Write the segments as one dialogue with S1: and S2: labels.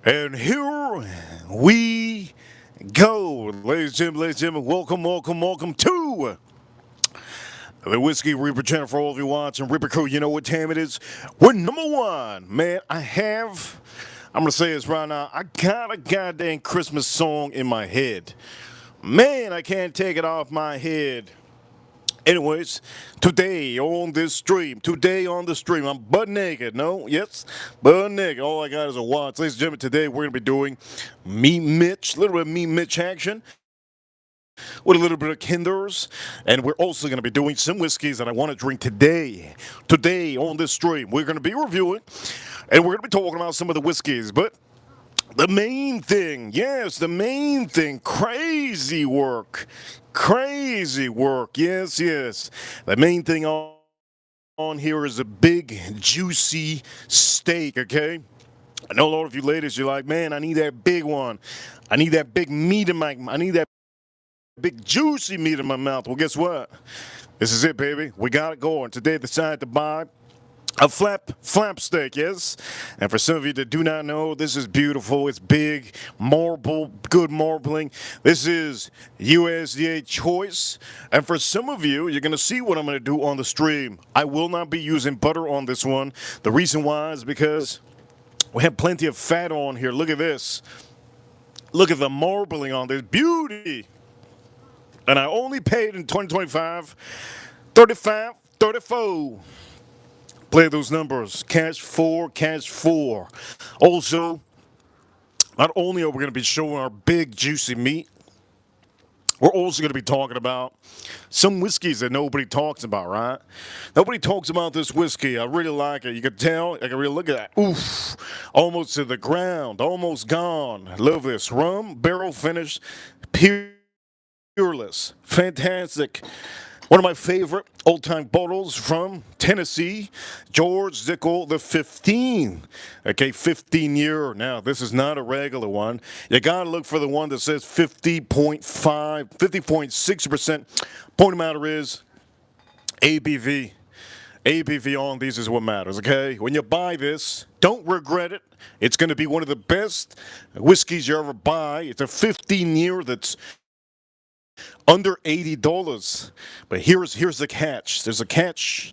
S1: And here we go. Ladies and gentlemen, welcome to the Whiskey Reaper channel for all of you watching. Reaper crew, you know what time it is? We're number one. Man, I'm going to say this right now, I got a goddamn Christmas song in my head. Man, I can't take it off my head. Anyways, today on the stream, I'm butt naked. No, yes, butt naked. All I got is a watch. Ladies and gentlemen, today we're going to be doing Me Mitch, a little bit of Me Mitch action with a little bit of Kinders, and we're also going to be doing some whiskeys that I want to drink today. Today on this stream, we're going to be reviewing, and we're going to be talking about some of the whiskeys, but the main thing, yes, the main thing, crazy work, yes. The main thing on here is a big, juicy steak, okay? I know a lot of you ladies, you're like, man, I need that big one. I need that big meat I need that big, juicy meat in my mouth. Well, guess what? This is it, baby. We got it going. Today, I decided to buy a flap steak, yes. And for some of you that do not know, this is beautiful. It's big, good marbling. This is USDA choice. And for some of you, you're going to see what I'm going to do on the stream. I will not be using butter on this one. The reason why is because we have plenty of fat on here. Look at this. Look at the marbling on this. Beauty. And I only paid in 2025, $34. Play those numbers. Cash 4. Also, not only are we going to be showing our big, juicy meat, we're also going to be talking about some whiskeys that nobody talks about, right? Nobody talks about this whiskey. I really like it. You can tell. I can really look at that. Oof. Almost to the ground. Almost gone. Love this. Rum, barrel finish, peerless. Fantastic. One of my favorite old-time bottles from Tennessee, George Dickel, the 15. Okay, 15-year. Now, this is not a regular one. You got to look for the one that says 50.5, 50.6%. Point of matter is ABV. ABV on these is what matters, okay? When you buy this, don't regret it. It's going to be one of the best whiskeys you ever buy. It's a 15-year that's under $80. But here's the catch. There's a catch.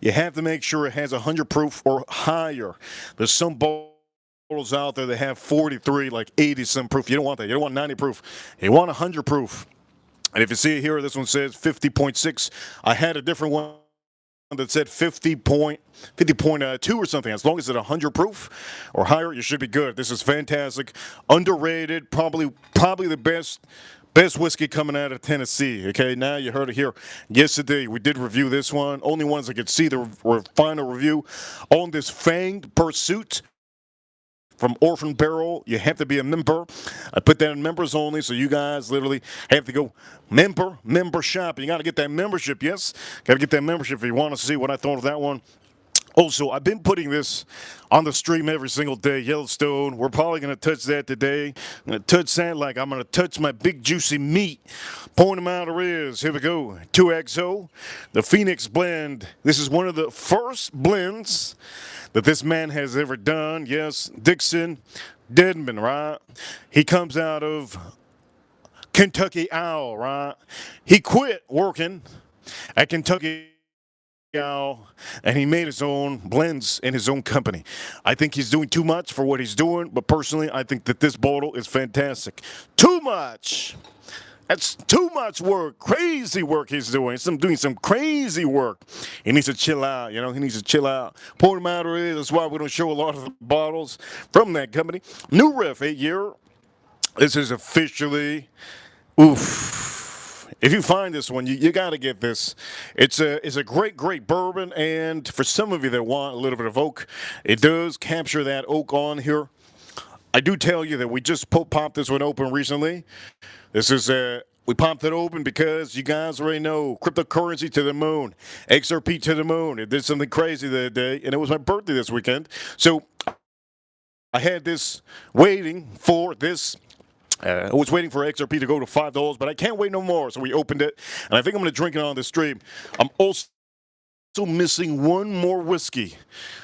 S1: You have to make sure it has 100 proof or higher. There's some bottles out there that have 43, like 80 some proof. You don't want that. You don't want 90 proof. You want 100 proof. And if you see it here, this one says 50.6. I had a different one that said 50.2 or something. As long as it's 100 proof or higher, you should be good. This is fantastic. Underrated. Probably the best whiskey coming out of Tennessee. Okay, now you heard it here. Yesterday we did review this one. Only ones that could see the final review on this Fanged Pursuit from Orphan Barrel. You have to be a member. I put that in members only, so you guys literally have to go member shop. You got to get that membership, yes? Got to get that membership if you want to see what I thought of that one. Also, I've been putting this on the stream every single day, Yellowstone. We're probably going to touch that today. I'm going to touch that like I'm going to touch my big juicy meat. Point of matter is, here we go, 2XO, the Phoenix blend. This is one of the first blends that this man has ever done. Yes, Dixon Deadman, right? He comes out of Kentucky Owl, right? He quit working at Kentucky and he made his own blends in his own company. I think he's doing too much for what he's doing, but personally, I think that this bottle is fantastic. Too much. That's too much work. Crazy work he's doing. He's doing some crazy work. He needs to chill out, you know. He needs to chill out. Point of matter is, that's why we don't show a lot of the bottles from that company. New Ref 8-year. This is officially, oof. If you find this one, you got to get this. It's a great bourbon, and for some of you that want a little bit of oak, it does capture that oak on here. I do tell you that we just popped this one open recently. This is we popped it open because you guys already know cryptocurrency to the moon, XRP to the moon. It did something crazy the other day, and it was my birthday this weekend. So I had this waiting for this. I was waiting for XRP to go to $5, but I can't wait no more. So we opened it, and I think I'm going to drink it on the stream. I'm also missing one more whiskey.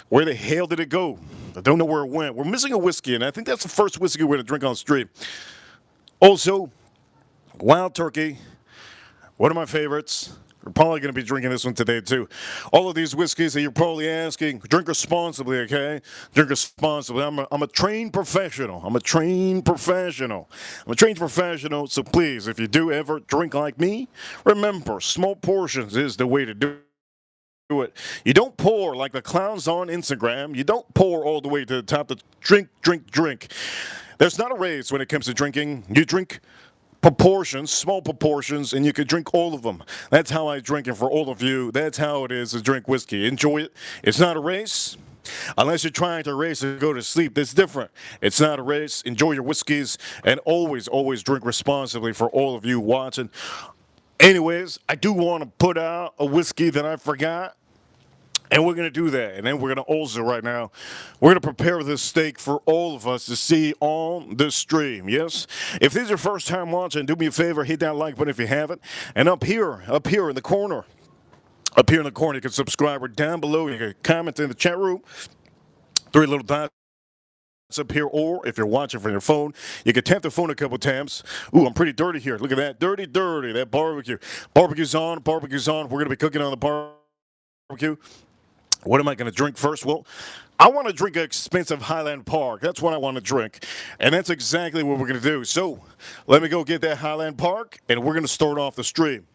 S1: Where the hell did it go? I don't know where it went. We're missing a whiskey, and I think that's the first whiskey we're going to drink on stream. Also, Wild Turkey, one of my favorites. We're probably going to be drinking this one today, too. All of these whiskeys that you're probably asking, drink responsibly, okay? Drink responsibly. I'm a trained professional. I'm a trained professional. So please, if you do ever drink like me, remember, small portions is the way to do it. You don't pour like the clowns on Instagram. You don't pour all the way to the top to drink, drink, drink. There's not a race when it comes to drinking. You drink proportions, small proportions, and you can drink all of them. That's how I drink it for all of you. That's how it is to drink whiskey. Enjoy it. It's not a race. Unless you're trying to race and go to sleep, that's different. It's not a race. Enjoy your whiskeys, and always, always drink responsibly for all of you watching. Anyways, I do want to put out a whiskey that I forgot. And we're going to do that. And then we're going to also right now, we're going to prepare this steak for all of us to see on the stream. Yes? If this is your first time watching, do me a favor, hit that like button if you haven't. And up here in the corner, you can subscribe, or down below, you can comment in the chat room. 3 little dots up here, or if you're watching from your phone, you can tap the phone a couple times. Ooh, I'm pretty dirty here. Look at that. Dirty. That barbecue. Barbecue's on. We're going to be cooking on the barbecue. What am I going to drink first? Well, I want to drink an expensive Highland Park. That's what I want to drink. And that's exactly what we're going to do. So let me go get that Highland Park, and we're going to start off the stream.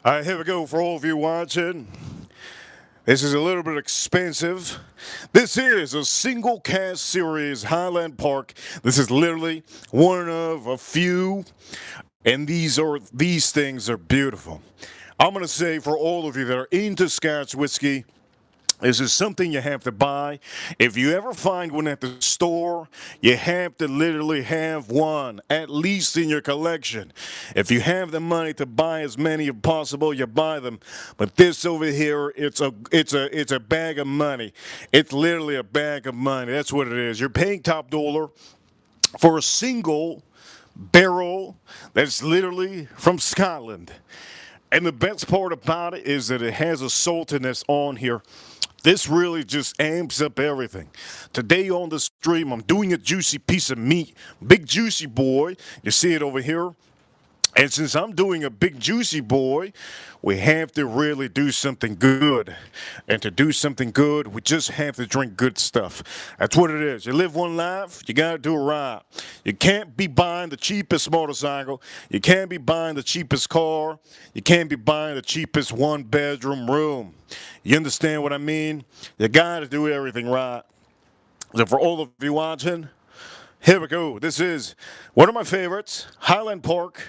S1: All right, here we go for all of you watching. This is a little bit expensive. This is a single cast series Highland Park. This is literally one of a few, and these things are beautiful. I'm going to say for all of you that are into Scotch whiskey, this is something you have to buy. If you ever find one at the store, you have to literally have one, at least in your collection. If you have the money to buy as many as possible, you buy them. But this over here, it's a bag of money. It's literally a bag of money. That's what it is. You're paying top dollar for a single barrel that's literally from Scotland. And the best part about it is that it has a saltiness on here. This really just amps up everything. Today on the stream, I'm doing a juicy piece of meat. Big juicy boy. You see it over here. And since I'm doing a big juicy boy, we have to really do something good. And to do something good, we just have to drink good stuff. That's what it is. You live one life, you gotta do it right. You can't be buying the cheapest motorcycle. You can't be buying the cheapest car. You can't be buying the cheapest one-bedroom room. You understand what I mean? You gotta do everything right. So for all of you watching, here we go. This is one of my favorites, Highland Park,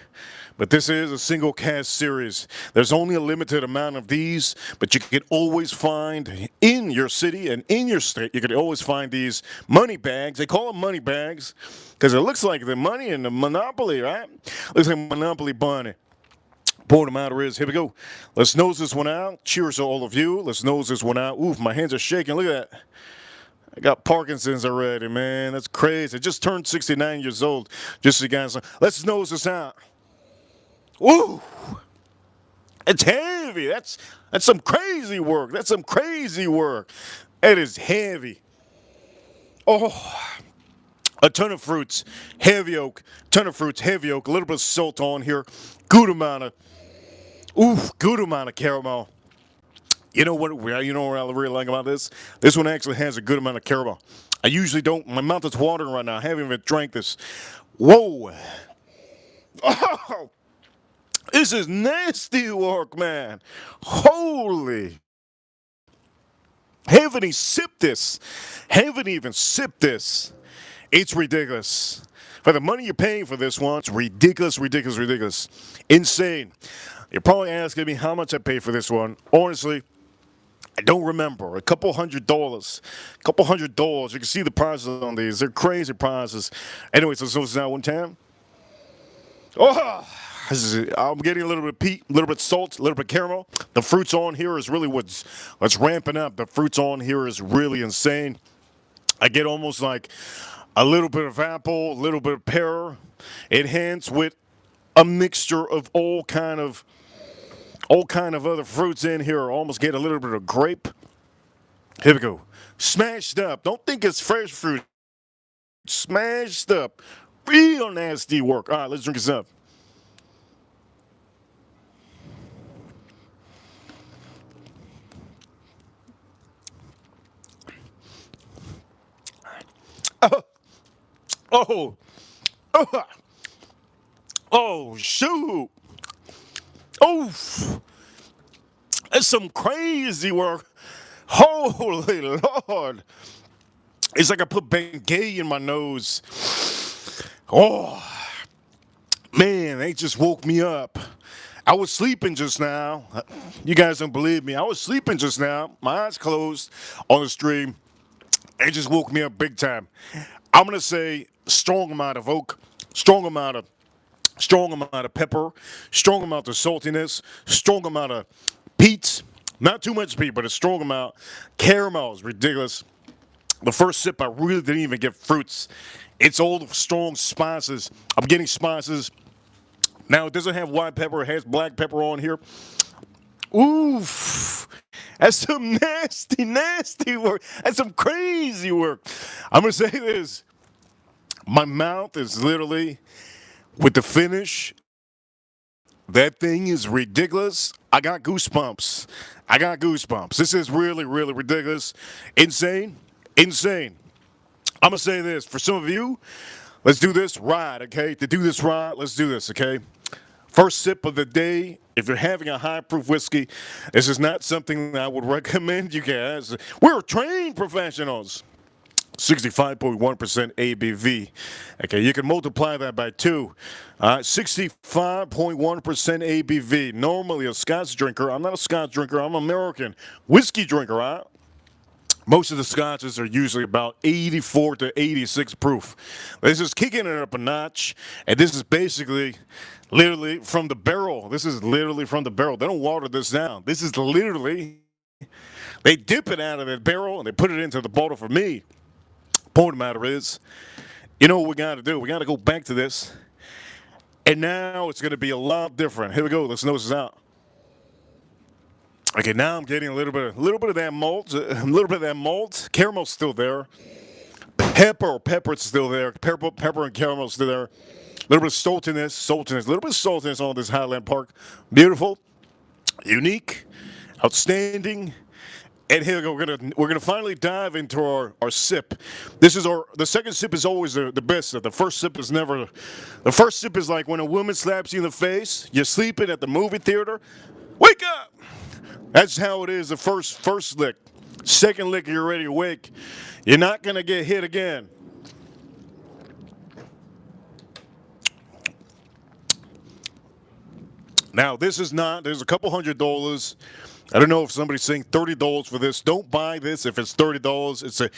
S1: but this is a single cast series. There's only a limited amount of these, but you can always find in your city and in your state, you can always find these money bags. They call them money bags because it looks like the money in the Monopoly, right? Looks like Monopoly bunny. Point of the matter is, here we go. Let's nose this one out. Cheers to all of you. Let's nose this one out. Oof, my hands are shaking. Look at that. I got Parkinson's already, man. That's crazy. I just turned 69 years old. Just so you guys know. Let's nose this out. Woo! It's heavy. That's some crazy work. That's some crazy work. It is heavy. Oh, a ton of fruits, heavy oak. Ton of fruits, heavy oak. A little bit of salt on here. Good amount of caramel. You know what I really like about this? This one actually has a good amount of caramel. I usually don't. My mouth is watering right now. I haven't even drank this. Whoa. Oh, this is nasty work, man. Holy. Haven't even sipped this. Haven't even sipped this. It's ridiculous. For the money you're paying for this one, it's ridiculous, ridiculous, ridiculous. Insane. You're probably asking me how much I paid for this one. Honestly, I don't remember. A couple $100. You can see the prices on these. They're crazy prices. Anyways, let's notice that one time. Oh, I'm getting a little bit of peat, a little bit of salt, a little bit of caramel. The fruits on here is really what's ramping up. The fruits on here is really insane. I get almost like a little bit of apple, a little bit of pear, enhanced with a mixture of all kind of other fruits in here. Almost get a little bit of grape. Here we go. Smashed up. Don't think it's fresh fruit. Smashed up. Real nasty work. All right, let's drink this up. Oh. Oh. Oh, shoot. Oh. That's some crazy work. Holy Lord. It's like I put Bengay in my nose. Oh, man, they just woke me up. I was sleeping just now. You guys don't believe me. I was sleeping just now. My eyes closed on the stream. They just woke me up big time. I'm going to say strong amount of oak, strong amount of pepper, strong amount of saltiness, strong amount of peat. Not too much peat, but a strong amount. Caramel is ridiculous. The first sip, I really didn't even get fruits. It's all the strong spices. I'm getting spices. Now, it doesn't have white pepper. It has black pepper on here. Oof. That's some nasty, nasty work. That's some crazy work. I'm going to say this. My mouth is literally, with the finish, that thing is ridiculous. I got goosebumps. This is really, really ridiculous. Insane. Insane. I'm going to say this. For some of you, let's do this right, okay? To do this right, let's do this, okay? First sip of the day. If you're having a high-proof whiskey, this is not something that I would recommend you guys. We're trained professionals. 65.1% ABV. Okay, you can multiply that by 2. 65.1% ABV. Normally a Scotch drinker. I'm not a Scotch drinker. I'm an American whiskey drinker, right? Most of the scotches are usually about 84 to 86 proof. This is kicking it up a notch, and this is basically literally from the barrel. They don't water this down. This is literally, they dip it out of that barrel and they put it into the bottle for me. Point of the matter is, you know what we got to do? We got to go back to this, and now it's going to be a lot different. Here we go. Let's nose this out. Okay, now I'm getting a little bit of that malt. Caramel's still there. Pepper's still there. Pepper and caramel's still there. little bit of saltiness, a little bit of saltiness on this Highland Park. Beautiful, unique, outstanding. And here we go. We're gonna finally dive into our sip. The second sip is always the best. The first sip is never. The first sip is like when a woman slaps you in the face. You're sleeping at the movie theater. Wake up! That's how it is. The first lick. Second lick, you're ready to wake. You're not gonna get hit again. Now this is not. There's a couple $100. I don't know if somebody's saying $30 for this. Don't buy this if it's $30.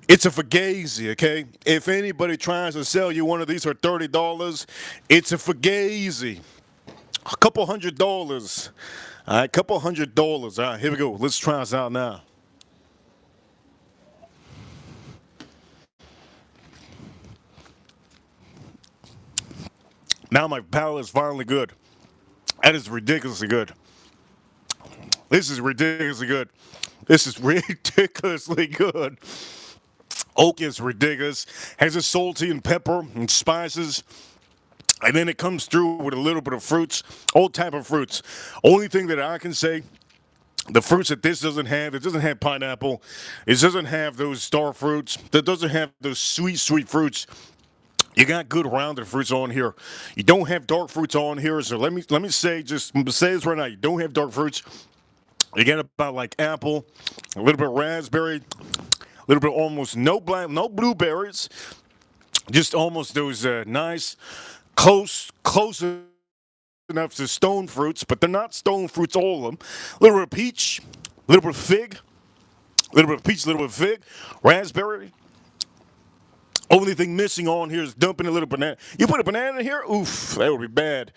S1: It's a fugazi, okay? If anybody tries to sell you one of these for $30, it's a fugazi. A couple $100. All right, couple $100. All right, here we go. Let's try this out now. Now my palate is finally good. That is ridiculously good. This is ridiculously good. This is ridiculously good. Oak is ridiculous. Has a salty and pepper and spices. And then it comes through with a little bit of fruits. All type of fruits. Only thing that I can say, the fruits that this doesn't have, it doesn't have pineapple. It doesn't have those star fruits. It doesn't have those sweet fruits. You got good rounded fruits on here. You don't have dark fruits on here. So let me say, just say this right now. You don't have dark fruits. You get about like apple, a little bit of raspberry, a little bit almost no blueberries, just almost those nice, close enough to stone fruits, but they're not stone fruits, all of them. A little bit of peach, a little bit of fig, a little bit of peach, a little bit of fig, raspberry. Only thing missing on here is dumping a little banana. You put a banana in here, oof, that would be bad.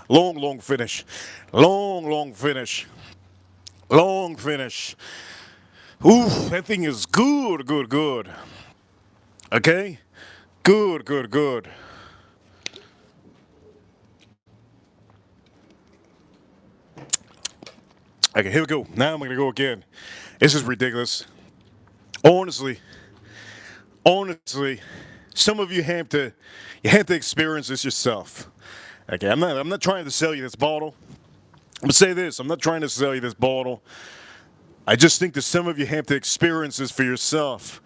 S1: Long finish. Long finish. Long finish. Ooh, that thing is good. Okay? Good. Okay, here we go. Now I'm gonna go again. This is ridiculous. Honestly, some of you have to experience this yourself. Okay, I'm not trying to sell you this bottle. I'm gonna say this, I'm not trying to sell you this bottle. I just think that some of you have to experience this for yourself.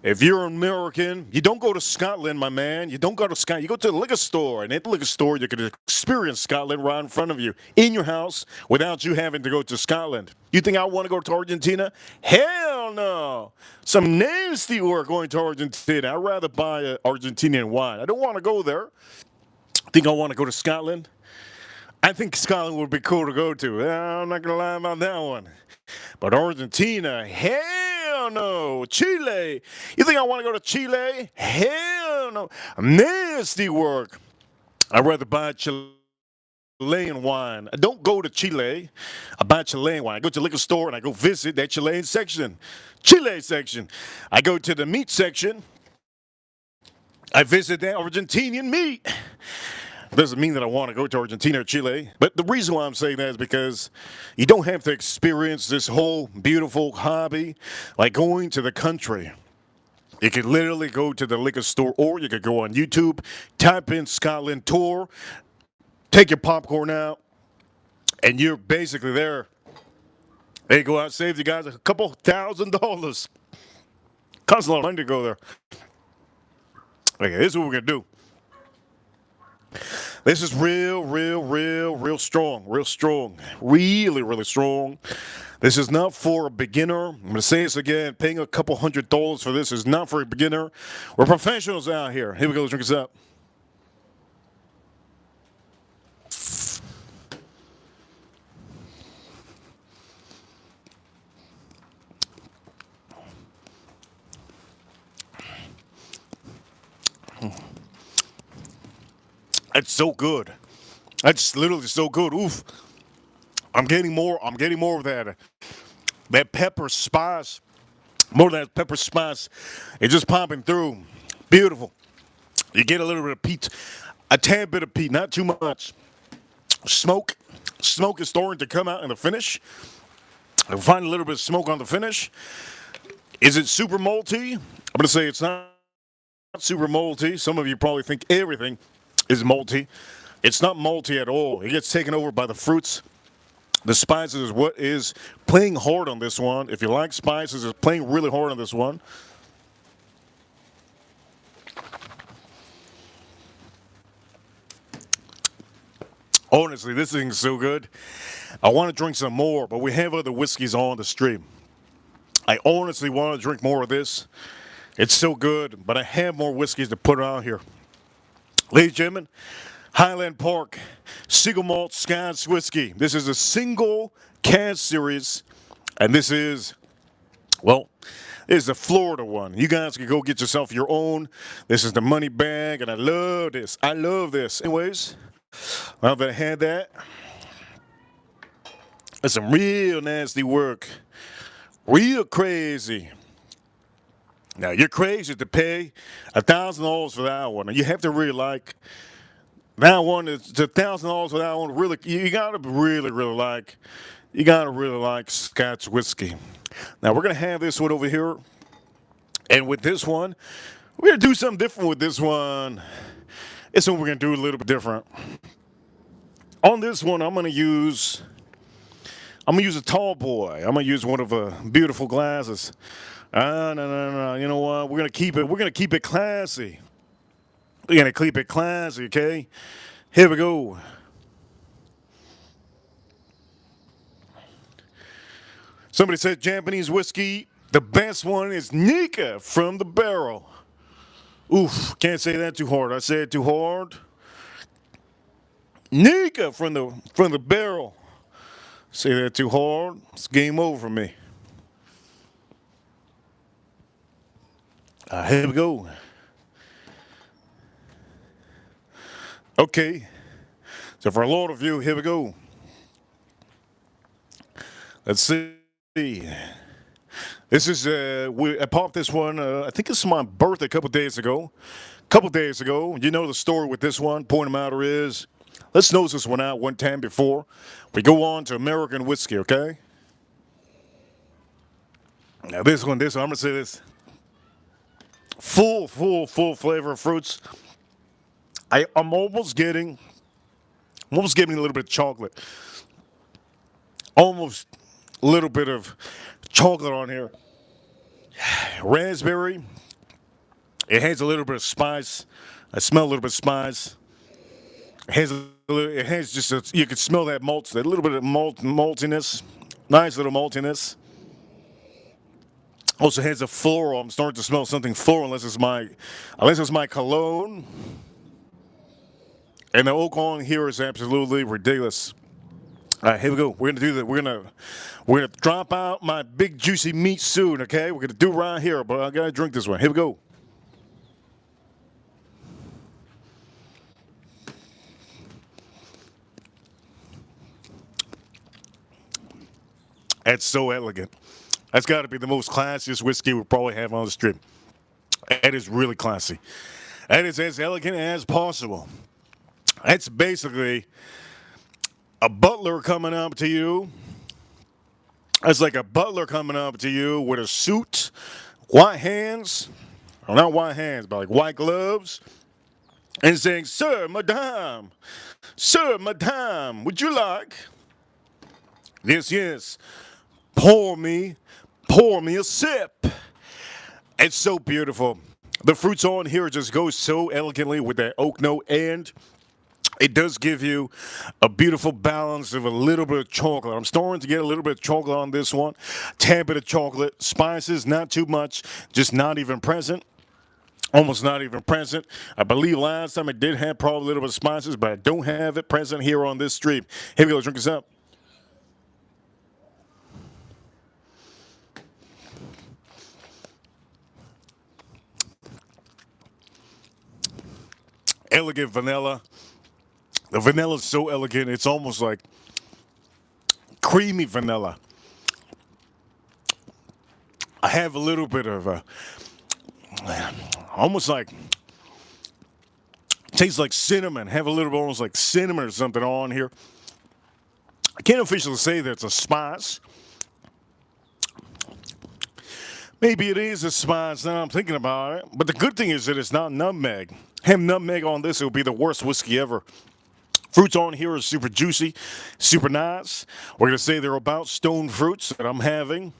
S1: If you're an American, you don't go to Scotland, my man. You don't go to Scotland. You go to the liquor store, and at the liquor store, you can experience Scotland right in front of you, in your house, without you having to go to Scotland. You think I want to go to Argentina? Hell no. Some nasty work going to Argentina. I'd rather buy an Argentinian wine. I don't want to go there. Think I want to go to Scotland? I think Scotland would be cool to go to. I'm not going to lie about that one. But Argentina, hell no. Chile, you think I want to go to Chile? Hell no. Nasty work. I'd rather buy Chilean wine. I don't go to Chile. I buy Chilean wine. I go to the liquor store and I go visit that Chilean section. Chile section. I go to the meat section. I visit that Argentinian meat. Doesn't mean that I want to go to Argentina or Chile, but the reason why I'm saying that is because you don't have to experience this whole beautiful hobby like going to the country. You could literally go to the liquor store, or you could go on YouTube, type in Scotland tour, take your popcorn out, and you're basically there. They go out, save you guys a couple $1,000. Costs a lot of money to go there. Okay, this is what we're going to do. This is real strong. Really strong. This is not for a beginner. I'm going to say this again. Paying a couple $100 for this is not for a beginner. We're professionals out here. Here we go. Let's drink this up. It's so good. That's literally so good. Oof. I'm getting more of that. That pepper spice. More of that pepper spice. It's just popping through. Beautiful. You get a little bit of peat. A tad bit of peat, not too much. Smoke. Smoke is starting to come out in the finish. I find a little bit of smoke on the finish. Is it super malty? I'm going to say it's not super malty. Some of you probably think everything is malty. It's not malty at all. It gets taken over by the fruits. The spices is what is playing hard on this one. If you like spices, it's playing really hard on this one. Honestly, this thing's so good. I want to drink some more, but we have other whiskeys on the stream. I honestly want to drink more of this. It's so good, but I have more whiskeys to put on here. Ladies and gentlemen, Highland Park single malt Scotch whiskey. This is a single cask series, and this is, well, this is the Florida one. You guys can go get yourself your own. This is the money bag, and I love this. I love this. Anyways, now that I had that, that's some real nasty work. Real crazy. Now, you're crazy to pay $1,000 for that one. And you have to really like that one. It's $1,000 for that one. Really, you gotta really like. You gotta really like Scotch whiskey. Now we're gonna have this one over here, and with this one, we're gonna do something different with this one. This one we're gonna do a little bit different. On this one, I'm gonna use a tall boy. I'm gonna use one of beautiful glasses. No. You know what? We're gonna keep it classy. We're gonna keep it classy, okay? Here we go. Somebody said Japanese whiskey. The best one is Nikka from the barrel. Oof, can't say that too hard. I say it too hard. Nikka from the barrel. Say that too hard. It's game over for me. Here we go. Okay. So for a lot of you, here we go. Let's see. This is I popped this one. I think it's my birthday a couple days ago. You know the story with this one. Point of the matter is, let's nose this one out one time before we go on to American whiskey. Okay. Now this one, I'm gonna say this. Full flavor of fruits. I'm almost getting a little bit of chocolate. Almost a little bit of chocolate on here. Raspberry. It has a little bit of spice. I smell a little bit of spice. It has just you can smell that malt, that little bit of maltiness. Nice little maltiness. Also has a floral. I'm starting to smell something floral unless it's my cologne. And the oak on here is absolutely ridiculous. All right, here we go. We're gonna do that. We're gonna drop out my big juicy meat soon. Okay, we're gonna do it right here, but I gotta drink this one. Here we go. That's so elegant. That's got to be the most classiest whiskey we probably have on the strip. That is really classy. That is as elegant as possible. That's basically a butler coming up to you. That's like a butler coming up to you with a suit, white hands, or not white hands, but like white gloves, and saying, Sir, madame, would you like? Yes. Pour me a sip. It's so beautiful. The fruits on here just go so elegantly with that oak note, and it does give you a beautiful balance of a little bit of chocolate. I'm starting to get a little bit of chocolate on this one. Tad bit of chocolate. Spices, not too much, just not even present. Almost not even present. I believe last time I did have probably a little bit of spices, but I don't have it present here on this stream. Here we go, drink this up. Elegant vanilla. The vanilla is so elegant, it's almost like creamy vanilla. I have a little bit of almost like, tastes like cinnamon. Have a little bit almost like cinnamon or something on here. I can't officially say that it's a spice. Maybe it is a spice now I'm thinking about it. But the good thing is that it's not nutmeg. Have nutmeg on this, it would be the worst whiskey ever. Fruits on here are super juicy, super nice. We're going to say they're about stone fruits that I'm having.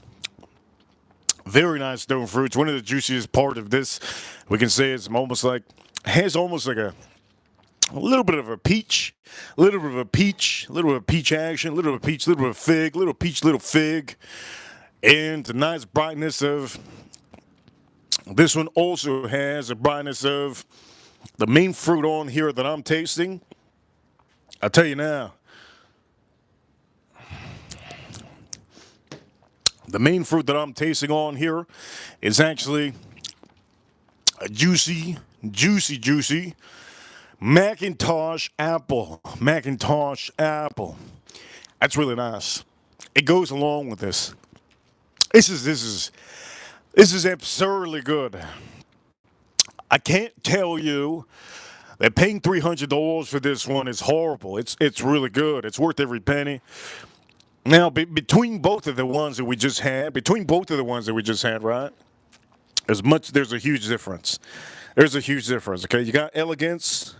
S1: Very nice stone fruits. One of the juiciest part of this, we can say it's almost like, has almost like a little bit of a peach, a little bit of a peach, a little bit of peach action, a little bit of peach, a little bit of fig, little peach, little fig. And the nice brightness of this one also has a brightness of the main fruit on here that I'm tasting. I'll tell you now, the main fruit that I'm tasting on here is actually a juicy Macintosh apple. Macintosh apple. That's really nice. It goes along with this. This is absurdly good. I can't tell you that paying $300 for this one is horrible. It's really good. It's worth every penny. Now, between both of the ones that we just had, right? There's a huge difference. There's a huge difference. Okay, you got elegance,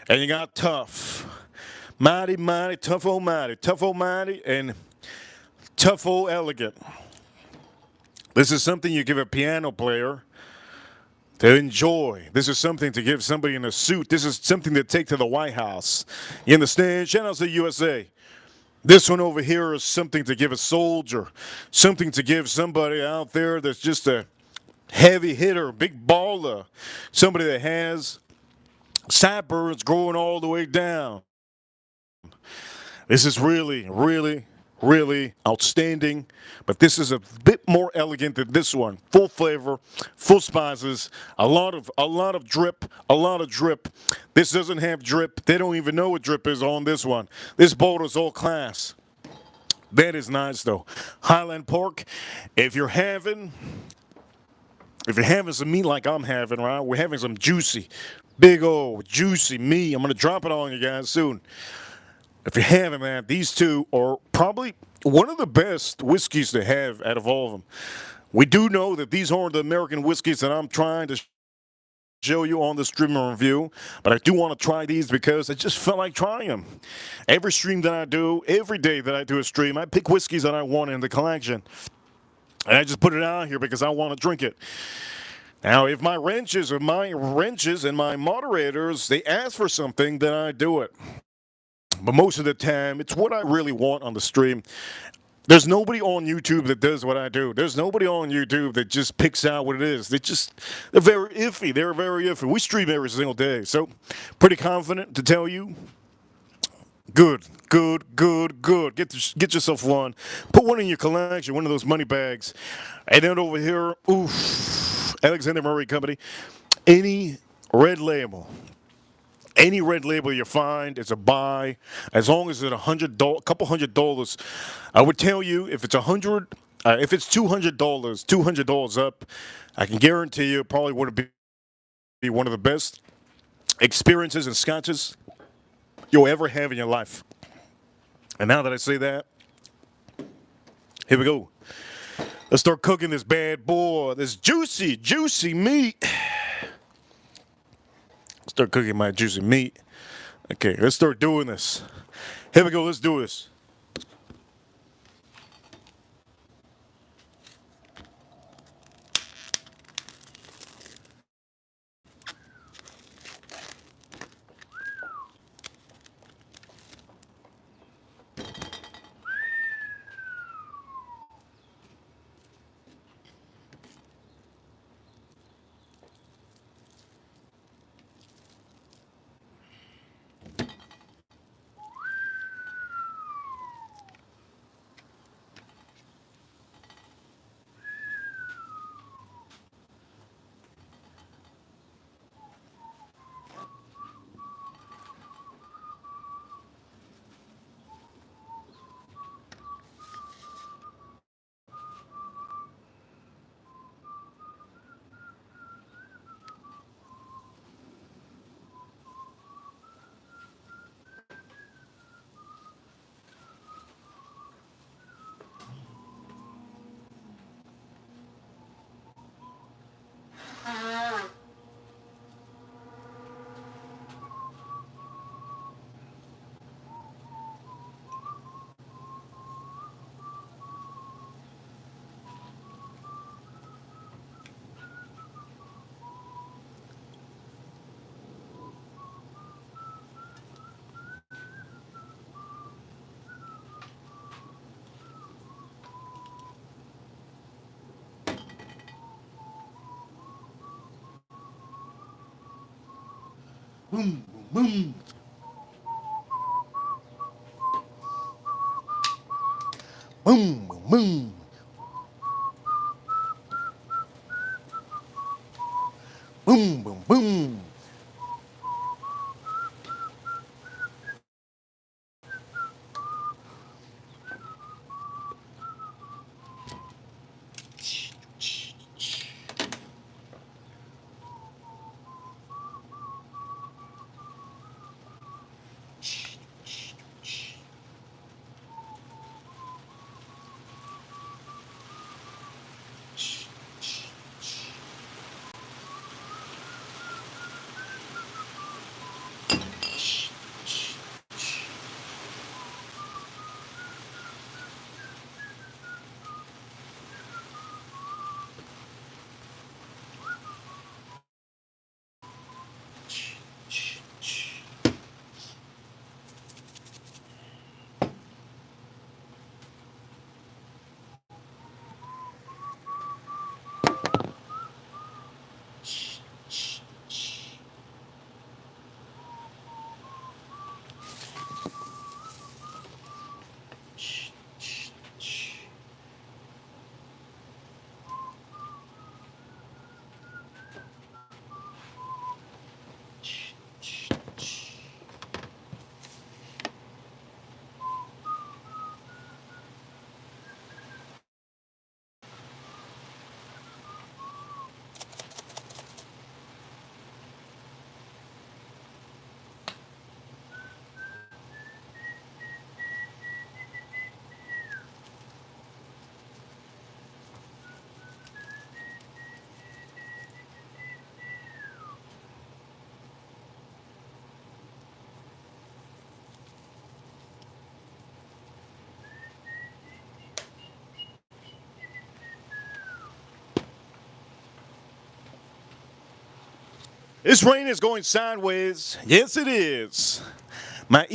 S1: and you got tough. Mighty, tough old mighty, and tough old elegant. This is something you give a piano player to enjoy. This is something to give somebody in a suit. This is something to take to the White House. You understand? Shout out to USA. This one over here is something to give a soldier, something to give somebody out there that's just a heavy hitter, big baller, somebody that has sideburns growing all the way down. This is really, really, really outstanding, but this is a bit more elegant than this one. Full flavor, full spices, a lot of drip. This doesn't have drip. They don't even know what drip is on this one. This bottle is all class. That is nice though. Highland Park, if you're having some meat like I'm having, right? We're having some juicy, big old juicy meat. I'm gonna drop it on you guys soon. If you're having that, these two are probably one of the best whiskeys to have out of all of them. We do know that these aren't the American whiskeys that I'm trying to show you on the streamer review, but I do want to try these because I just felt like trying them. Every stream that I do, every day that I do a stream, I pick whiskeys that I want in the collection. And I just put it out here because I want to drink it. Now, if my wrenches and my moderators, they ask for something, then I do it. But most of the time, it's what I really want on the stream. There's nobody on YouTube that does what I do. There's nobody on YouTube that just picks out what it is. They're very iffy. They're very iffy. We stream every single day. So, pretty confident to tell you. Good. Get yourself one. Put one in your collection, one of those money bags. And then over here, Alexander Murray Company. Any red label you find, it's a buy. As long as it's a couple $100, I would tell you if it's $200 up, I can guarantee you it probably would be one of the best experiences in scotches you'll ever have in your life. And now that I say that, here we go. Let's start cooking this bad boy, this juicy meat. Start cooking my juicy meat. Okay, let's start doing this. Here we go, let's do this. Boom, boom, boom, boom, boom, boom, boom, boom. This rain is going sideways. Yes, it is. My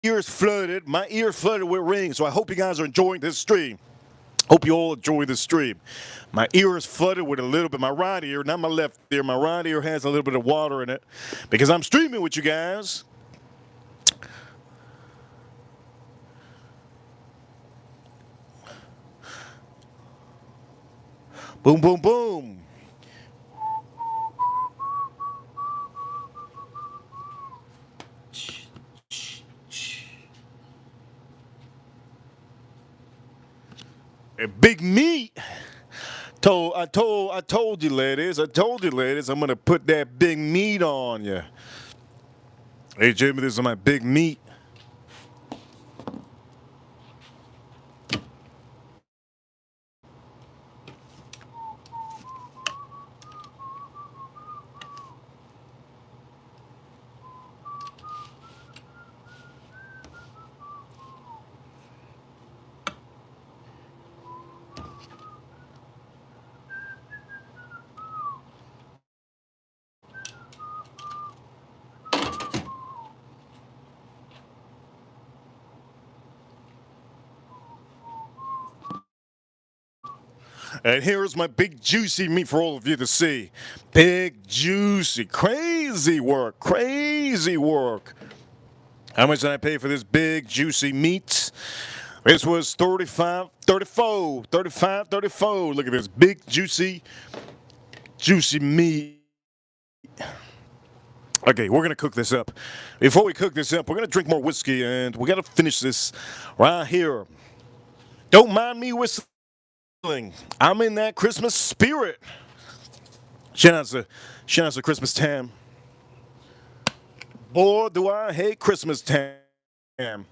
S1: ears flooded. My ears flooded with rain. So I hope you guys are enjoying this stream. Hope you all enjoy this stream. My ear is flooded with a little bit. My right ear, not my left ear. My right ear has a little bit of water in it because I'm streaming with you guys. Boom, boom, boom. Big meat. I told you, ladies. I'm gonna put that big meat on you. Hey, Jimmy, this is my big meat. And here's my big juicy meat for all of you to see. Big juicy, crazy work, crazy work. How much did I pay for this big juicy meat? This was 35, 34, 35, 34. Look at this big juicy meat. Okay, we're gonna cook this up. Before we cook this up, we're gonna drink more whiskey and we gotta finish this right here. Don't mind me whistling. I'm in that Christmas spirit. Shout out to Christmas time. Boy, do I hate Christmas time.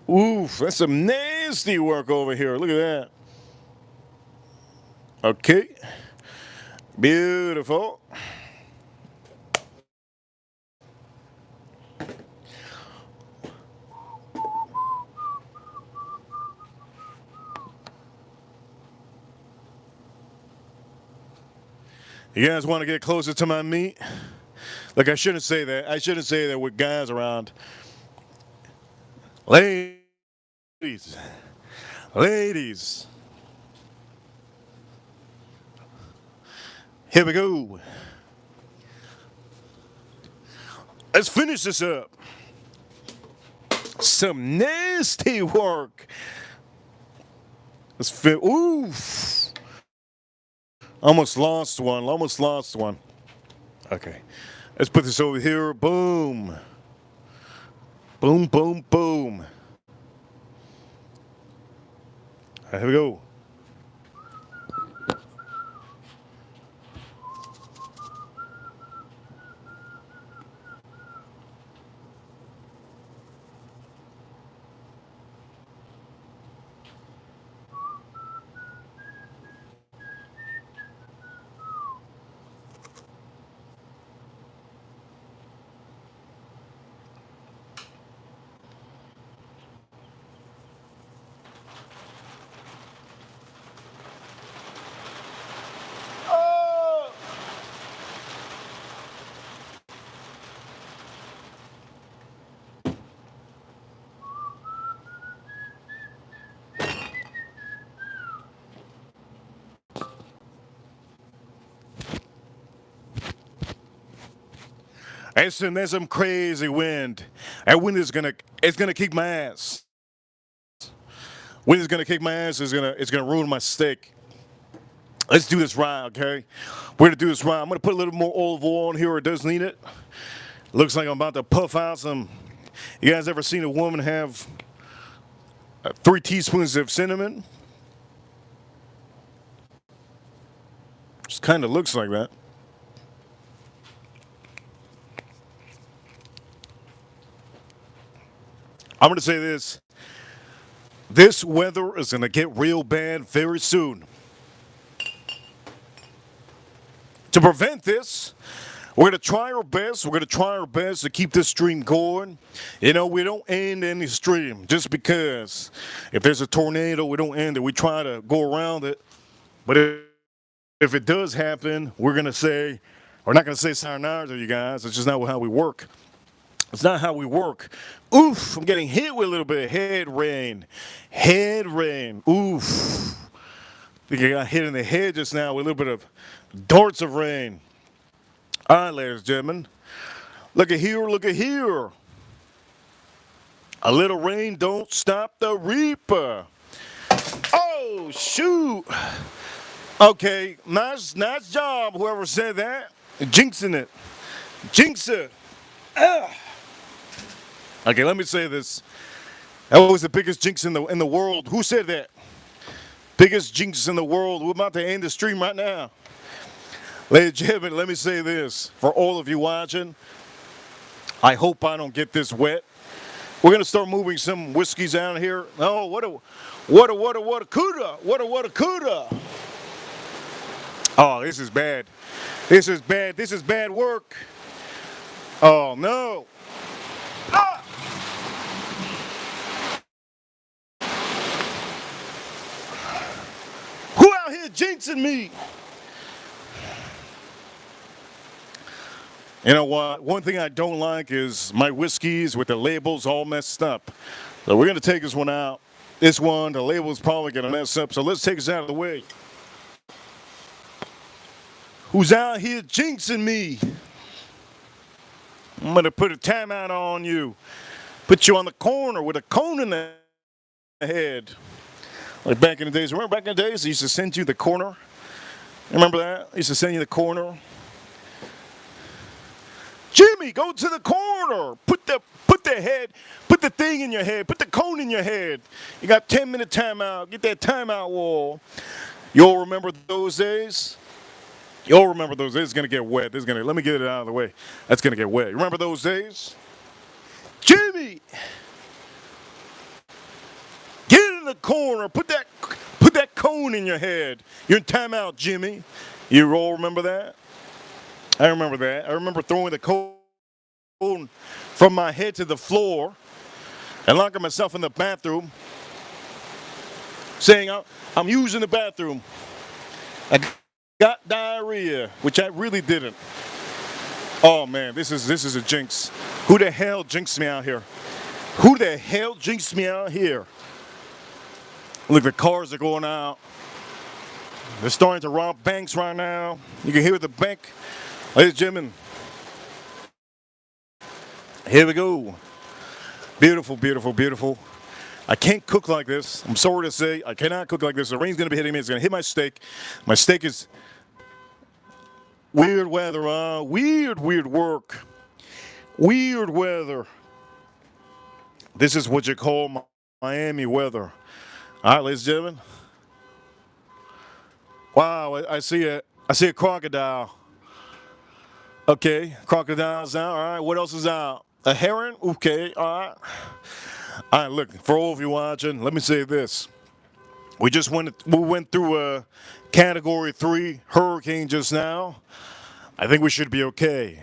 S1: Oof, that's some nasty work over here. Look at that. Okay. Beautiful. You guys want to get closer to my meat? Look, I shouldn't say that. I shouldn't say that with guys around. Ladies, Ladies, here we go. Let's finish this up. Some nasty work. Let's oof. Almost lost one. Almost lost one. Okay. Let's put this over here. Boom. Boom, boom, boom. Here we go. Listen, there's some crazy wind. That wind is it's gonna kick my ass. Wind is gonna kick my ass. It's gonna ruin my steak. Let's do this right, okay? We're gonna do this right. I'm gonna put a little more olive oil on here. It does need it. Looks like I'm about to puff out some. You guys ever seen a woman have 3 teaspoons of cinnamon? Just kind of looks like that. I'm going to say this. This weather is going to get real bad very soon. To prevent this, we're going to try our best. We're going to try our best to keep this stream going. You know, we don't end any stream just because. If there's a tornado, we don't end it. We try to go around it. But if it does happen, we're not going to say sayonara to you guys. It's just not how we work. It's not how we work. Oof, I'm getting hit with a little bit of head rain. Head rain. Oof. I think I got hit in the head just now with a little bit of darts of rain. All right, ladies and gentlemen. Look at here, look at here. A little rain don't stop the reaper. Oh, shoot. Okay, nice job, whoever said that. Jinxing it. Jinx it. Okay, let me say this. That was the biggest jinx in the world. Who said that? Biggest jinx in the world. We're about to end the stream right now. Ladies and gentlemen, let me say this. For all of you watching, I hope I don't get this wet. We're going to start moving some whiskeys out here. Oh, what a cuda. What a cuda. Oh, this is bad. This is bad. This is bad work. Oh, no. Ah! Who out here jinxing me? You know what? One thing I don't like is my whiskeys with the labels all messed up. So we're going to take this one out. This one, the label's probably going to mess up. So let's take this out of the way. Who's out here jinxing me? I'm going to put a timeout on you. Put you on the corner with a cone in the head. Like back in the days. Remember back in the days they used to send you the corner? Remember that? They used to send you the corner. Jimmy, go to the corner. Put the thing in your head. Put the cone in your head. You got 10-minute timeout. Get that timeout wall. You all remember those days? You all remember those days? It's gonna get wet. Let me get it out of the way. That's gonna get wet. Remember those days? Jimmy! Get in the corner. Put that cone in your head. You're in timeout, Jimmy. You all remember that? I remember that. I remember throwing the cone from my head to the floor and locking myself in the bathroom, saying I'm using the bathroom. I got diarrhea, which I really didn't. Oh man, this is a jinx. Who the hell jinxed me out here? Who the hell jinxed me out here? Look, the cars are going out. They're starting to rob banks right now. You can hear the bank. Ladies and gentlemen, here we go. Beautiful, beautiful, beautiful. I can't cook like this. I'm sorry to say, I cannot cook like this. The rain's gonna be hitting me. It's gonna hit my steak. My steak is weird weather, weird work. Weird weather. This is what you call Miami weather. All right, ladies and gentlemen. Wow, I see a crocodile. Okay, crocodile's out. All right, what else is out? A heron? Okay, all right. All right, look, for all of you watching, let me say this. We went through a Category 3 hurricane just now. I think we should be okay.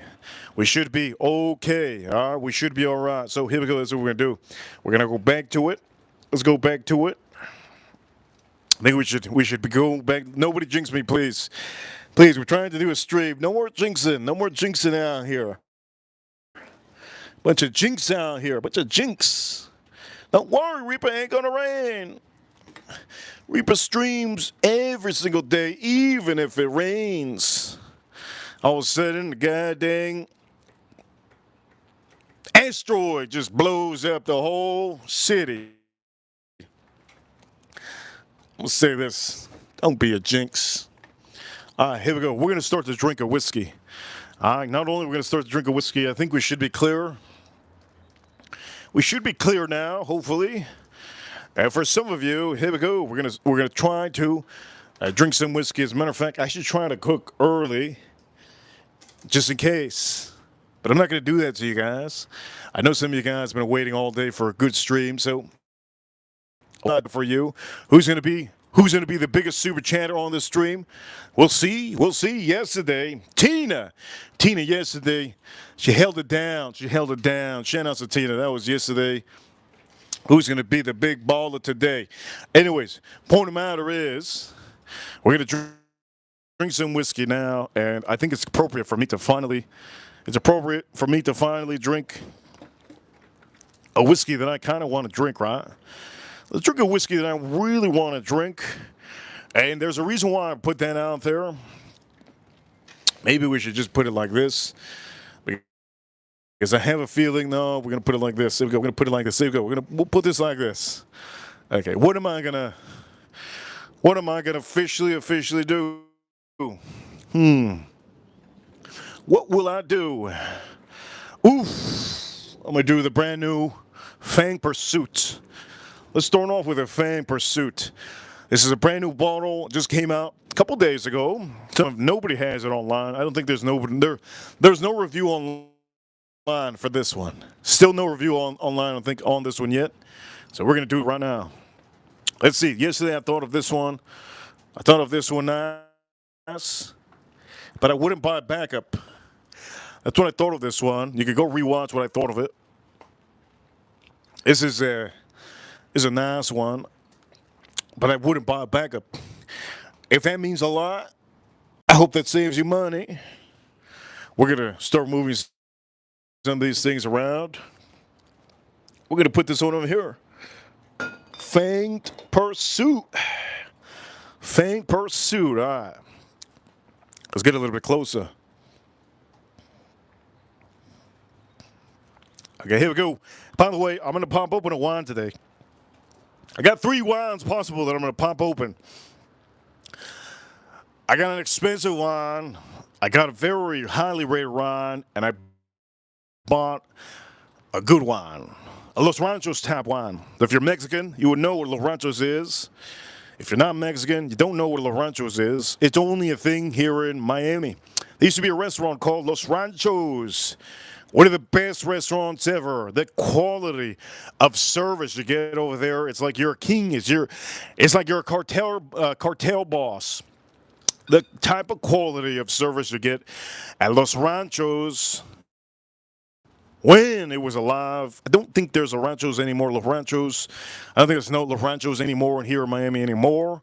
S1: We should be okay, all right? We should be all right. So here we go. That's what we're going to do. We're going to go back to it. Let's go back to it. I think we should be going back. Nobody jinx me, please. Please, we're trying to do a stream. No more jinxing. No more jinxing out here. Bunch of jinx out here. Bunch of jinx. Don't worry, Reaper ain't gonna rain. Reaper streams every single day, even if it rains. All of a sudden, the goddamn asteroid just blows up the whole city. Let's say this. Don't be a jinx. All right, here we go. We're going to start to drink a whiskey. All right, not only are we going to start to drink a whiskey, I think we should be clear. We should be clear now, hopefully. And for some of you, here we go. We're gonna try to drink some whiskey. As a matter of fact, I should try to cook early, just in case. But I'm not going to do that to you guys. I know some of you guys have been waiting all day for a good stream, so for you, who's going to be the biggest super chatter on this stream? We'll see. Yesterday, Tina yesterday, she held it down. Shout out to Tina. That was yesterday. Who's going to be the big baller today? Anyways, point of matter is, we're going to drink some whiskey now, and I think it's appropriate for me to finally drink a whiskey that I kind of want to drink, right? Let's drink a whiskey that I really want to drink. And there's a reason why I put that out there. Maybe we should just put it like this. Because I have a feeling, no, we're going to put it like this. There we go. We're going to put it like this. There we go. We'll put this like this. Okay, what am I going to officially do? What will I do? Oof. I'm going to do the brand new Fang Pursuit. Let's start off with a Fang Pursuit. This is a brand new bottle. Just came out a couple days ago. Nobody has it online. I don't think there's no review online for this one. Still no review online, I don't think, on this one yet. So we're going to do it right now. Let's see. Yesterday I thought of this one. Nice. But I wouldn't buy a backup. That's when I thought of this one. You can go rewatch what I thought of it. This is a nice one, but I wouldn't buy a backup. If that means a lot, I hope that saves you money. We're going to start moving some of these things around. We're going to put this one over here. Fanged Pursuit. Fanged Pursuit. All right. Let's get a little bit closer. Okay, here we go. By the way, I'm going to pop open a wine today. I got 3 wines possible that I'm going to pop open. I got an expensive wine. I got a very highly rated wine. And I bought a good wine. A Los Ranchos tap wine. If you're Mexican, you would know what Los Ranchos is. If you're not Mexican, you don't know what Los Ranchos is. It's only a thing here in Miami. There used to be a restaurant called Los Ranchos. One of the best restaurants ever. The quality of service you get over there, it's like you're a king. It's like you're a cartel boss. The type of quality of service you get at Los Ranchos when it was alive. I don't think there's a Ranchos anymore. Los Ranchos. I don't think there's no Los Ranchos anymore here in Miami anymore.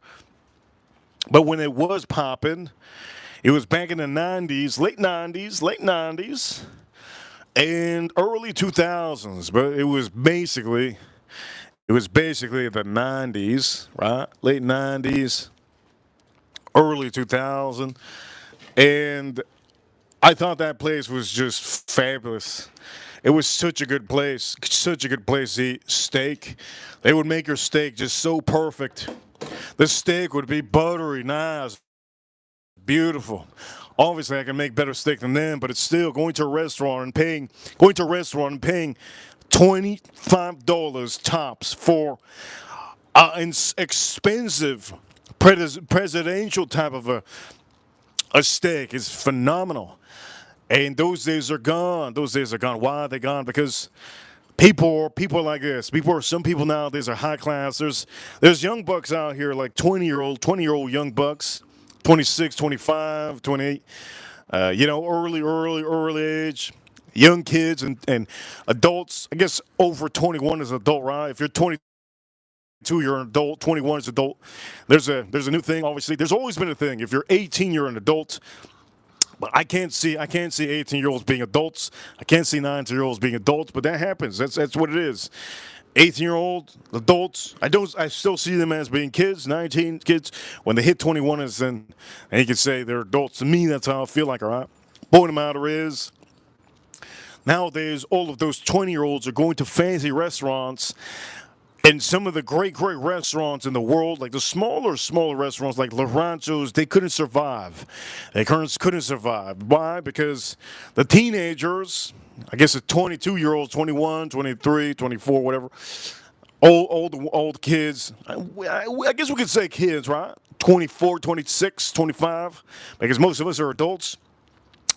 S1: But when it was popping, it was back in the 90s, late 90s. And early 2000s, but it was basically It was basically the 90s, right? Late 90s, early 2000. And I thought that place was just fabulous. It was such a good place to eat steak. They would make your steak just so perfect. The steak would be buttery, nice, beautiful. Obviously, I can make better steak than them, but it's still going to a restaurant and paying $25 tops for an expensive presidential type of a steak is phenomenal. And those days are gone. Those days are gone. Why are they gone? Because people are like this. Some people nowadays are high class. There's young bucks out here like 20-year-old young bucks, 26, 25, 28. Early age. Young kids and adults. I guess over 21 is adult, right? If you're 22, you're an adult. 21 is adult. There's a new thing. Obviously, there's always been a thing. If you're 18, you're an adult. But I can't see 18-year-olds being adults. I can't see 19-year-olds being adults. But that happens. That's what it is. 18-year-old adults. I still see them as being kids. 19 kids. When they hit 21, and you can say they're adults. To me, that's how I feel like. All right. Point of the matter is, nowadays, all of those 20-year-olds are going to fancy restaurants. And some of the great restaurants in the world, like the smaller restaurants like La Ranchos, they couldn't survive. They couldn't survive. Why? Because the teenagers, I guess the 22-year-olds, 21, 23, 24, whatever, old kids, I guess we could say kids, right? 24, 26, 25, because most of us are adults.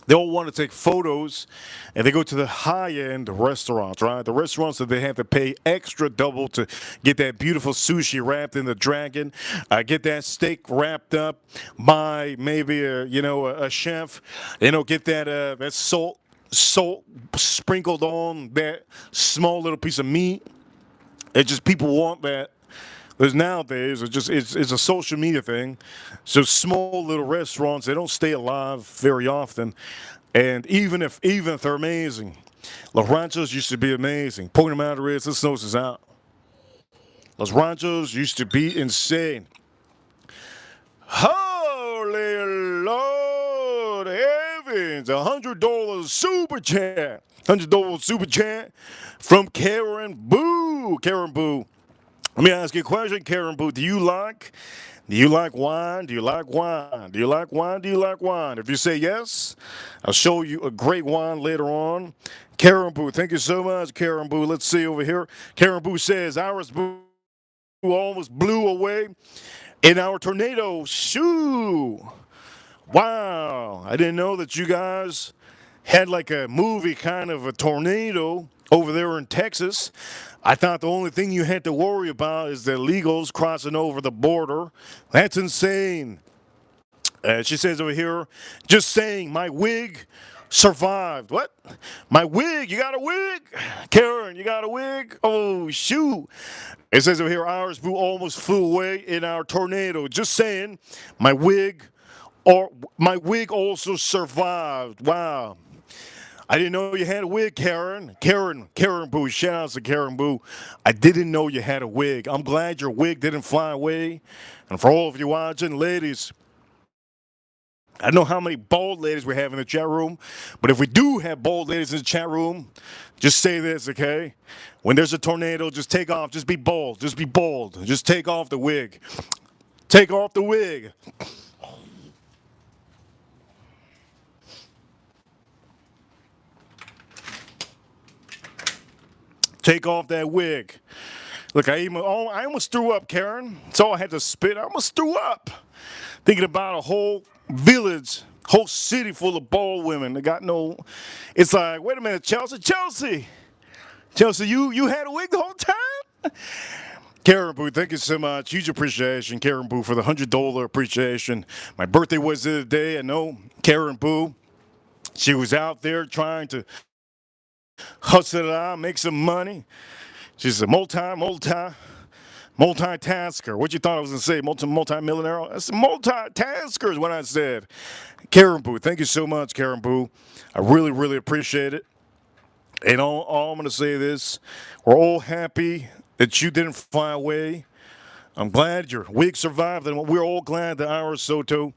S1: They all want to take photos, and they go to the high-end restaurants, right? The restaurants that they have to pay extra double to get that beautiful sushi wrapped in the dragon, get that steak wrapped up by maybe a chef, get that salt sprinkled on that small little piece of meat. It just people want that. Because nowadays it's a social media thing. So small little restaurants, they don't stay alive very often. And even if they're amazing, Los Ranchos used to be amazing. Point of the matter is, let's notice this out. Los Ranchos used to be insane. Holy Lord heavens! $100 super chat. $100 super chat from Karen Boo. Karen Boo. Let me ask you a question, Karen Boo. Do you like wine? Do you like wine? Do you like wine? Do you like wine? If you say yes, I'll show you a great wine later on. Karen Boo, thank you so much, Karen Boo. Let's see over here. Karen Boo says, Iris Boo almost blew away in our tornado. Shoo! Wow. I didn't know that you guys had like a movie kind of a tornado over there in Texas. I thought the only thing you had to worry about is the illegals crossing over the border. That's insane. She says over here, just saying, my wig survived. What? My wig? You got a wig? Karen, you got a wig? Oh, shoot. It says over here, Iris Boo almost flew away in our tornado. Just saying, my wig also survived. Wow. I didn't know you had a wig, Karen. Karen Boo. Shout out to Karen Boo. I didn't know you had a wig. I'm glad your wig didn't fly away. And for all of you watching, ladies, I don't know how many bald ladies we have in the chat room, but if we do have bald ladies in the chat room, just say this, okay? When there's a tornado, just take off. Just be bold. Just be bold. Just take off the wig. Take off the wig. Take off that wig. Look, I almost threw up, Karen. That's all I had to spit. I almost threw up. Thinking about a whole village, whole city full of bald women. They got no. It's like, wait a minute, Chelsea, you had a wig the whole time. Karen Boo, thank you so much. Huge appreciation, Karen Boo, for the $100 appreciation. My birthday was the other day. I know Karen Boo. She was out there trying to hustle it out, make some money. She's a multitasker. What you thought I was going to say? Multi-millionaire? That's a multitasker is what I said. Karen Boo, thank you so much, Karen Boo. I really, really appreciate it. And all I'm going to say this, we're all happy that you didn't fly away. I'm glad your wig survived, and we're all glad that Ira Soto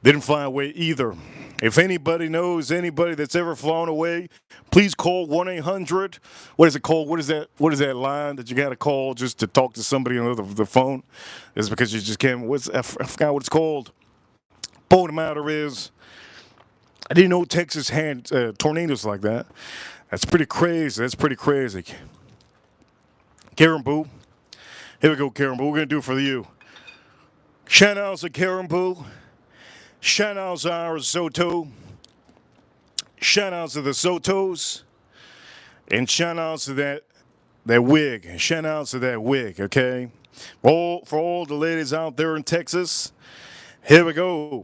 S1: didn't fly away either. If anybody knows anybody that's ever flown away, please call 1-800. What is it called? What is that? What is that line that you got to call just to talk to somebody on the phone? It's because you just can't. I forgot what it's called. Point of the matter is, I didn't know Texas had tornadoes like that. That's pretty crazy. That's pretty crazy. Karen Boo. Here we go, Karen Boo. We're going to do it for you. Shout outs to Karen Boo. Shout outs to Ira Soto. Shout outs to the Sotos. And shout outs to that wig. Shout outs to that wig, okay? For all the ladies out there in Texas, here we go.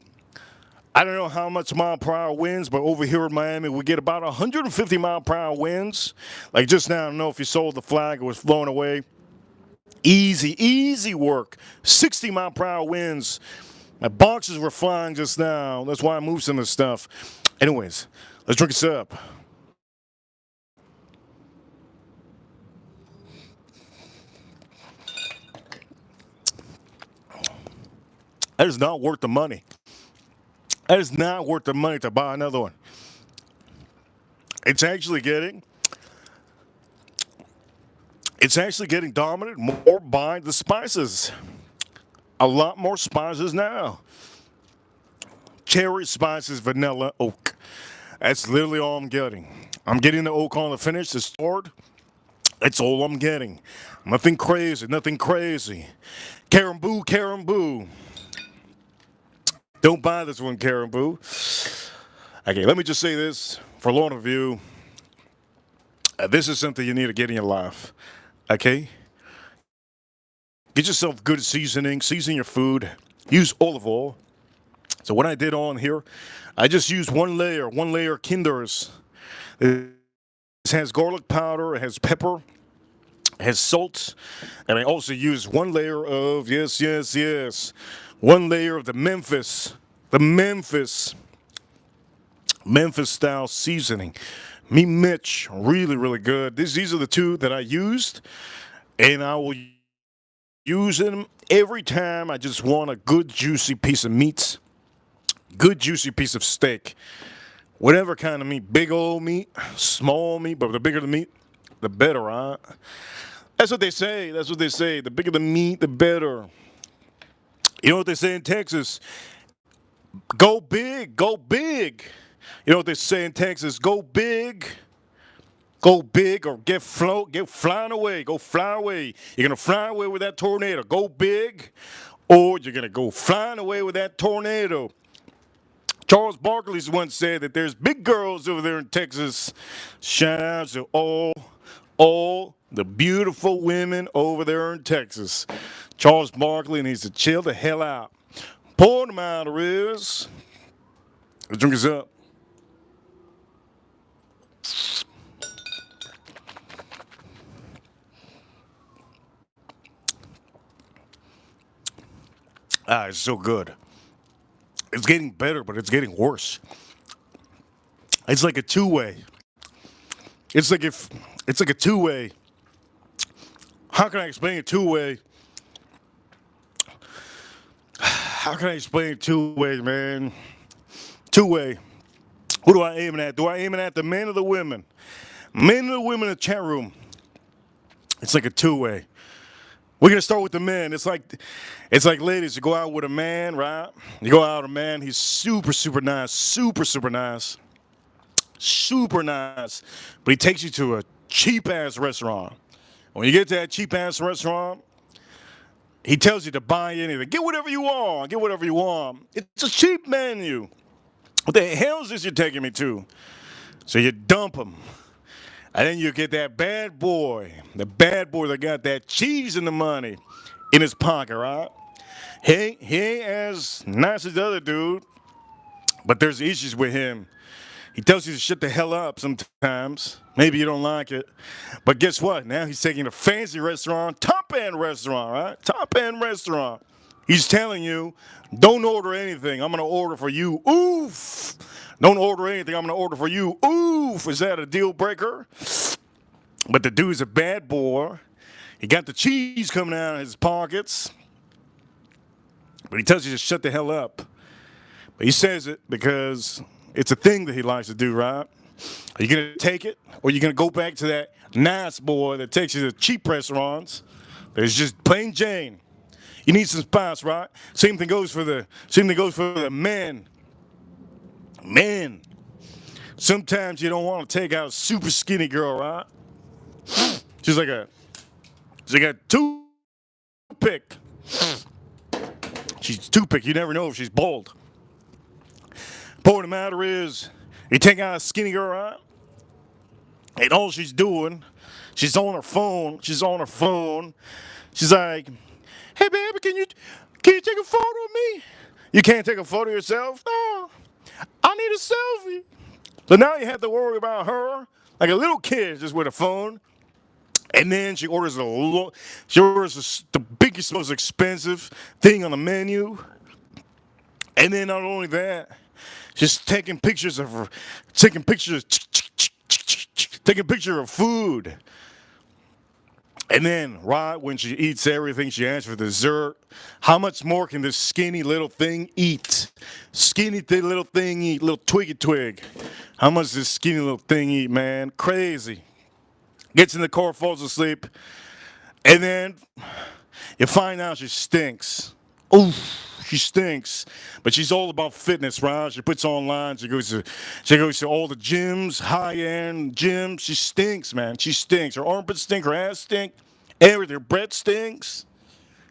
S1: I don't know how much mile per hour winds, but over here in Miami, we get about 150 mile per hour winds. Like just now, I don't know if you saw the flag, it was flown away. Easy work. 60 mile per hour winds. My boxes were flying just now. That's why I moved some of this stuff. Anyways, let's drink this up. That is not worth the money. That is not worth the money to buy another one. It's actually getting dominant more by the spices. A lot more spices now. Cherry, spices, vanilla, oak. That's literally all I'm getting. I'm getting the oak on the finish, the sword. That's all I'm getting. Nothing crazy, nothing crazy. Karen Boo. Don't buy this one, Karen Boo. Okay, let me just say this for a lot of you. This is something you need to get in your life. Okay? Get yourself good seasoning. Season your food. Use olive oil. So what I did on here, I just used one layer Kinders. This has garlic powder. It has pepper. It has salt. And I also used one layer of, yes, one layer of the Memphis style seasoning. Me Mitch, really good. These are the two that I used, and I will use them every time I just want a good juicy piece of meat, good juicy piece of steak, whatever kind of meat, big old meat, small meat, but the bigger the meat, the better, right? That's what they say. The bigger the meat, the better. You know what they say in Texas? Go big. You know what they say in Texas? Go big or get flying away. Go fly away. You're going to fly away with that tornado. Go big or you're going to go flying away with that tornado. Charles Barkley's once said that there's big girls over there in Texas. Shout out to all the beautiful women over there in Texas. Charles Barkley needs to chill the hell out. Point of the matter is, let's drink this up. It's so good. It's getting better, but it's getting worse. It's like a two-way. It's like a two-way. How can I explain a two-way? How can I explain two-way, man? Two-way. Who do I aim at? Do I aim at the men or the women? Men and the women in the chat room. It's like a two-way. We're gonna start with the men. It's like ladies, you go out with a man, right? You go out with a man, he's super nice, super nice. But he takes you to a cheap-ass restaurant. When you get to that cheap-ass restaurant, he tells you to buy anything. Get whatever you want. It's a cheap menu. What the hell is this you're taking me to? So you dump him. And then you get that bad boy. The bad boy that got that cheese and the money in his pocket, right? He ain't as nice as the other dude, but there's issues with him. He tells you to shut the hell up sometimes. Maybe you don't like it. But guess what? Now he's taking a fancy restaurant, top-end restaurant, right? Top-end restaurant. He's telling you, don't order anything. I'm going to order for you. Oof. Don't order anything. I'm going to order for you. Oof. Is that a deal breaker? But the dude's a bad boy. He got the cheese coming out of his pockets. But he tells you to shut the hell up. But he says it because it's a thing that he likes to do, right? Are you going to take it? Or are you going to go back to that nice boy that takes you to cheap restaurants? There's just plain Jane. You need some spice, right? Same thing goes for the men. Men. Sometimes you don't want to take out a super skinny girl, right? She's like a toothpick. She's toothpick. You never know if she's bold. Point of the matter is, you take out a skinny girl, right? And all she's doing, she's on her phone. She's like, hey, baby, can you take a photo of me? You can't take a photo of yourself? No. I need a selfie. So now you have to worry about her like a little kid just with a phone. And then she orders the biggest, most expensive thing on the menu. And then not only that, she's taking pictures of food. And then, right when she eats everything, she asks for dessert. How much more can this skinny little thing eat? Little twiggy twig. How much does this skinny little thing eat, man? Crazy. Gets in the car, falls asleep. And then you find out she stinks. Oof, she stinks. But she's all about fitness, right? She puts online. She goes to all the gyms, high-end gyms. She stinks, man. She stinks. Her armpits stink. Her ass stink. Everything. Her breath stinks.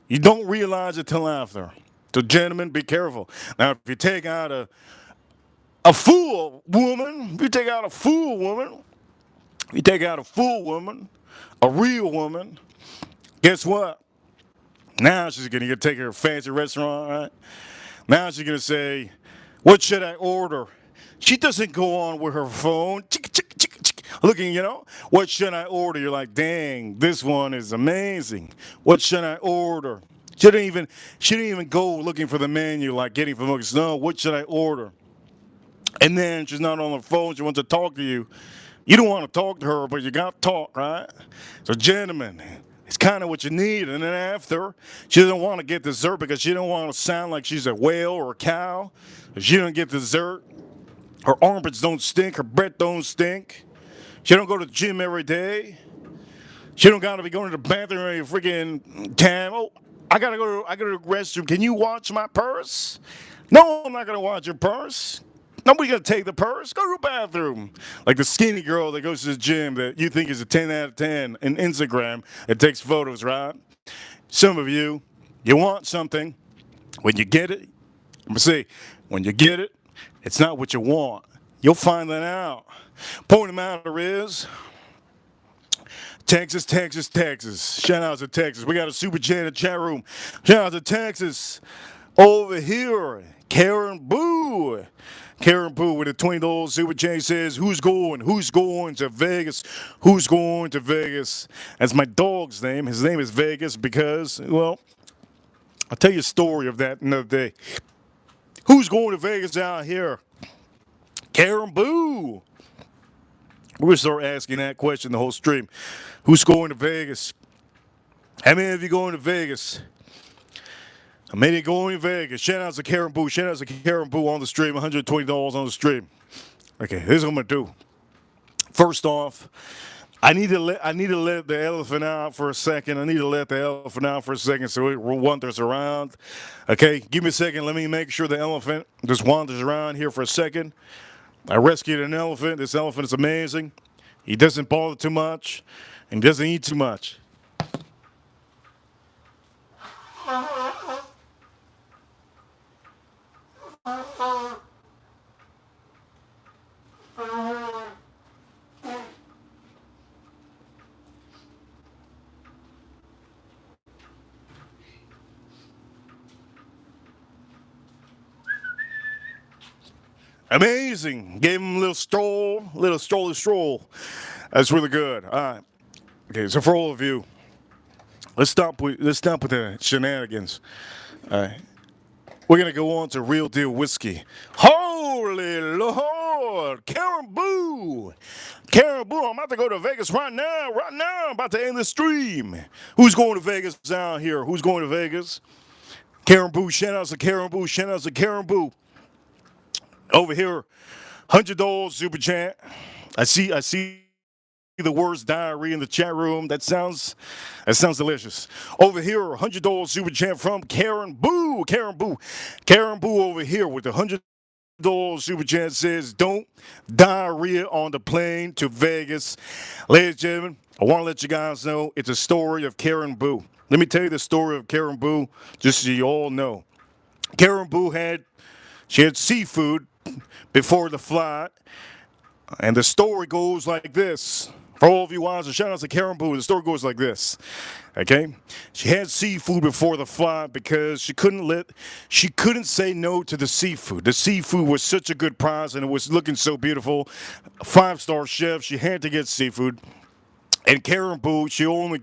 S1: You don't realize it till after. So, gentlemen, be careful. Now, if you take out a fool woman, a real woman, guess what? Now she's going to take her to a fancy restaurant, right? Now she's going to say, what should I order? She doesn't go on with her phone. Looking, what should I order? You're like, dang, this one is amazing. What should I order? She didn't even go looking for the menu like getting from looks. No, what should I order? And then she's not on the phone. She wants to talk to you. You don't want to talk to her, but you got to talk, right? So, gentlemen, it's kind of what you need. And then after, she doesn't want to get dessert because she don't want to sound like she's a whale or a cow. If she don't get dessert, her armpits don't stink. Her breath don't stink. She don't go to the gym every day. She don't got to be going to the bathroom every freaking time. Oh, I got to go to the restroom. Can you watch my purse? No, I'm not going to watch your purse. Nobody's going to take the purse. Go to the bathroom. Like the skinny girl that goes to the gym that you think is a 10 out of 10 in Instagram that takes photos, right? Some of you want something. When you get it, I'm going to say, when you get it, it's not what you want. You'll find that out. Point of the matter is, Texas. Shout out to Texas. We got a super chat in the chat room. Shout out to Texas. Over here, Karen Boo with a $20 super chat says, who's going to Vegas? Who's going to Vegas? That's my dog's name. His name is Vegas because, well, I'll tell you a story of that another day. Who's going to Vegas out here? Karen Boo. We're going to start asking that question the whole stream. Who's going to Vegas? How many of you going to Vegas? How many going to Vegas? Shout out to Karen Boo. Shout out to Karen Boo on the stream. $120 on the stream. Okay, here's what I'm going to do. First off, I need to let the elephant out for a second. So it wanders around. Okay, give me a second. Let me make sure the elephant just wanders around here for a second. I rescued an elephant. This elephant is amazing. He doesn't bother too much and doesn't eat too much. Amazing. Gave him a little stroll. That's really good. All right. Okay, so for all of you, let's stop with the shenanigans. All right. We're gonna go on to real deal whiskey. Holy Lord! Lord, Caribou. Caribou, I'm about to go to Vegas right now. Right now, I'm about to end the stream. Who's going to Vegas down here? Who's going to Vegas? Caribou, shout outs to Caribou, shout outs to Caribou. Over here, $100 super chat. I see the words diarrhea in the chat room. That sounds delicious. Over here, $100 super chat from Karen Boo. Karen Boo over here with the $100 super chat says, "Don't diarrhea on the plane to Vegas." Ladies and gentlemen, I want to let you guys know it's a story of Karen Boo. Let me tell you the story of Karen Boo, just so you all know. Karen Boo had seafood before the flight, and the story goes like this. For all of you watching, shout out to Karen Boo. The story goes like this. Okay, she had seafood before the flight because she couldn't say no to the seafood. The seafood was such a good price and it was looking so beautiful. 5-star chef, she had to get seafood. And Karen Boo, she only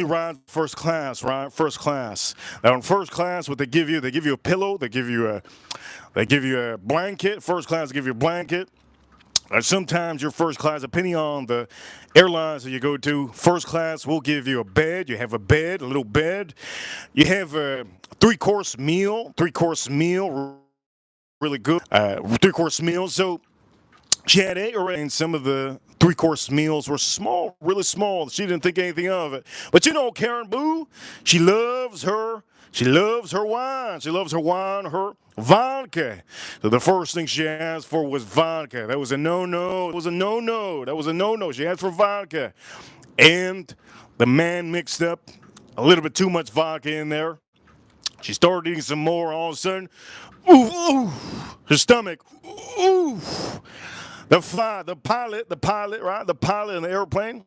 S1: rides first class, right? First class. Now in first class, what they give you a pillow, they give you a blanket. First class, they give you a blanket. Sometimes your first class, depending on the airlines that you go to, first class will give you a bed. You have a bed, a little bed. You have a three-course meal, really good. Three-course meal. So she had egg, and some of the three-course meals were small, really small. She didn't think anything of it. But you know, Karen Boo, she loves her wine. She loves her wine, her vodka. So the first thing she asked for was vodka. That was a no-no. That was a no-no. She asked for vodka. And the man mixed up a little bit too much vodka in there. She started eating some more. All of a sudden, her stomach, the pilot, right? The pilot in the airplane.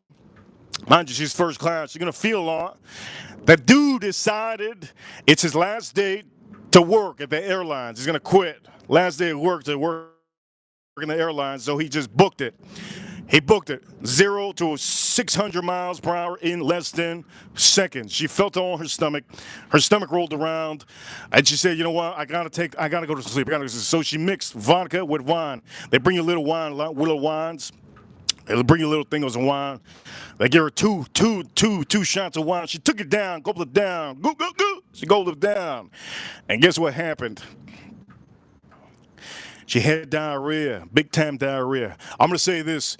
S1: Mind you, she's first class. She's going to feel a lot. The dude decided it's his last day to work at the airlines. He's going to quit. Last day of work to work in the airlines, so he just booked it. He booked it 0 to 600 miles per hour in less than seconds. She felt it on her stomach. Her stomach rolled around, and she said, "You know what? I gotta go to sleep." So she mixed vodka with wine. They bring you little wines. They'll bring you little things of wine. They give her two shots of wine. She took it down, gulped it down. Go. She gulped it down. And guess what happened? She had diarrhea, big time diarrhea. I'm going to say this.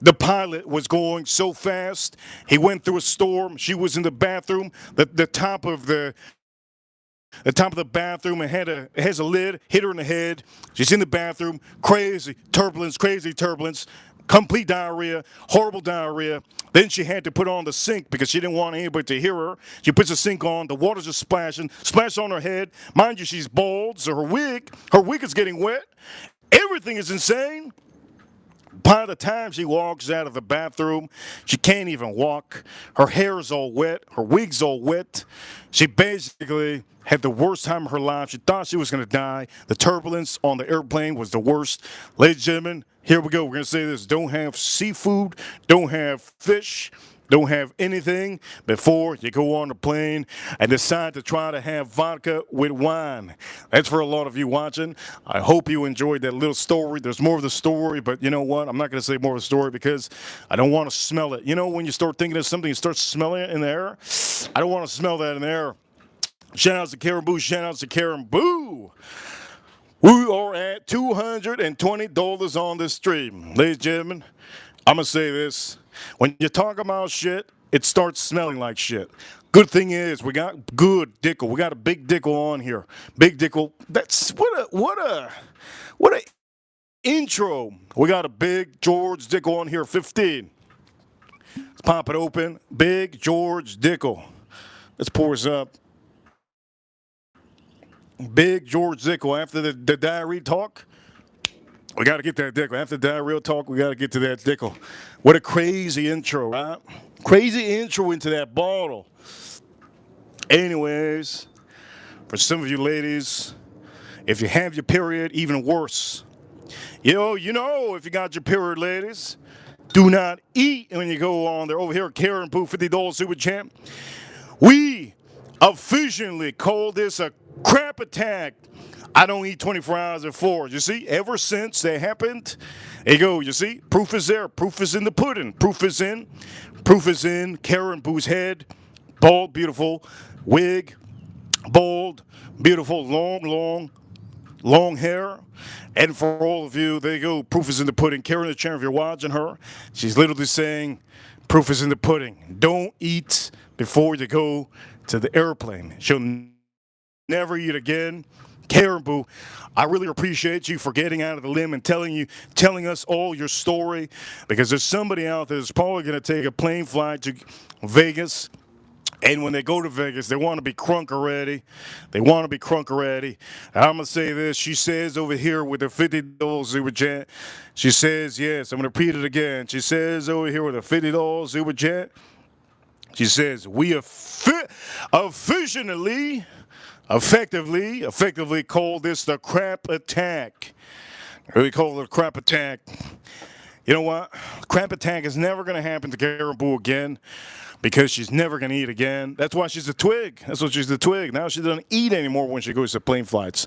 S1: The pilot was going so fast. He went through a storm. She was in the bathroom. The top of the bathroom, it has a lid, hit her in the head. She's in the bathroom, crazy turbulence, complete diarrhea, horrible diarrhea. Then she had to put on the sink because she didn't want anybody to hear her. She puts the sink on, the water's just splash on her head. Mind you, she's bald, so her wig is getting wet. Everything is insane. By the time she walks out of the bathroom, she can't even walk. Her hair is all wet. Her wig's all wet. She basically had the worst time of her life. She thought she was going to die. The turbulence on the airplane was the worst. Ladies and gentlemen, here we go. We're going to say this. Don't have seafood. Don't have fish. Don't have anything before you go on the plane and decide to try to have vodka with wine. That's for a lot of you watching. I hope you enjoyed that little story. There's more of the story, but you know what? I'm not going to say more of the story because I don't want to smell it. You know, when you start thinking of something, you start smelling it in the air. I don't want to smell that in the air. Shout outs to Karen Boo. Shout outs to Karen Boo. We are at $220 on this stream. Ladies and gentlemen, I'm going to say this. When you talk about shit, it starts smelling like shit. Good thing is we got good Dickel. We got a big Dickel on here. Big Dickel. That's what a intro. We got a big George Dickel on here, 15. Let's pop it open. Big George Dickel. Let's pour this up. Big George Dickel. After the diarrhea talk, we got to get that Dickel. After the diarrhea talk, we got to get to that Dickel. What a crazy intro, right? Crazy intro into that bottle. Anyways, for some of you ladies, if you have your period, even worse. You know, if you got your period, ladies, do not eat when you go on there. Over here, Karen Boo, $50 super champ. We officially call this a Crap attack. I don't eat 24 hours before. You see, ever since that happened, there you go. You see, proof is there. Proof is in the pudding. Proof is in. Proof is in. Karen Boo's head. Bald, beautiful. Wig. Bald, beautiful, long hair. And for all of you, there you go. Proof is in the pudding. Karen the chair, if you're watching her, she's literally saying, proof is in the pudding. Don't eat before you go to the airplane. She'll never eat again. Karen Boo, I really appreciate you for getting out of the limb and telling us all your story, because there's somebody out there that's probably going to take a plane flight to Vegas. And when they go to Vegas, they want to be crunk already. They want to be crunk already. And I'm going to say this. She says over here with a $50 Super Jet. She says, yes, I'm going to repeat it again. She says over here with a $50 Super Jet. She says, we effectively call this the crap attack. We call it a crap attack. You know what? Crap attack is never going to happen to Karen Boo again, because she's never going to eat again. That's why she's a twig. That's what she's a twig. Now she doesn't eat anymore when she goes to plane flights.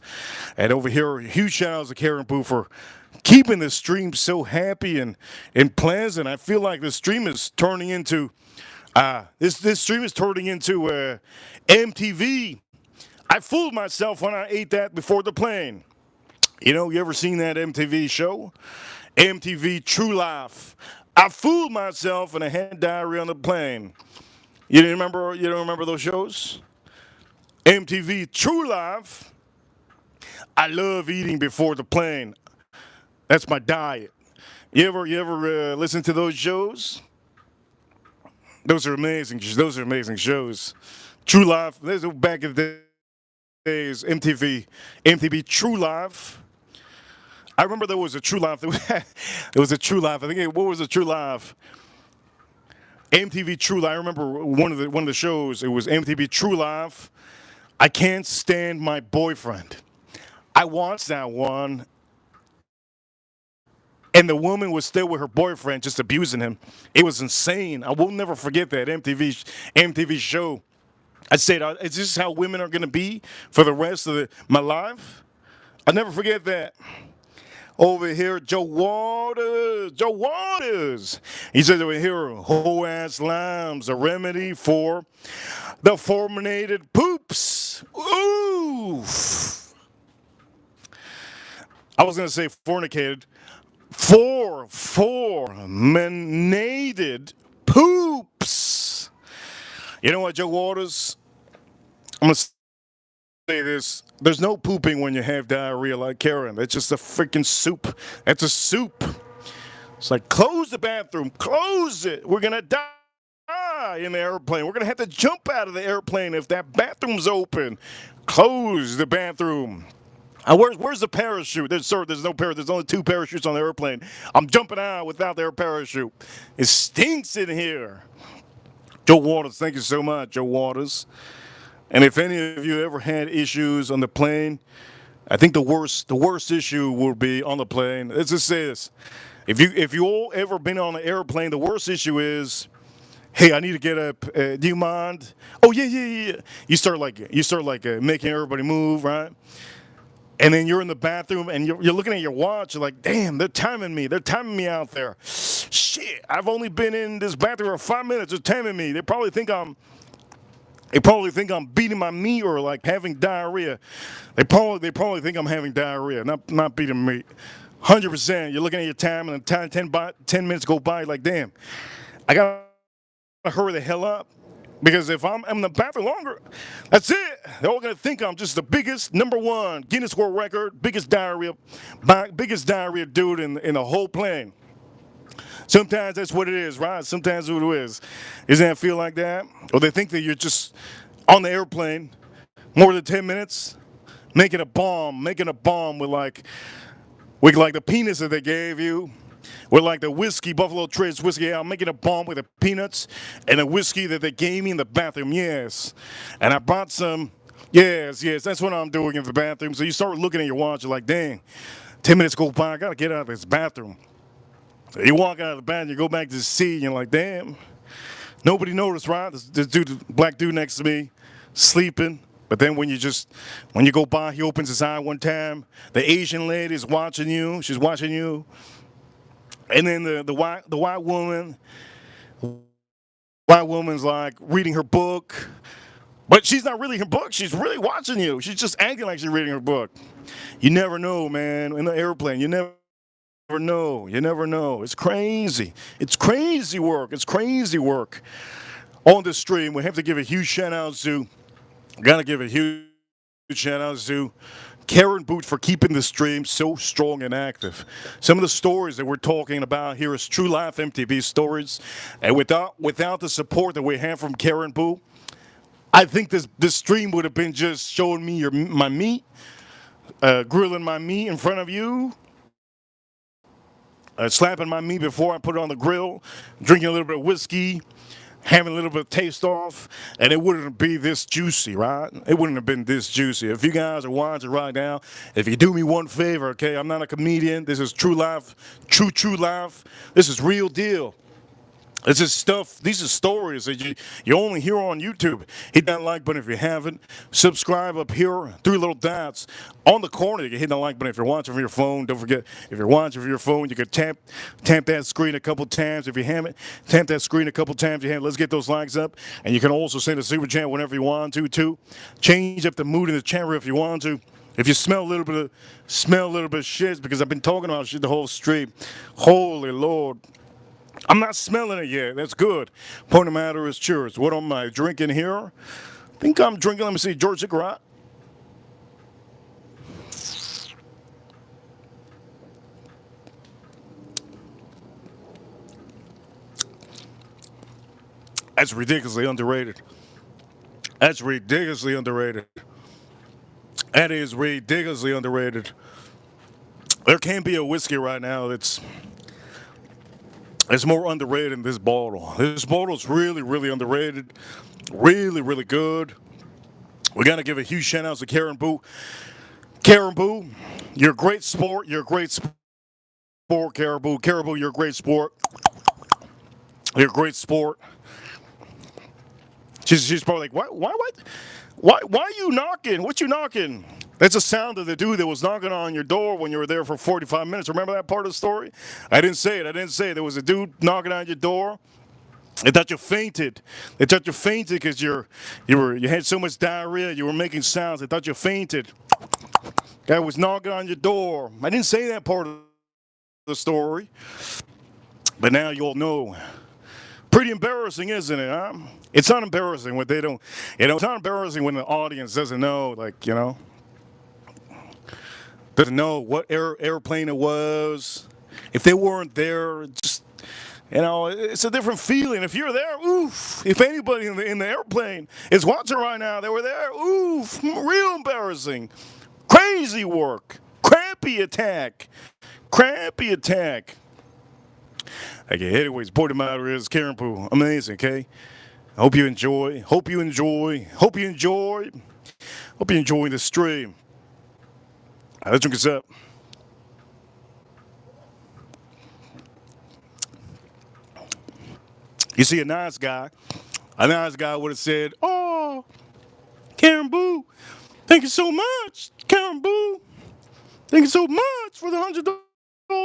S1: And over here, huge shout outs to Karen Boo for keeping the stream so happy and pleasant. I feel like the stream is turning into this stream is turning into MTV. I fooled myself when I ate that before the plane. You know, you ever seen that MTV show? MTV True Life. I fooled myself and I had diarrhea on the plane. You don't remember those shows? MTV True Life. I love eating before the plane. That's my diet. You ever listen to those shows? Those are amazing. Those are amazing shows. True Life. Those back in the days. MTV True Life. I remember there was a True Life. It was a True Life. I think what was a True Life? MTV True Life. I remember one of the shows. It was MTV True Life. I Can't Stand My Boyfriend. I watched that one, and the woman was still with her boyfriend, just abusing him. It was insane. I will never forget that MTV show. I said, is this how women are going to be for the rest of my life? I'll never forget that. Over here, Joe Waters. He says over here, whole ass limes, a remedy for the fulminated poops. Oof. I was going to say fornicated. Fulminated poops. You know what, Joe Waters? I'm going to say this. There's no pooping when you have diarrhea like Karen. That's just a freaking soup. That's a soup. It's like, close the bathroom. Close it. We're going to die in the airplane. We're going to have to jump out of the airplane if that bathroom's open. Close the bathroom. Where's the parachute? There's no parachute. There's only 2 parachutes on the airplane. I'm jumping out without their parachute. It stinks in here. Joe Waters, thank you so much, Joe Waters. And if any of you ever had issues on the plane, I think the worst issue will be on the plane. Let's just say this: if you all ever been on an airplane, the worst issue is, hey, I need to get up. Do you mind? Oh yeah. You start making everybody move, right? And then you're in the bathroom and you're looking at your watch. You're like, damn, they're timing me. They're timing me out there. Shit, I've only been in this bathroom for 5 minutes. They're timing me. They probably think I'm beating my meat or like having diarrhea. They probably think I'm having diarrhea, not beating meat. 100%. You're looking at your time and 10 minutes go by. Like, damn, I gotta hurry the hell up, because if I'm in the bathroom longer, that's it. They're all gonna think I'm just the biggest, #1 Guinness World Record, biggest diarrhea dude in the whole plane. Sometimes that's what it is, right? Sometimes that's what it is. Doesn't that feel like that? Or they think that you're just on the airplane more than 10 minutes, making a bomb with like the penis that they gave you, with like the whiskey, Buffalo Trace whiskey. I'm making a bomb with the peanuts and the whiskey that they gave me in the bathroom, yes. And I brought some, yes, that's what I'm doing in the bathroom. So you start looking at your watch, you're like, dang, 10 minutes go by, I gotta get out of this bathroom. You walk out of the bathroom, you go back to the seat, and you're like, damn, nobody noticed, right? This black dude next to me, sleeping. But then when you go by, he opens his eye one time. The Asian lady is watching you. She's watching you. And then the white woman's like reading her book. But she's not reading her book. She's really watching you. She's just acting like she's reading her book. You never know, man. In the airplane, you never know. You never know. It's crazy. It's crazy work. It's crazy work. On the stream, we have to give a huge shout out to, gotta give a huge shout out to Karen Boot for keeping the stream so strong and active. Some of the stories that we're talking about here is true life MTV stories. And without the support that we have from Karen Boot, I think this stream would have been just showing me my meat, grilling my meat in front of you, slapping my meat before I put it on the grill, drinking a little bit of whiskey, having a little bit of taste off, and it wouldn't be this juicy, right? It wouldn't have been this juicy. If you guys are watching right now, if you do me one favor, okay, I'm not a comedian. This is true life, true life. This is real deal. This is stuff, these are stories that you only hear on YouTube. Hit that like button if you haven't. Subscribe up here, 3 little dots. On the corner, you can hit that like button if you're watching from your phone. Don't forget, if you're watching from your phone, you can tap that screen a couple times. If you haven't, tap that screen a couple times. Let's get those likes up. And you can also send a super chat whenever you want to, too. Change up the mood in the chat room if you want to. If you smell a little bit of shit, because I've been talking about shit the whole stream. Holy Lord. I'm not smelling it yet. That's good. Point of the matter is, cheers. What am I drinking here? I think I'm drinking, let me see, George Cigarette. That's ridiculously underrated. That's ridiculously underrated. That is ridiculously underrated. There can't be a whiskey right now that's... It's more underrated than this bottle. This bottle's really, really underrated. Really, really good. We got to give a huge shout out to Karen Boo. Karen Boo, you're a great sport. You're a great sport, Karen Boo. Karen Boo, you're a great sport. You're a great sport. She's probably like, why are you knocking? What you knocking? That's the sound of the dude that was knocking on your door when you were there for 45 minutes. Remember that part of the story? I didn't say it. There was a dude knocking on your door. They thought you fainted. They thought you fainted because you had so much diarrhea. You were making sounds. They thought you fainted. Guy was knocking on your door. I didn't say that part of the story. But now you all know. Pretty embarrassing, isn't it, huh? It's not embarrassing when they don't, it's not embarrassing when the audience doesn't know, doesn't know what airplane it was. If they weren't there, just, it's a different feeling. If you're there, oof. If anybody in the airplane is watching right now, they were there, oof. Real embarrassing. Crazy work. Crappy attack. Okay, anyways, point of the matter is, Karen Poo, amazing, okay? I hope you enjoy the stream. Let's drink this up. You see, a nice guy would have said, "Oh, Karen Boo, thank you so much, Karen Boo. Thank you so much for the $100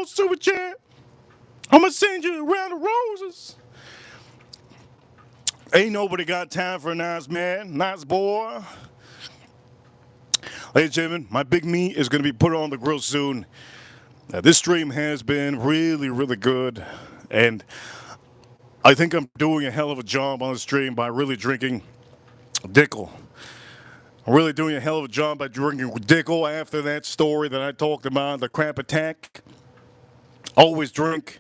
S1: super chat. I'm gonna send you a round of roses." Ain't nobody got time for a nice man, nice boy. Ladies and gentlemen, my big meat is going to be put on the grill soon. Now, this stream has been really, really good. And I think I'm doing a hell of a job on the stream by really drinking Dickel. I'm really doing a hell of a job by drinking Dickel after that story that I talked about, the crap attack. Always drink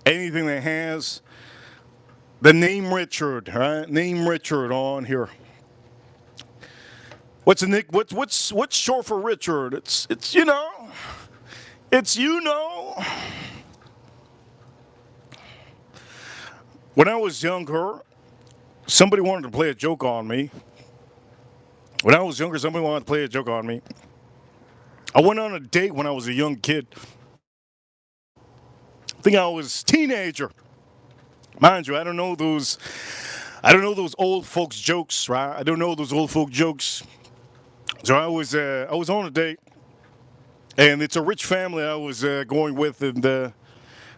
S1: anything that has the name Richard, right? Name Richard on here. What's a Nick? What's short for Richard? It's When I was younger, somebody wanted to play a joke on me. I went on a date when I was a young kid. I think I was a teenager. Mind you, I don't know those old folks jokes, right? I don't know those old folk jokes. So I was on a date, and it's a rich family I was going with, and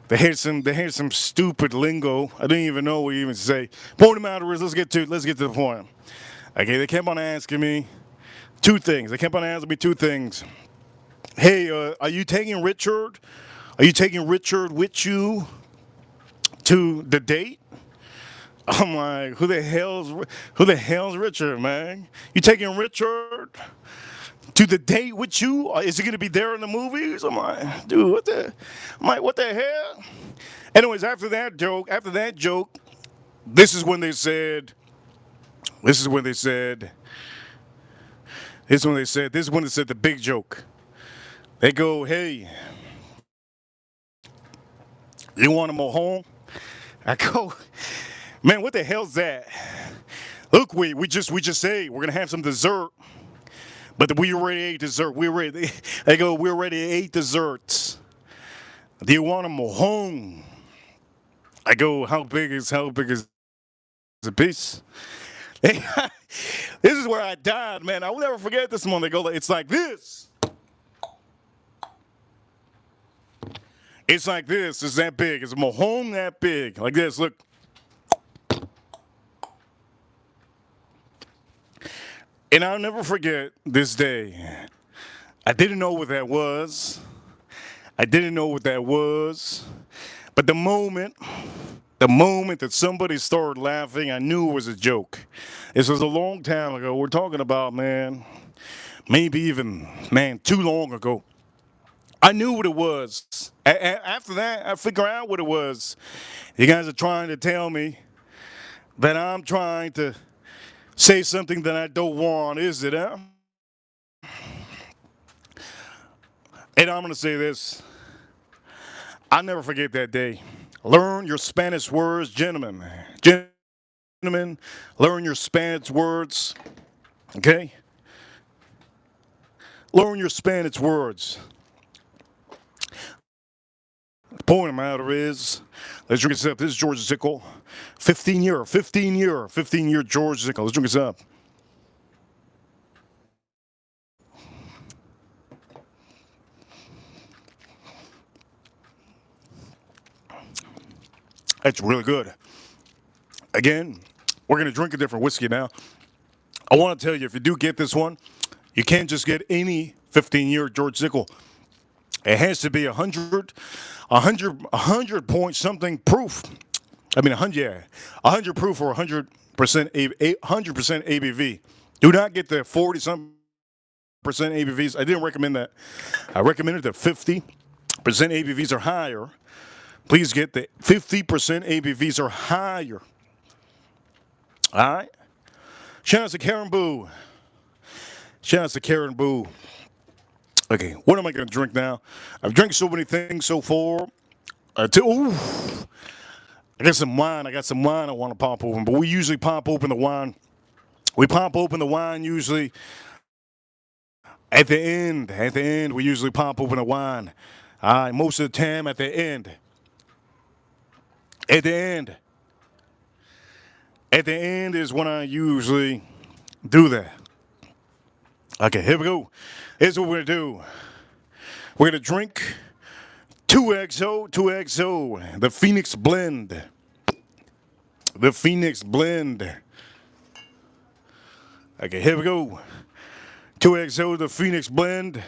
S1: they had some stupid lingo. I didn't even know what you even say. Point of matter is, let's get to the point. Okay, they kept on asking me two things. They kept on asking me two things. Hey, are you taking Richard? Are you taking Richard with you to the date? I'm like, who the hell's Richard, man? You taking Richard to the date with you? Or is he gonna be there in the movies? I'm like, dude, what the hell? Anyways, after that joke, this is when they said, this is when they said, this is when they said, this is when they said the big joke. They go, hey, you want to go home? I go, man, what the hell's that? Look, we just say we're gonna have some dessert, but we already ate dessert. They go, we already ate desserts. Do you want them home? I go, how big is the piece? This is where I died, man. I will never forget this one. They go, it's like this. It's like this. It's that big. It's a home that big. Like this. Look. And I'll never forget this day. I didn't know what that was. But the moment that somebody started laughing, I knew it was a joke. This was a long time ago. We're talking about, man, maybe even, man, too long ago. I knew what it was. After that, I figured out what it was. You guys are trying to tell me that I'm trying to say something that I don't want, is it, huh? And I'm going to say this. I'll never forget that day. Learn your Spanish words, gentlemen. Gentlemen, learn your Spanish words, okay? Learn your Spanish words. The point of the matter is, let's drink this up. This is George Dickel. 15-year George Dickel. Let's drink this up. That's really good. Again, we're going to drink a different whiskey now. I want to tell you, if you do get this one, you can't just get any 15-year George Dickel. It has to be 100 point something proof. I mean, 100 proof or 100% ABV. Do not get the 40-something percent ABVs. I didn't recommend that. I recommended that 50% ABVs or higher. Please get the 50% ABVs or higher. All right? Shout out to Karen Boo. Okay, what am I going to drink now? I've drank so many things so far. I got some wine. I want to pop open, but we usually pop open the wine. We pop open the wine usually at the end. At the end, we usually pop open the wine. All right, most of the time at the end. At the end is when I usually do that. Okay, here we go. Here's what we're going to do. We're going to drink 2XO, the Phoenix Blend. The Phoenix Blend. Okay, here we go. 2XO, the Phoenix Blend.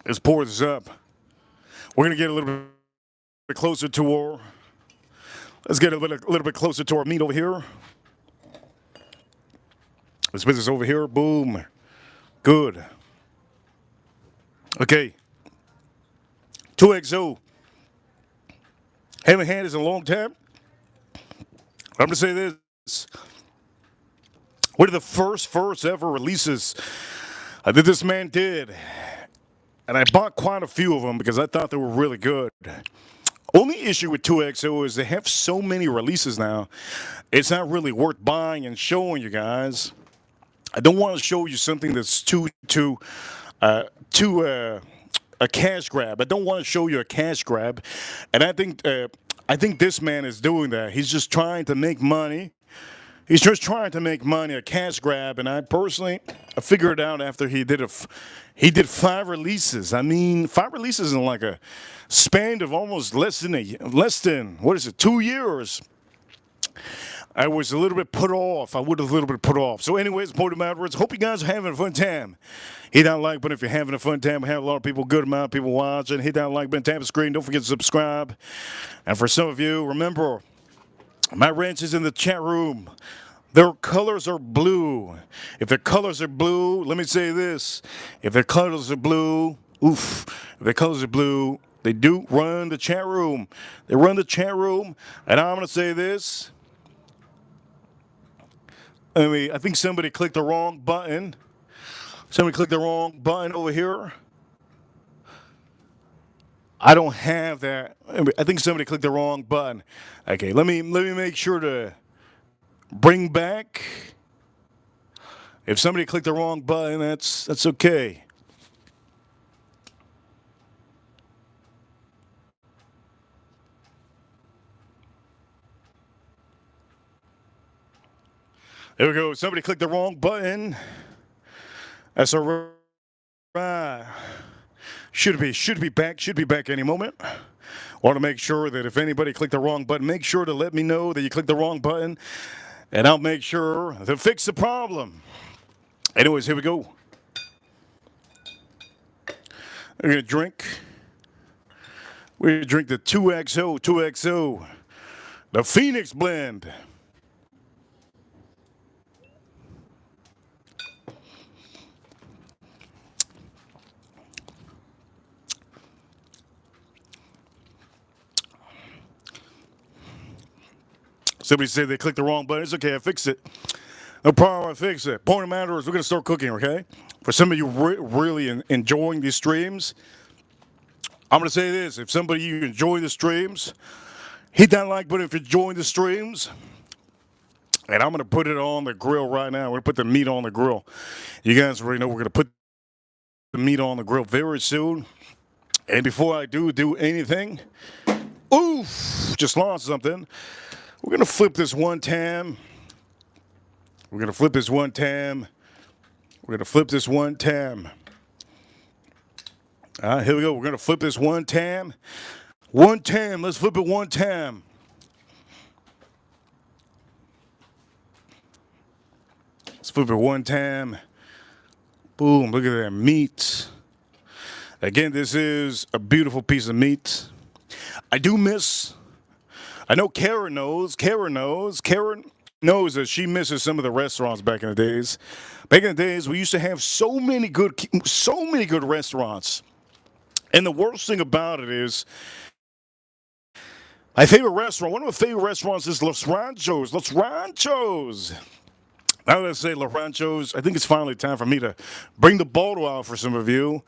S1: Let's pour this up. We're going to get a little bit closer to our... Let's get a little bit closer to our meat over here. Let's put this over here. Boom. Good. Okay. 2XO. Haven't had this in a long time. I'm going to say this. One of the first ever releases that this man did. And I bought quite a few of them because I thought they were really good. Only issue with 2XO is they have so many releases now. It's not really worth buying and showing you guys. I don't want to show you something that's too a cash grab. I don't want to show you a cash grab. And I think this man is doing that. He's just trying to make money He's just trying to make money, a cash grab, and I figured it out after he did 5 releases. I mean, 5 releases in like a span of almost less than what is it, 2 years. I was a little bit put off. I would have a little bit put off. So anyways, point of matter is, hope you guys are having a fun time. Hit that like button if you're having a fun time. We have a lot of people, good amount of people watching. Hit that like button, tap the screen. Don't forget to subscribe. And for some of you, remember, my ranch is in the chat room. Their colors are blue. If their colors are blue, let me say this. If their colors are blue, oof. If their colors are blue, they do run the chat room. They run the chat room. And I'm going to say this. I think somebody clicked the wrong button. Somebody clicked the wrong button over here. I don't have that. I think somebody clicked the wrong button. Okay, let me make sure to bring back. If somebody clicked the wrong button, that's okay. There we go. Somebody clicked the wrong button. That's all right. Should be back any moment. Want to make sure that if anybody clicked the wrong button, make sure to let me know that you clicked the wrong button, and I'll make sure to fix the problem. Anyways, here we go. We're gonna drink. We're gonna drink the 2XO, the Phoenix blend. Somebody said they clicked the wrong button. It's okay, I fixed it. No problem, I fixed it. Point of matter is we're going to start cooking, okay? For some of you really enjoying these streams, I'm going to say this. If somebody you enjoy the streams, hit that like button if you're enjoying the streams. And I'm going to put it on the grill right now. We're going to put the meat on the grill. You guys already know we're going to put the meat on the grill very soon. And before I do anything, oof, just lost something. We're going to flip this one time. We're going to flip this one time. We're going to flip this one time. All right, here we go. We're going to flip this one time. One time. Let's flip it one time. Let's flip it one time. Boom. Look at that meat. Again, this is a beautiful piece of meat. I know Karen knows that she misses some of the restaurants back in the days. Back in the days, we used to have so many good restaurants. And the worst thing about it is, my favorite restaurant, one of my favorite restaurants is Los Ranchos. Los Ranchos. Now that I say Los Ranchos, I think it's finally time for me to bring the bottle out for some of you.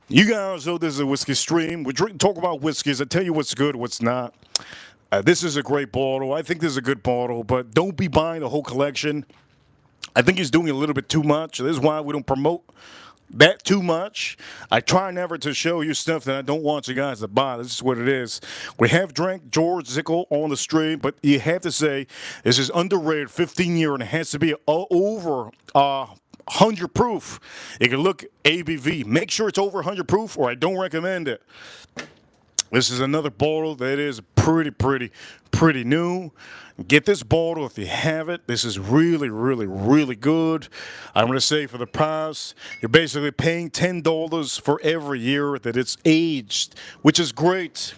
S1: You guys know this is a whiskey stream. We talk about whiskeys. I tell you what's good, what's not. This is a great bottle. I think this is a good bottle, but don't be buying the whole collection. I think he's doing a little bit too much. This is why we don't promote that too much. I try never to show you stuff that I don't want you guys to buy. This is what it is. We have drank George Dickel on the stream, but you have to say this is underrated, 15-year, and it has to be over 100 proof. You can look ABV. Make sure it's over 100 proof, or I don't recommend it. This is another bottle that is pretty new. Get this bottle if you have it. This is really good. I'm going to say for the price, you're basically paying $10 for every year that it's aged, which is great.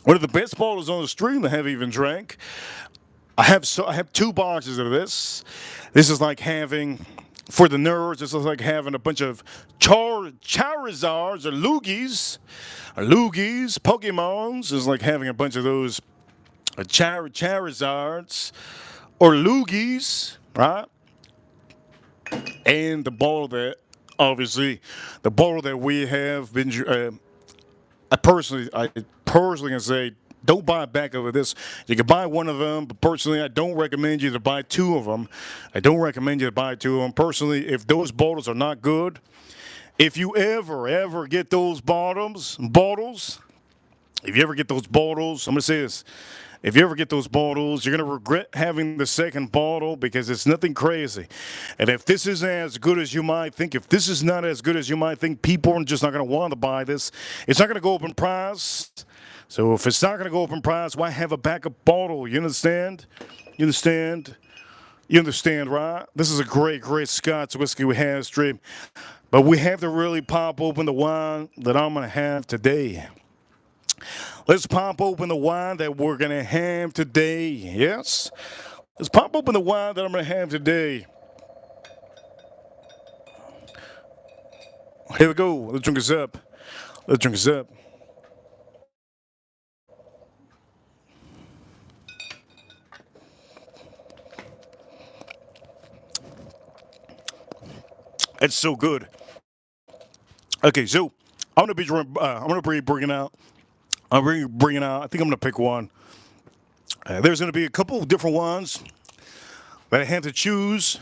S1: One of the best bottles on the stream I have even drank. I have 2 boxes of this. This is like having, for the nerds, this is like having a bunch of Charizards or Loogies, Pokemons. Is like having a bunch of those Charizards or Loogies, right? And the bottle that, obviously, the bottle that we have been, I personally can say, don't buy a back of this. You can buy one of them, but personally, I don't recommend you to buy 2 of them. Personally, if those bottles are not good, if you ever get those bottles, if you ever get those bottles, I'm going to say this. If you ever get those bottles, you're going to regret having the second bottle because it's nothing crazy. And if this isn't as good as you might think, if this is not as good as you might think, people are just not going to want to buy this. It's not going to go up in price. So if it's not going to go up in price, why have a backup bottle? You understand? You understand? You understand, right? This is a great, great Scotch whiskey we have, Stream. But we have to really pop open the wine that I'm going to have today. Let's pop open the wine that we're going to have today. Yes? Let's pop open the wine that I'm going to have today. Here we go. Let's drink this up. Let's drink this up. It's so good. Okay, so I'm going to be bringing out. I think I'm going to pick one. There's going to be a couple of different ones that I have to choose.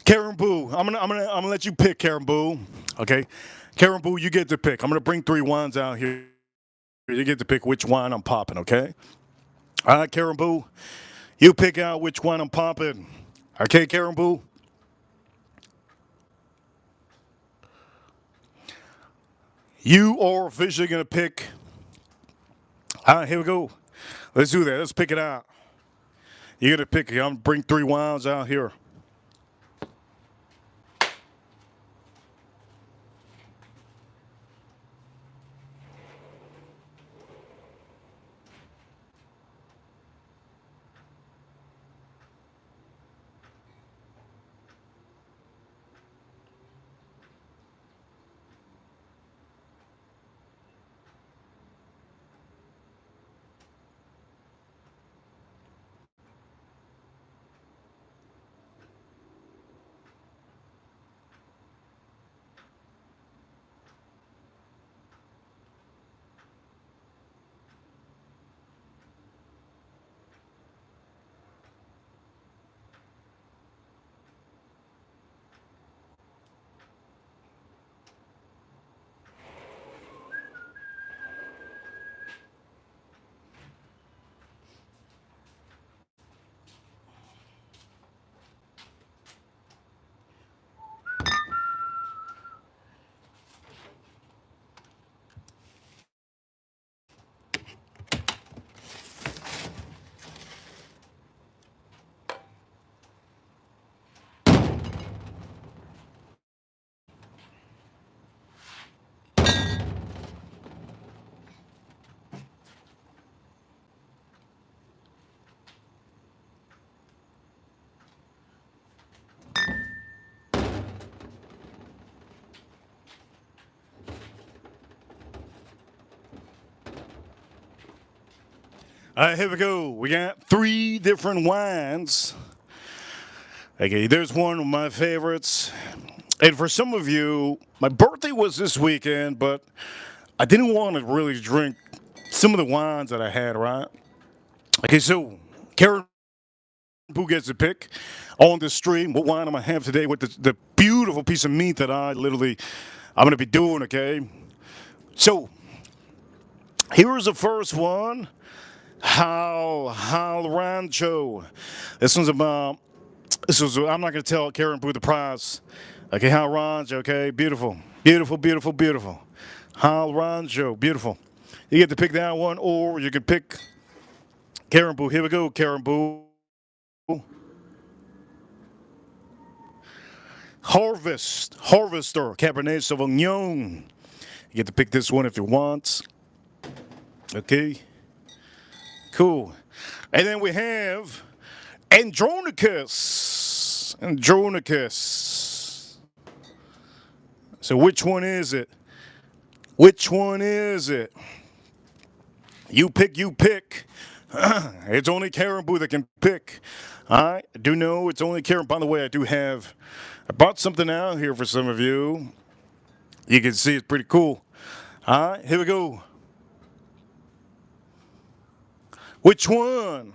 S1: Caribou, I'm gonna let you pick Caribou. Okay, Caribou, you get to pick. I'm gonna bring 3 wines out here. You get to pick which wine I'm popping. Okay. All right, Caribou, you pick out which wine I'm popping. Okay, Caribou. You are officially gonna pick. All right, here we go. Let's do that. Let's pick it out. You're gonna pick. I'm gonna bring 3 wines out here. All right, here we go. We got 3 different wines. Okay, there's one of my favorites. And for some of you, my birthday was this weekend, but I didn't want to really drink some of the wines that I had, right? Okay, so Karen who gets to pick on the stream what wine I'm going to have today with the beautiful piece of meat that I'm going to be doing, okay? So, here is the first one. How Rancho. I'm not going to tell Karen Boo the price. Okay, How Rancho, okay? Beautiful. Beautiful, beautiful, beautiful. How Rancho, beautiful. You get to pick that one, or you can pick Karen Boo. Here we go, Karen Boo. Harvester, Cabernet Sauvignon. You get to pick this one if you want. Okay. Cool. And then we have Andronicus. So which one is it? Which one is it? You pick. It's only Caribou that can pick. I do know it's only Caribou. By the way, I brought something out here for some of you. You can see it's pretty cool. All right, here we go. Which one?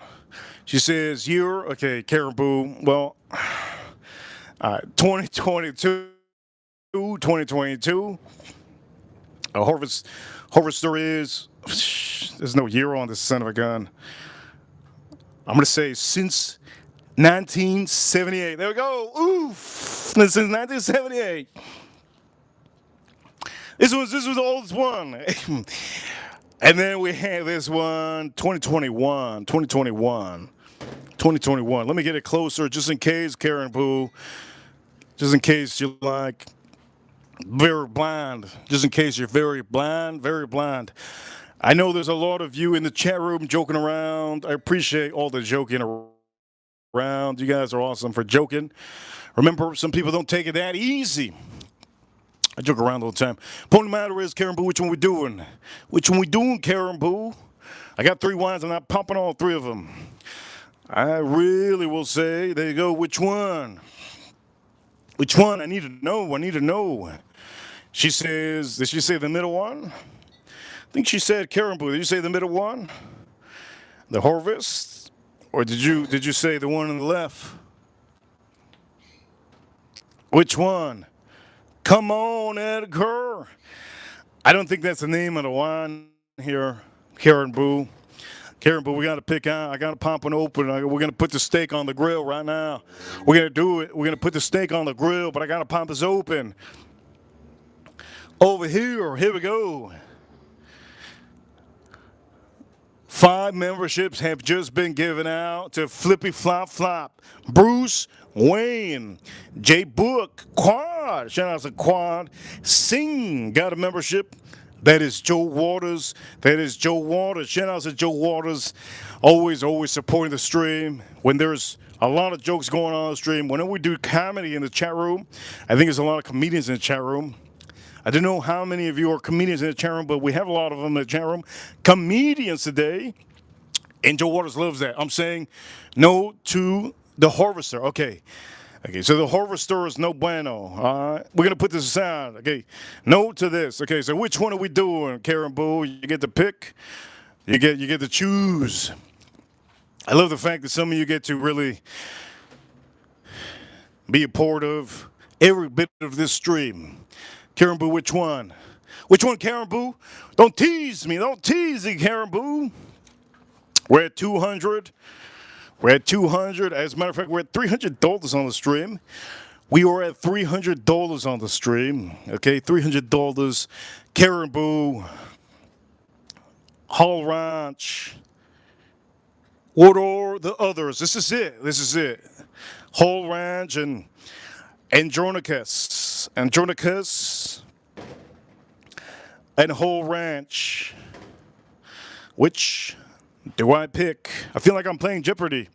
S1: She says, okay, Caribou. Well, 2022. Harvester is There's no year on this son of a gun. I'm going to say since 1978. There we go. Oof. Since 1978. This was the oldest one. And then we have this one, 2021. 2021. Let me get it closer just in case, Karen Boo. Just in case you're like very blind. Just in case you're very blind. I know there's a lot of you in the chat room joking around. I appreciate all the joking around. You guys are awesome for joking. Remember, some people don't take it that easy. I joke around all the time. Point of the matter is, Karen Boo, which one we doing? Which one we doing, Karen Boo? I got 3 wines. I'm not pumping all 3 of them. I really will say, there you go, which one? Which one? I need to know. She says, did she say the middle one? I think she said Karen Boo. Did you say the middle one? The Harvest? Or did you say the one on the left? Which one? Come on, Edgar. I don't think that's the name of the wine here, Karen Boo. Karen Boo, we got to pick out. I got to pop one open. We're going to put the steak on the grill right now. We're going to do it. We're going to put the steak on the grill, but I got to pop this open. Over here we go. 5 memberships have just been given out to Flippy Flop Flop, Bruce Wayne, J Book, Quad. Shout out to Quad. Sing got a membership. That is Joe Waters. Shout out to Joe Waters. Always supporting the stream. When there's a lot of jokes going on the stream, whenever we do comedy in the chat room, I think there's a lot of comedians in the chat room. I don't know how many of you are comedians in the chat room, but we have a lot of them in the chat room. Comedians today. And Joe Waters loves that. I'm saying no to the Harvester. Okay, so the Harvester is no bueno. All right, we're going to put this aside. Okay, no to this. Okay, so which one are we doing, Karen Boo? You get to pick. You get to choose. I love the fact that some of you get to really be a part of every bit of this stream. Karen Boo, which one? Which one, Karen Boo? Don't tease me. Don't tease me, Karen Boo. We're at 200. As a matter of fact, we're at $300 on the stream. We are at $300 on the stream. Okay, $300. Karen Boo. Hall Ranch. What are the others? This is it. Hall Ranch and Andronicus. And Hall Ranch. Which do I pick? I feel like I'm playing Jeopardy.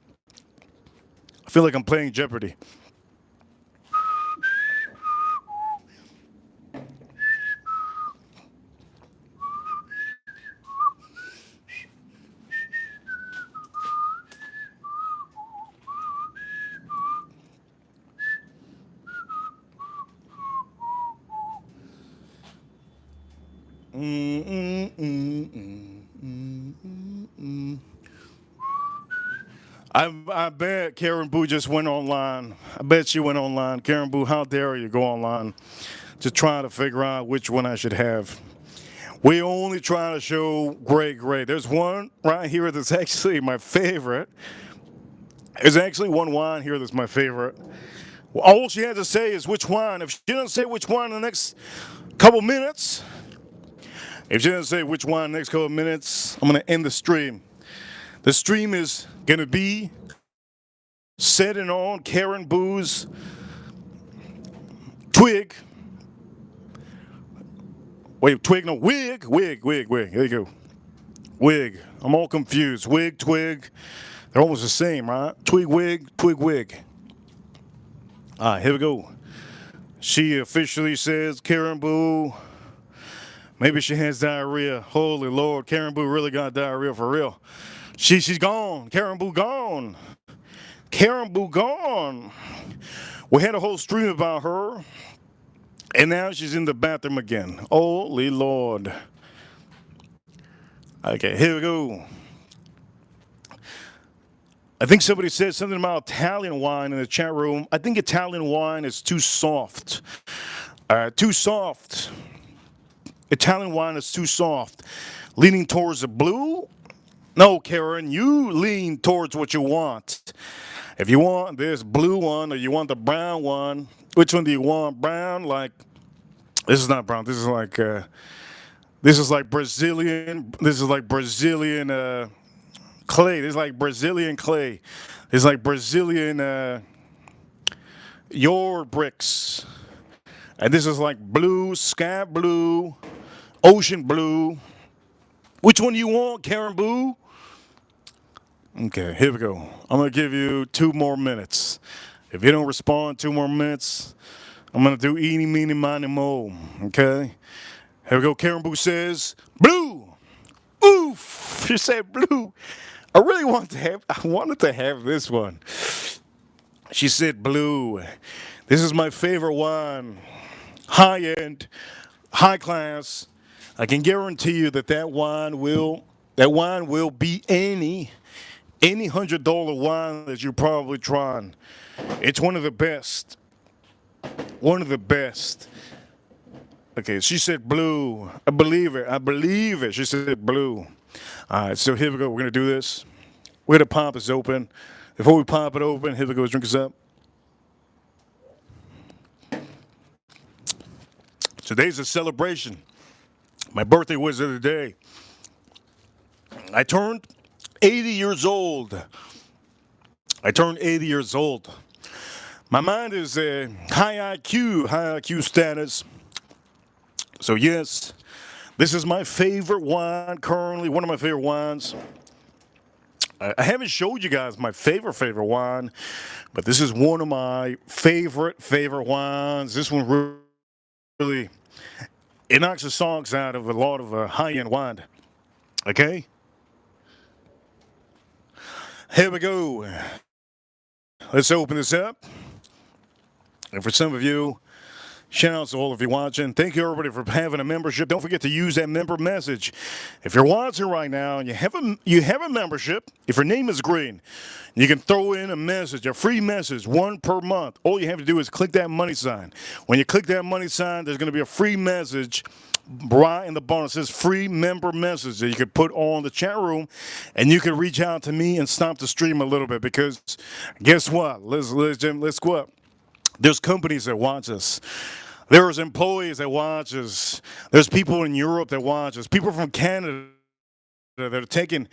S1: I bet Karen Boo just went online. I bet she went online. Karen Boo, how dare you go online to try to figure out which one I should have. We only try to show great. There's one right here that's actually my favorite. There's actually one wine here that's my favorite. All she had to say is which wine. If she doesn't say which wine in the next couple minutes, I'm going to end the stream. The stream is going to be setting on Karen Boo's wig. There you go. Wig. I'm all confused. Wig, twig. They're almost the same, right? Twig, wig. All right, here we go. She officially says, Karen Boo, maybe she has diarrhea. Holy Lord, Karen Boo really got diarrhea for real. She's gone. Karen Boo gone. We had a whole stream about her, and now she's in the bathroom again. Holy Lord. Okay, here we go. I think somebody said something about Italian wine in the chat room. I think Italian wine is too soft. Italian wine is too soft. Leaning towards the blue? No, Karen, you lean towards what you want. If you want this blue one or you want the brown one, which one do you want? Brown? Like, this is not brown. This is like Brazilian. This is like Brazilian clay. This is like Brazilian clay. It's like Brazilian your bricks. And this is like blue, sky blue, ocean blue. Which one do you want, Karen Boo? Okay, here we go. I'm going to give you 2 more minutes. If you don't respond 2 more minutes, I'm going to do eeny, meeny, miny, mo. Okay? Here we go. Karen Boo says, blue. Oof. She said blue. I wanted to have this one. She said blue. This is my favorite wine. High end, high class. I can guarantee you that wine will be any $100 wine that you're probably trying. It's one of the best. One of the best. Okay, she said blue. I believe it. She said blue. All right, so here we go. We're going to do this. We're going to pop this open. Before we pop it open, here we go. Drink us up. Today's a celebration. My birthday was the other day. I turned 80 years old. My mind is high IQ status. So yes, this is my favorite wine currently, one of my favorite wines. I haven't showed you guys my favorite wine, but this is one of my favorite wines. This one really, it knocks the socks out of a lot of high-end wine. Okay? Here we go. Let's open this up. And for some of you, shout out to all of you watching. Thank you, everybody, for having a membership. Don't forget to use that member message. If you're watching right now and you have a membership, if your name is green, you can throw in a message, a free message, 1 per month. All you have to do is click that money sign. When you click that money sign, there's going to be a free message right in the bottom. It says free member message that you could put on the chat room, and you can reach out to me and stop the stream a little bit, because guess what? Let's go up. There's companies that watch us. There's employees that watch us. There's people in Europe that watch us. People from Canada that are taking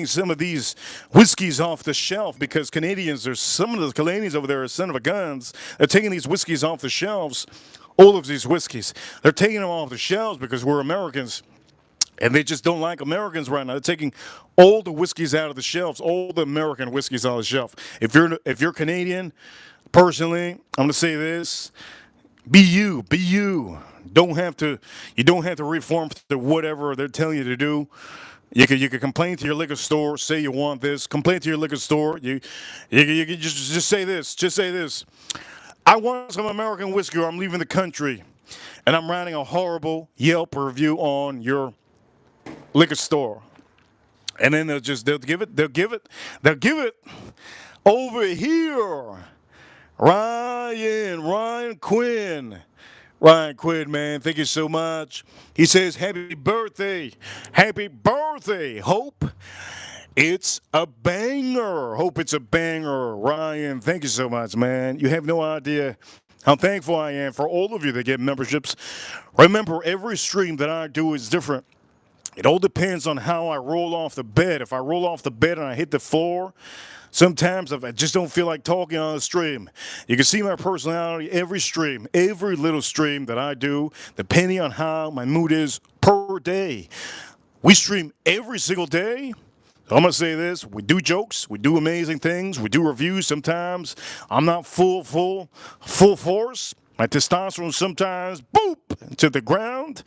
S1: some of these whiskeys off the shelf, because there's some of the Canadians over there are son of a guns. They're taking these whiskeys off the shelves. All of these whiskeys, they're taking them off the shelves because we're Americans. And they just don't like Americans right now. They're taking all the whiskeys out of the shelves, all the American whiskeys out of the shelf. If you're Canadian, personally, I'm going to say this: be you. You don't have to reform to whatever they're telling you to do. You can complain to your liquor store, say you want this. Complain to your liquor store. You can just say this. Just say this: I want some American whiskey, or I'm leaving the country. And I'm writing a horrible Yelp review on your liquor store. And then they'll give it over here. Ryan Quinn, man, thank you so much. He says, happy birthday, hope it's a banger. Ryan, thank you so much, man. You have no idea how thankful I am for all of you that get memberships. Remember, every stream that I do is different. It all depends on how I roll off the bed. If I roll off the bed and I hit the floor, sometimes I just don't feel like talking on the stream. You can see my personality every little stream that I do, depending on how my mood is per day. We stream every single day. So I'm going to say this: we do jokes, we do amazing things, we do reviews sometimes. I'm not full force. My testosterone sometimes, boop, to the ground.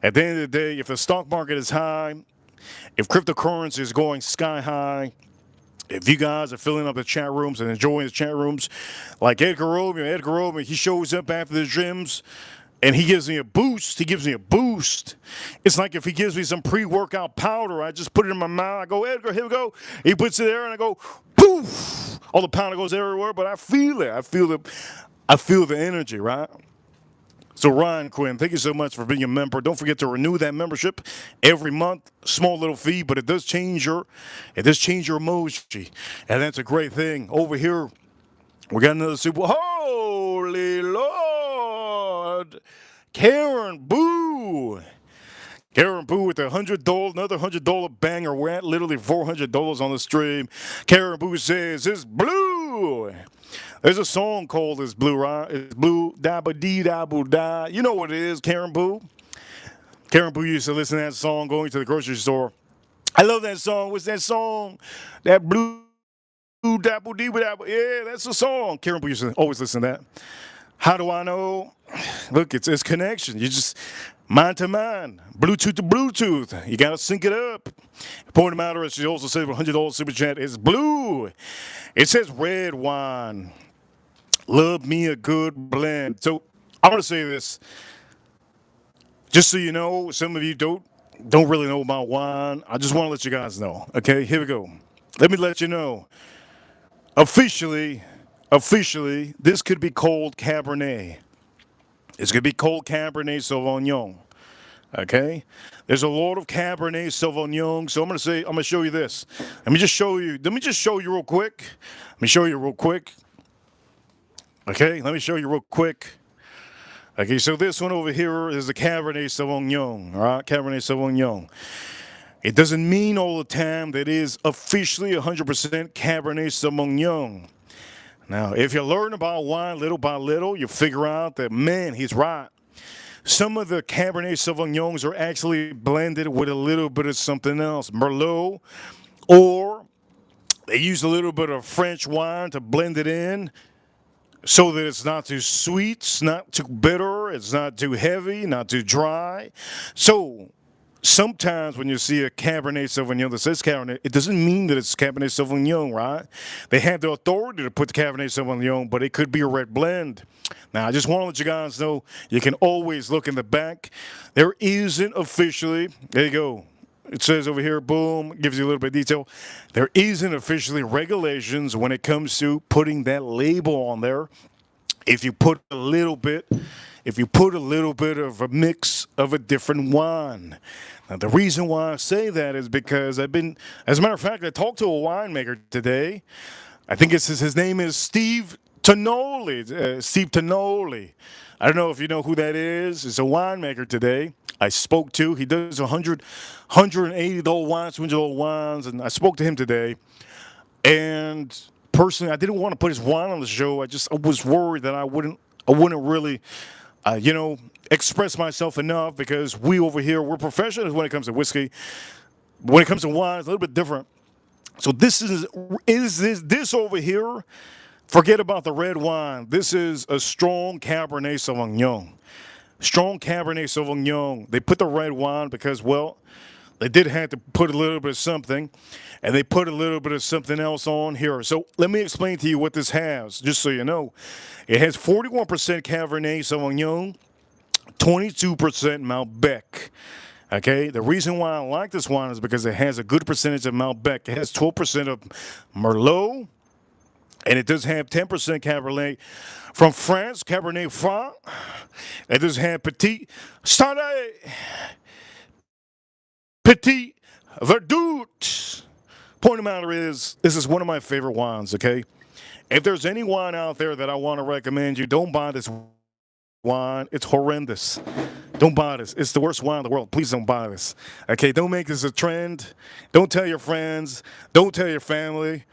S1: At the end of the day, if the stock market is high, if cryptocurrency is going sky high, if you guys are filling up the chat rooms and enjoying the chat rooms, like Edgar Roman, he shows up after the gyms and he gives me a boost. It's like if he gives me some pre-workout powder, I just put it in my mouth. I go, Edgar, here we go. He puts it there and I go, poof. All the powder goes everywhere, but I feel it. I feel the energy, right? So Ryan Quinn, thank you so much for being a member. Don't forget to renew that membership every month. Small little fee, but it does change your emoji, and that's a great thing. Over here, we got another Super. Holy Lord, Karen Boo. Karen Boo with another $100 banger. We're at literally $400 on the stream. Karen Boo says it's blue. There's a song called "It's Blue," right? It's blue, da ba dee da boo da. You know what it is, Karen Boo. Karen Boo used to listen to that song going to the grocery store. I love that song. What's that song? That blue da boo dee da boo. Yeah, that's the song. Karen Boo used to always listen to that. How do I know? Look, it's connection. You just mind to mind, Bluetooth to Bluetooth. You gotta sync it up. Point of matter is, she also said $100 super chat is blue. It says red wine. Love me a good blend. So I'm gonna say this, just so you know, some of you don't really know about wine. I just want to let you guys know. Okay, here we go. Let me let you know. Officially, this could be called Cabernet. It's gonna be called Cabernet Sauvignon. Okay, there's a lot of Cabernet Sauvignon. So I'm gonna show you this. Let me just show you real quick. Let me show you real quick. Okay, let me show you real quick. Okay, so this one over here is the Cabernet Sauvignon, all right? Cabernet Sauvignon. It doesn't mean all the time that it is officially 100% Cabernet Sauvignon. Now, if you learn about wine little by little, you figure out that, man, he's right. Some of the Cabernet Sauvignons are actually blended with a little bit of something else, Merlot, or they use a little bit of French wine to blend it in, so that it's not too sweet, it's not too bitter, it's not too heavy, not too dry. So sometimes when you see a Cabernet Sauvignon that says Cabernet, it doesn't mean that it's Cabernet Sauvignon, right? They have the authority to put the Cabernet Sauvignon, but it could be a red blend. Now, I just want to let you guys know, you can always look in the back. There isn't officially, there you go. It says over here, boom, gives you a little bit of detail. There isn't officially regulations when it comes to putting that label on there. If you put a little bit of a mix of a different wine. Now, the reason why I say that is because as a matter of fact, I talked to a winemaker today. I think his name is Steve Tonoli. Steve Tonoli. I don't know if you know who that is. It's a winemaker today. I spoke to. He does $180 wines, $200 wines, and I spoke to him today. And personally, I didn't want to put his wine on the show. I was worried that I wouldn't really, express myself enough, because we over here, we're professionals when it comes to whiskey. When it comes to wine, it's a little bit different. So this over here. Forget about the red wine. This is a strong Cabernet Sauvignon. Strong Cabernet Sauvignon. They put the red wine because, well, they did have to put a little bit of something, and they put a little bit of something else on here. So let me explain to you what this has, just so you know. It has 41% Cabernet Sauvignon, 22% Malbec. Okay, the reason why I like this wine is because it has a good percentage of Malbec. It has 12% of Merlot, and it does have 10% Cabernet from France, Cabernet Franc. It does have Petit Verdot. Point of matter is, this is one of my favorite wines, okay? If there's any wine out there that I want to recommend you, don't buy this wine. It's horrendous. Don't buy this. It's the worst wine in the world. Please don't buy this. Okay, don't make this a trend. Don't tell your friends. Don't tell your family.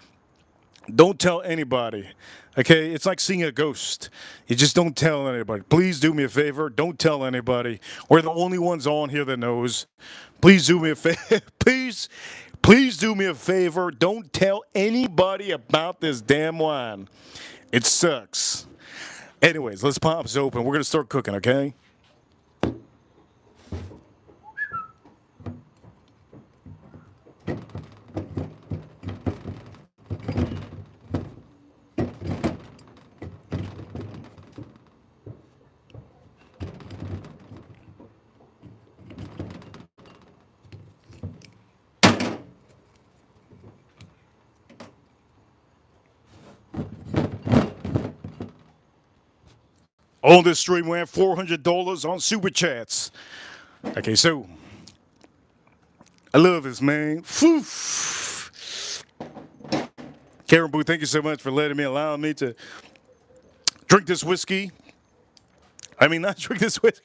S1: Don't tell anybody. Okay, it's like seeing a ghost. You just don't tell anybody. Please do me a favor. Don't tell anybody. We're the only ones on here that knows. Please do me a favor. Please do me a favor. Don't tell anybody about this damn wine. It sucks. Anyways, let's pop this open. We're going to start cooking, okay? On this stream, we have $400 on Super Chats. Okay, so I love this, man. Whew. Karen Boo, thank you so much for allowing me to drink this whiskey. I mean, not drink this whiskey.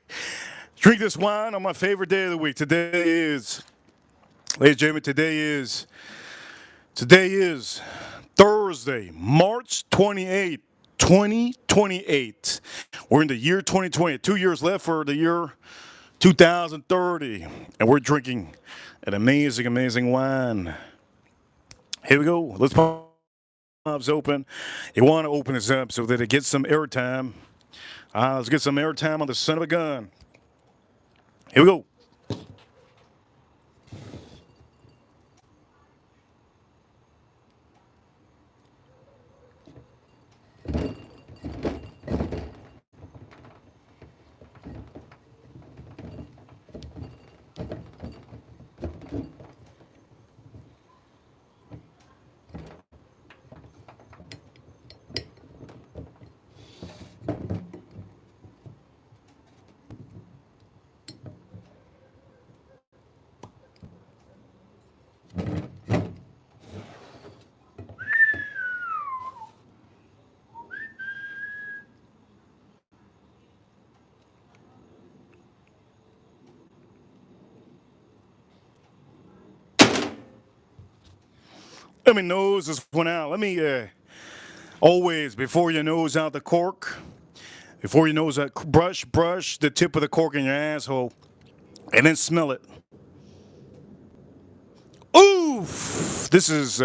S1: Drink this wine on my favorite day of the week. Today is, ladies and gentlemen, today is Thursday, March 28th, 2028. We're in the year 2020. 2 years left for the year 2030. And we're drinking an amazing, amazing wine. Here we go. Let's pop this open. You want to open this up so that it gets some airtime. Let's get some airtime on the son of a gun. Here we go. Let me nose this one out. Let me always, before you nose out the cork, before you nose out, brush the tip of the cork in your asshole, and then smell it. Oof! This is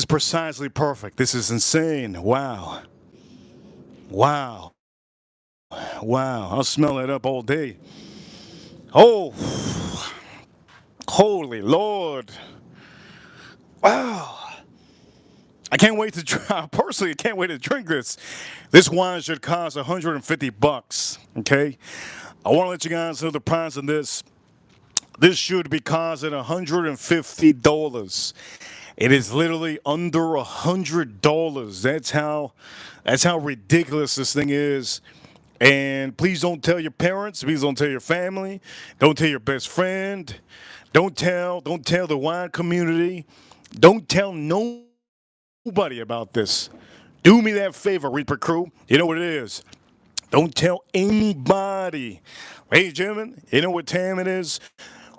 S1: precisely perfect. This is insane. Wow. I'll smell it up all day. Oh, holy Lord. Wow. I can't wait to try. Personally, I can't wait to drink this. This wine should cost $150, okay? I want to let you guys know the price of this. This should be costing $150. It is literally under $100. That's how ridiculous this thing is. And please don't tell your parents. Please don't tell your family. Don't tell your best friend. Don't tell the wine community. Don't tell nobody about this. Do me that favor, Reaper Crew. You know what it is. Don't tell anybody. Ladies and gentlemen, you know what time it is?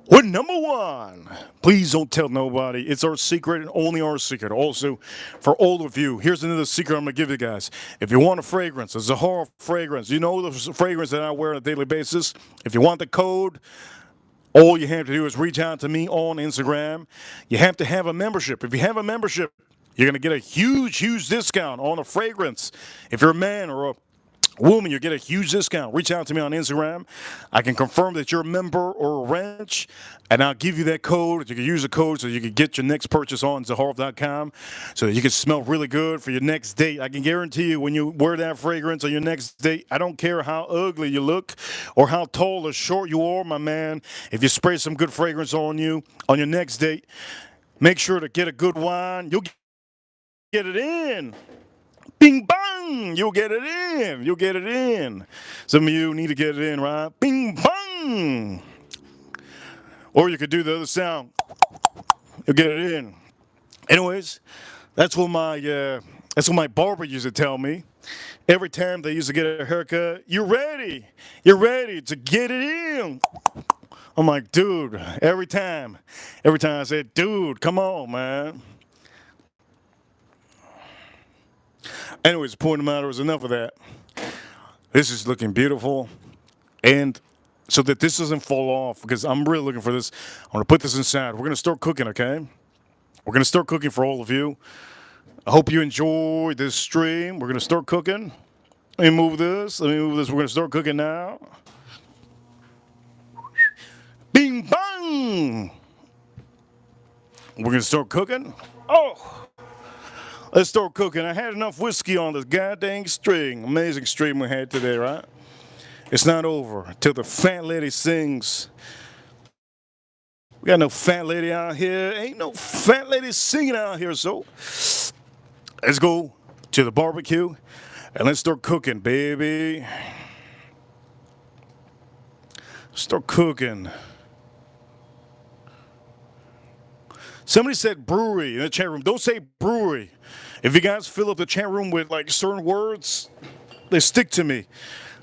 S1: We're number one. Please don't tell nobody. It's our secret and only our secret. Also, for all of you, here's another secret I'm going to give you guys. If you want a fragrance, a Zahara fragrance, you know the fragrance that I wear on a daily basis. If you want the code, all you have to do is reach out to me on Instagram. You have to have a membership. If you have a membership, you're going to get a huge, huge discount on a fragrance. If you're a man or a woman, you get a huge discount. Reach out to me on Instagram. I can confirm that you're a member or a ranch, and I'll give you that code. You can use the code so you can get your next purchase on Zahara.com so that you can smell really good for your next date. I can guarantee you when you wear that fragrance on your next date, I don't care how ugly you look or how tall or short you are, my man. If you spray some good fragrance on you on your next date, make sure to get a good wine. You'll get it in. Bing bang! You'll get it in. You'll get it in. Some of you need to get it in, right? Bing bang! Or you could do the other sound. You'll get it in. Anyways, that's what my barber used to tell me. Every time they used to get a haircut, you're ready. You're ready to get it in. I'm like, dude, every time I said, dude, come on, man. Anyways, the point of the matter is enough of that. This is looking beautiful. And so that this doesn't fall off, because I'm really looking for this, I'm going to put this inside. We're going to start cooking, okay? We're going to start cooking for all of you. I hope you enjoyed this stream. We're going to start cooking. Let me move this. We're going to start cooking now. Bing, bang! We're going to start cooking. Oh! Let's start cooking. I had enough whiskey on this goddamn stream. Amazing stream we had today, right? It's not over till the fat lady sings. We got no fat lady out here. Ain't no fat lady singing out here, so let's go to the barbecue. And let's start cooking, baby. Start cooking. Somebody said brewery in the chat room. Don't say brewery. If you guys fill up the chat room with like certain words, they stick to me.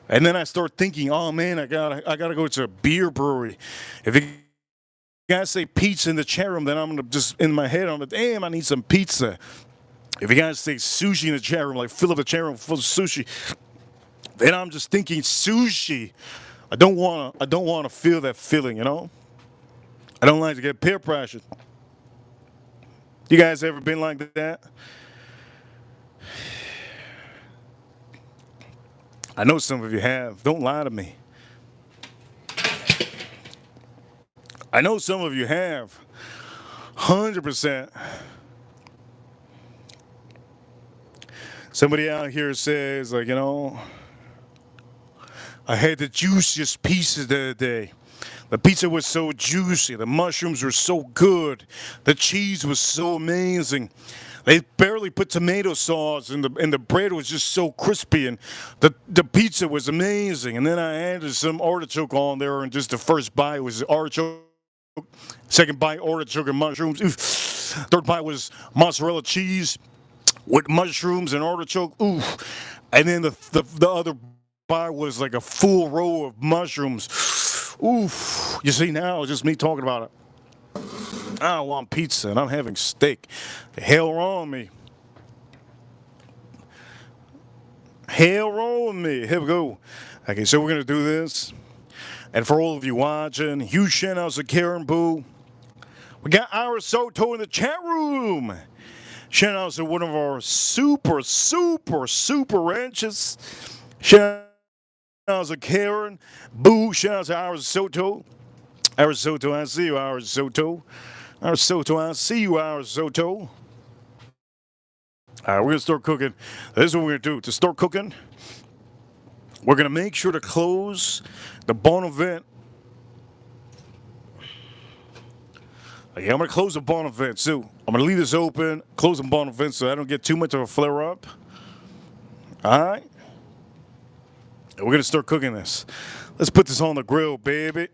S1: And then I start thinking, oh man, I gotta go to a beer brewery. If you guys say pizza in the chat room, then I'm gonna just in my head, I'm like, damn, I need some pizza. If you guys say sushi in the chat room, like fill up the chat room full of sushi, then I'm just thinking sushi. I don't wanna feel that feeling, you know? I don't like to get peer pressured. You guys ever been like that? I know some of you have. Don't lie to me. I know some of you have. 100%. Somebody out here says, like, you know, I had the juiciest pieces the other day. The pizza was so juicy. The mushrooms were so good. The cheese was so amazing. They barely put tomato sauce, and the bread was just so crispy, and the pizza was amazing. And then I added some artichoke on there, and just the first bite was artichoke. Second bite, artichoke and mushrooms. Oof. Third bite was mozzarella cheese with mushrooms and artichoke. Oof. And then the other bite was like a full row of mushrooms. Oof. You see, now it's just me talking about it. I don't want pizza and I'm having steak. The hell wrong with me? Hell wrong with me? Here we go. Okay, so we're going to do this. And for all of you watching, huge shout outs to Karen Boo. We got Ira Soto in the chat room. Shout outs to one of our super ranches. Shout outs to Karen Boo. Shout outs to Ira Soto. Ira Soto, I see you, Ira Soto. Ira Soto, I see you, Ira Soto. All right, we're going to start cooking. This is what we're going to do. To start cooking, we're going to make sure to close the Bonavent. Okay, I'm going to close the Bonavent, so I'm going to leave this open, close the Bonavent so I don't get too much of a flare up. All right? And we're going to start cooking this. Let's put this on the grill, baby.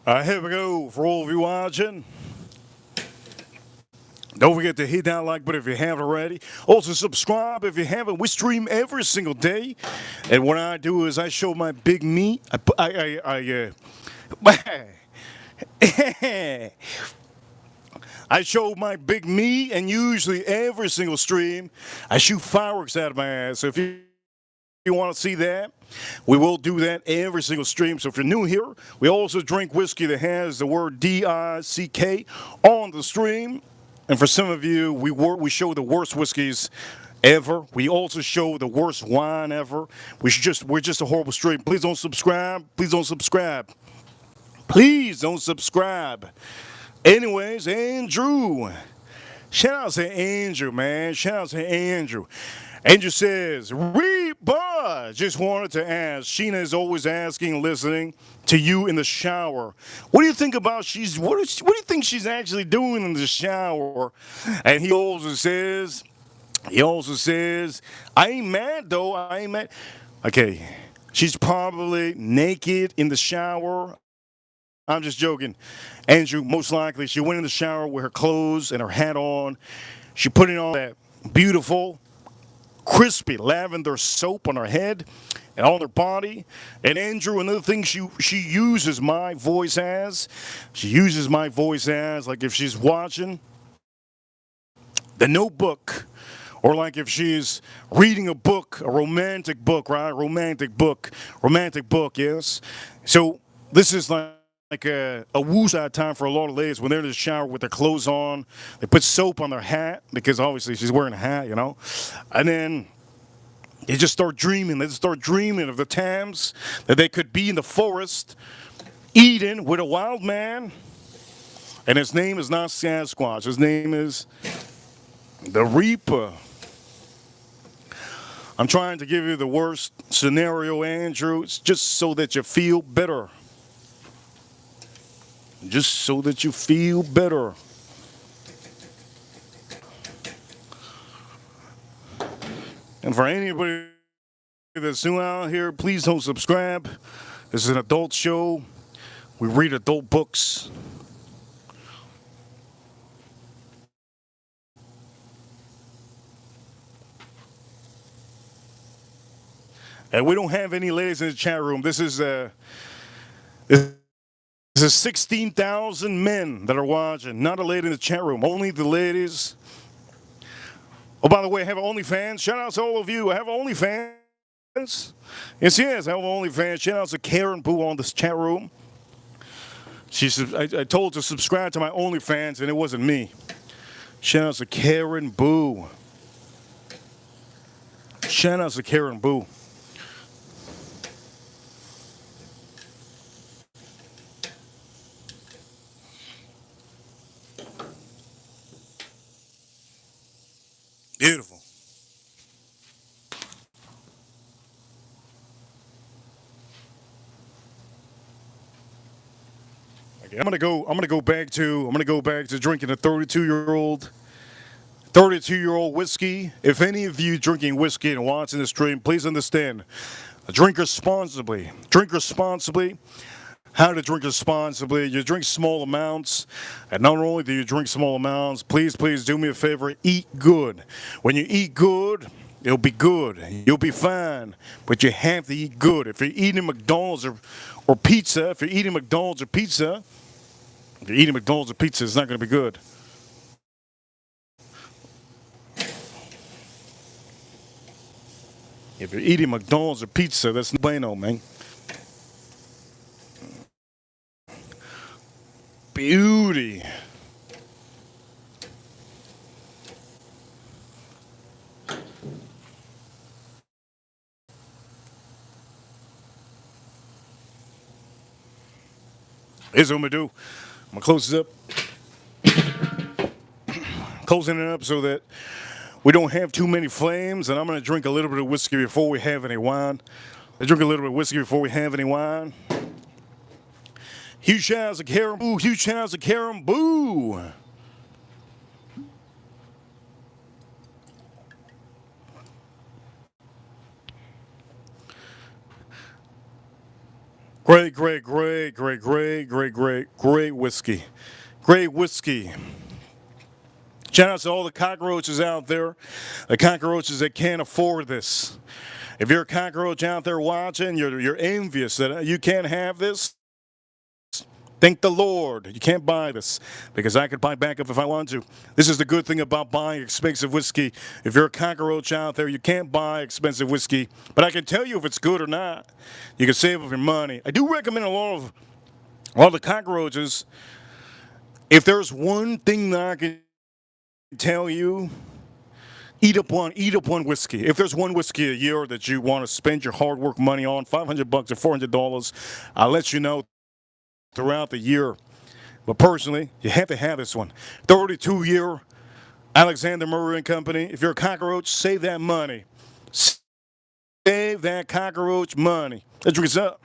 S1: Here we go for all of you watching. Don't forget to hit that like button if you haven't already. Also subscribe if you haven't. We stream every single day, and what I do is I show my big meat. I show my big me, and usually every single stream, I shoot fireworks out of my ass. So if you want to see that, we will do that every single stream. So if you're new here, we also drink whiskey that has the word D-I-C-K on the stream. And for some of you, we show the worst whiskeys ever. We also show the worst wine ever. We're just a horrible stream. Please don't subscribe. Please don't subscribe. Please don't subscribe. Anyways, Andrew. Shout out to Andrew, man. Shout out to Andrew. Andrew says, Reba, just wanted to ask. Sheena is always asking, listening to you in the shower. What do you think about what do you think she's actually doing in the shower? And he also says, I ain't mad though. I ain't mad. Okay, she's probably naked in the shower. I'm just joking. Andrew, most likely, she went in the shower with her clothes and her hat on. She put on that beautiful, crispy lavender soap on her head and on her body. And Andrew, another thing she uses my voice as, like if she's watching The Notebook, or like if she's reading a book, a romantic book, right? Romantic book, yes. So this is like a woosah time for a lot of ladies when they're in the shower with their clothes on. They put soap on their hat because obviously she's wearing a hat, you know. And then they just start dreaming. They just start dreaming of the times that they could be in the forest eating with a wild man. And his name is not Sasquatch. His name is the Reaper. I'm trying to give you the worst scenario, Andrew. It's just so that you feel better. Just so that you feel better. And for anybody that's new out here, please don't subscribe. This is an adult show. We read adult books. And we don't have any ladies in the chat room. This is 16,000 men that are watching. Not a lady in the chat room. Only the ladies. Oh, by the way, I have OnlyFans. Shout out to all of you. I have OnlyFans. Yes, I have OnlyFans. Shout out to Karen Boo on this chat room. I told her to subscribe to my OnlyFans, and it wasn't me. Shout out to Karen Boo. Shout out to Karen Boo. Beautiful. Okay, I'm gonna go back to drinking a 32-year-old whiskey. If any of you drinking whiskey and watching the stream, please understand, drink responsibly. Drink responsibly. How to drink responsibly. You drink small amounts, and not only do you drink small amounts, please do me a favor, eat good. When you eat good, it'll be good. You'll be fine, but you have to eat good. If you're eating McDonald's or pizza, it's not going to be good. If you're eating McDonald's or pizza, that's no bueno, man. Beauty. Here's what I'm going to do. I'm going to close this up. Closing it up so that we don't have too many flames, and I'm going to drink a little bit of whiskey before we have any wine. Huge shouts to Karen Boo. Huge shouts to Karen Boo. Great whiskey. Great whiskey. Shout out to all the cockroaches out there, the cockroaches that can't afford this. If you're a cockroach out there watching, you're envious that you can't have this. Thank the Lord. You can't buy this because I could buy backup if I want to. This is the good thing about buying expensive whiskey. If you're a cockroach out there, you can't buy expensive whiskey, but I can tell you if it's good or not. You can save up your money. I do recommend a lot of the cockroaches. If there's one thing that I can tell you, eat up one whiskey. If there's one whiskey a year that you want to spend your hard work money on, $500 or $400, I'll let you know throughout the year. But personally, you have to have this one. 32-year Alexander Murray and Company. If you're a cockroach, save that money. Save that cockroach money. Let's drink this up.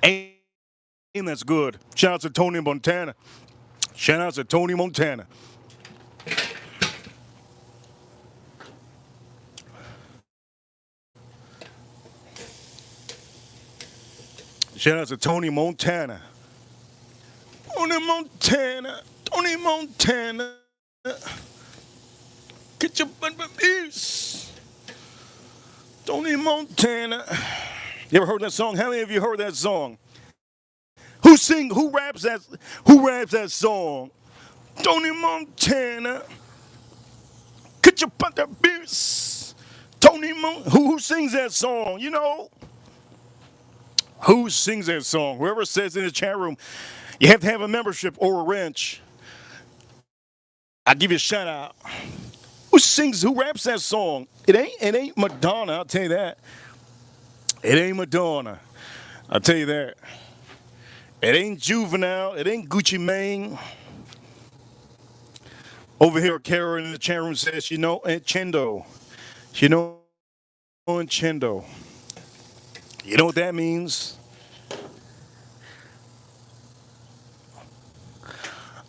S1: And that's good. Shout out to Tony Montana. Shout out to Tony Montana. Shout out to Tony Montana. Tony Montana. Tony Montana. Get your butt beast. Tony Montana. You ever heard that song? How many of you heard that song? Who raps that song? Tony Montana. Get your butt beast. Tony Montana. Who sings that song? You know? Who sings that song? Whoever says in the chat room, you have to have a membership or a wrench. I'll give you a shout out. Who raps that song? It ain't Madonna, I'll tell you that. It ain't Madonna. I'll tell you that. It ain't Juvenile. It ain't Gucci Mane. Over here, Karen in the chat room says, Chendo. Chendo. You know what that means?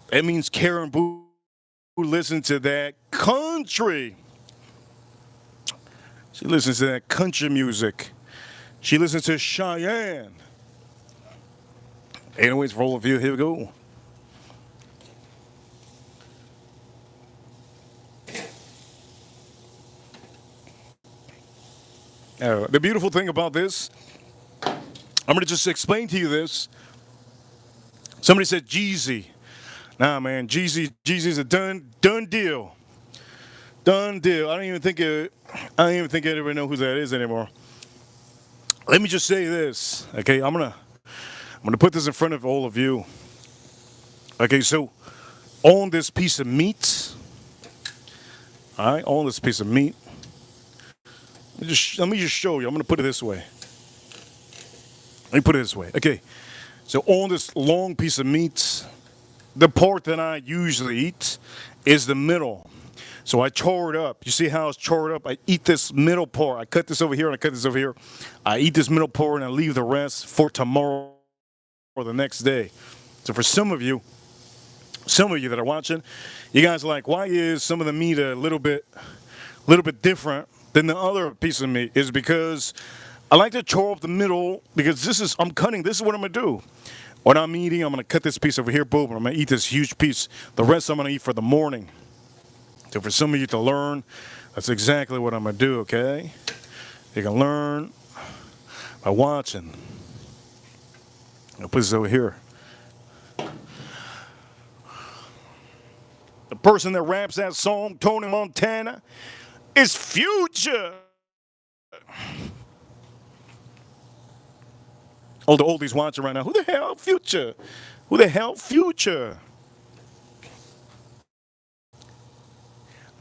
S1: That means Karen Boo listens to that country. She listens to that country music. She listens to Cheyenne. Anyways, for all of you, here we go. The beautiful thing about this, I'm going to just explain to you this. Somebody said Jeezy. Nah, man, Jeezy's a done deal. Done deal. I don't even think anybody know who that is anymore. Let me just say this, okay? I'm gonna put this in front of all of you. Okay, so on this piece of meat, all right, on this piece of meat. Let me just show you. I'm gonna put it this way. Let me put it this way. Okay, so on this long piece of meat, the part that I usually eat is the middle. So I chore it up. You see how it's chored up? I eat this middle part. I cut this over here and I cut this over here. I eat this middle part and I leave the rest for tomorrow or the next day. So for some of you that are watching, you guys are like, why is some of the meat a little bit different than the other piece of meat? Is because I like to chore up the middle because I'm cutting. This is what I'm gonna do. When I'm eating, I'm gonna cut this piece over here, boom. I'm gonna eat this huge piece. The rest I'm gonna eat for the morning. So for some of you to learn, that's exactly what I'm gonna do. Okay? You can learn by watching. I'll put this over here. The person that raps that song, Tony Montana, is Future. All the oldies watching right now. Who the hell Future? Who the hell Future?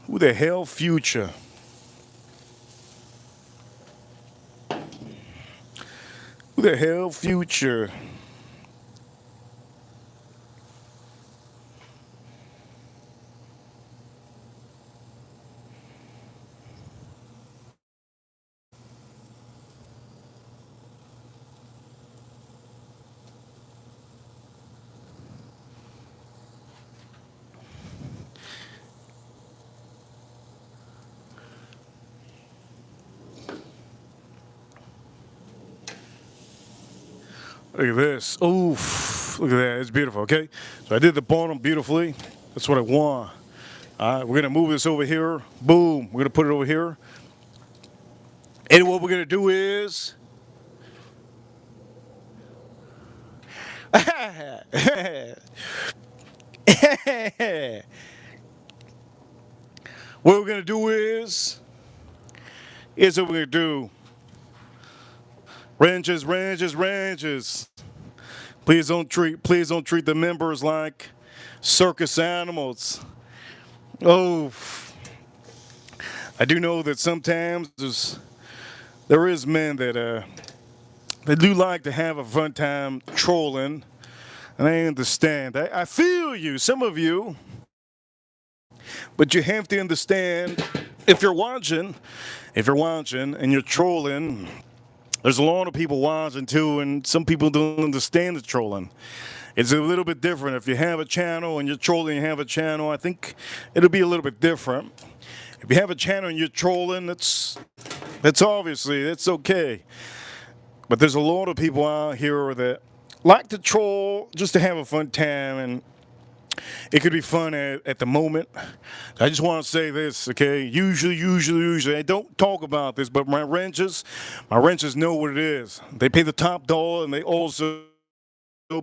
S1: Who the hell Future? Who the hell Future? Look at this. Oof. Look at that. It's beautiful, okay? So I did the bottom beautifully. That's what I want. All right, we're going to move this over here. Boom. We're going to put it over here. And what we're going to do is... what we're going to do is... Here's what we're going to do. Ranches, ranches, ranches. Please don't treat the members like circus animals. Oh, I do know that sometimes there is men that they do like to have a fun time trolling, and I understand. I feel you, some of you, but you have to understand if you're watching and you're trolling. There's a lot of people watching too, and some people don't understand the trolling. It's a little bit different. If you have a channel and you're trolling, you have a channel, I think it'll be a little bit different. If you have a channel and you're trolling, that's okay. But there's a lot of people out here that like to troll just to have a fun time, and it could be fun at the moment. I just want to say this, okay? Usually, I don't talk about this, but my wrenches know what it is. They pay the top dollar, and they also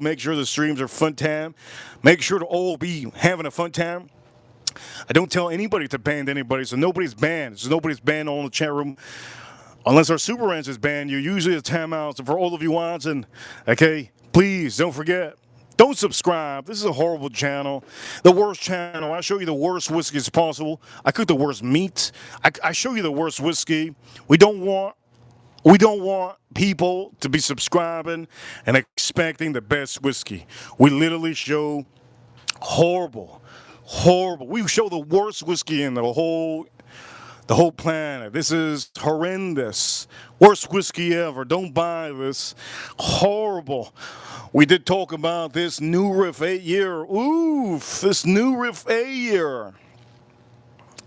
S1: make sure the streams are fun time. Make sure to all be having a fun time. I don't tell anybody to ban anybody, so nobody's banned. So nobody's banned on the chat room. Unless our super ranch is banned, you usually a timeout. So for all of you watching, okay, please don't forget. Don't subscribe. This is a horrible channel. The worst channel. I show you the worst whiskey as possible. I cook the worst meat. I show you the worst whiskey. We don't want people to be subscribing and expecting the best whiskey. We literally show horrible. We show the worst whiskey in the whole planet. This is horrendous. Worst whiskey ever. Don't buy this. Horrible. We did talk about this new riff 8-year. Oof, this new riff 8-year.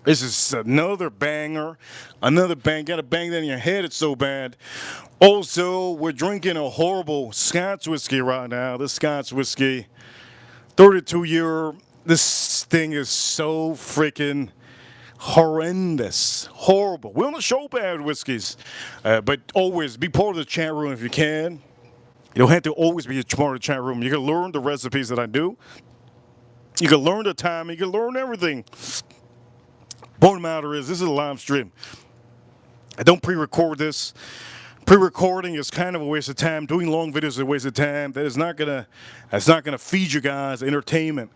S1: This is another banger. Another bang. Gotta bang that in your head. It's so bad. Also, we're drinking a horrible Scotch whiskey right now. This Scotch whiskey, 32-year. This thing is so freaking horrendous. Horrible. We don't show bad whiskeys, but always be part of the chat room if you can. You don't have to always be a part of the chat room. You can learn the recipes that I do. You can learn the timing. You can learn everything. Point of the matter is, this is a live stream. I don't pre-record this. Pre-recording is kind of a waste of time. Doing long videos is a waste of time. That's not gonna feed you guys entertainment.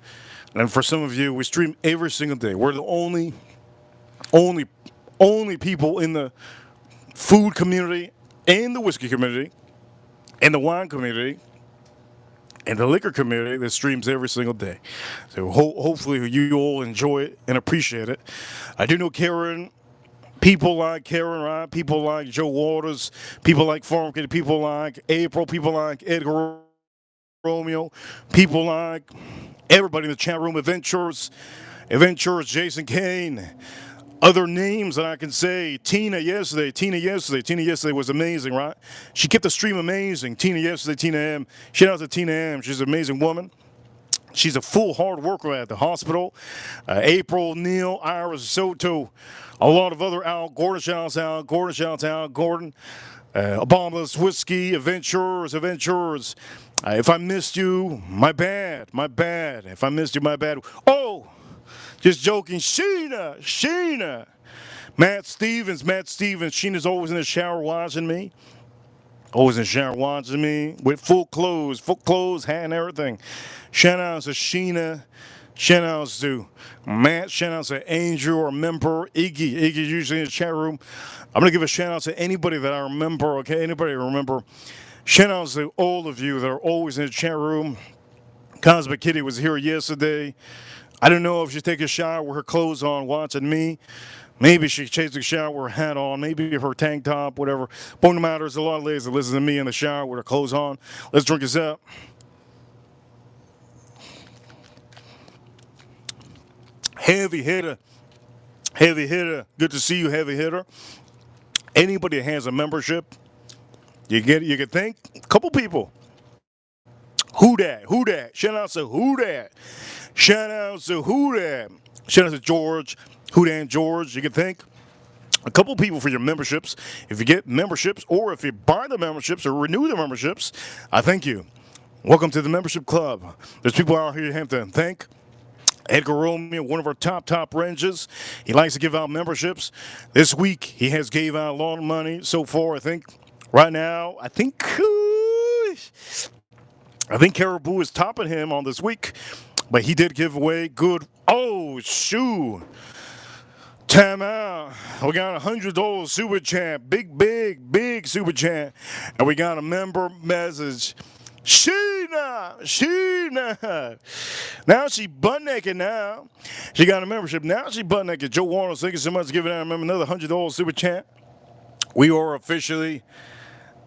S1: And for some of you, we stream every single day. We're the only people in the food community and the whiskey community and the wine community and the liquor community that streams every single day. So hopefully you all enjoy it and appreciate it. I do know people like Karen, right? People like Joe Waters, people like Farm Kid, people like April, people like Edgar Romeo, people like everybody in the chat room, Adventures, Jason Kane. Other names that I can say, Tina yesterday was amazing, right? She kept the stream amazing. Tina M. Shout out to Tina M. She's an amazing woman. She's a full hard worker at the hospital. April, Neil, Iris, Soto, a lot of other Al Gordon. Shout out to Al Gordon. Obama's Whiskey, Adventures. If I missed you, my bad. If I missed you, my bad. Oh! Just joking. Sheena. Matt Stevens. Sheena's always in the shower watching me. With full clothes, hat and everything. Shout out to Sheena. Shout out to Matt. Shout out to Angel or member. Iggy's usually in the chat room. I'm going to give a shout out to anybody that I remember, okay? Anybody I remember. Shout out to all of you that are always in the chat room. Cosmic Kitty was here yesterday. I don't know if she's taking a shower with her clothes on watching me. Maybe she takes a shower with her hat on. Maybe her tank top, whatever. Point of the matter is a lot of ladies that listen to me in the shower with her clothes on. Let's drink this up. Heavy hitter. Good to see you, heavy hitter. Anybody that has a membership, you can thank a couple people. Who dat? Who dat? Shout out to who dat? Shout out to who dat? Shout out to George. Who dat George? You can thank a couple people for your memberships. If you get memberships or if you buy the memberships or renew the memberships, I thank you. Welcome to the membership club. There's people out here you have to thank. Edgar Romeo, one of our top ranges. He likes to give out memberships. This week, he has gave out a lot of money so far, I think. Right now, I think Caribou is topping him on this week. But he did give away good. Oh, shoo. Time out. We got $100 super chat. Big super chat. And we got a member message. Sheena. Now she butt naked now. She got a membership. Now she butt naked. Joe Warner, thank you so much for giving out another $100 super chat. We are officially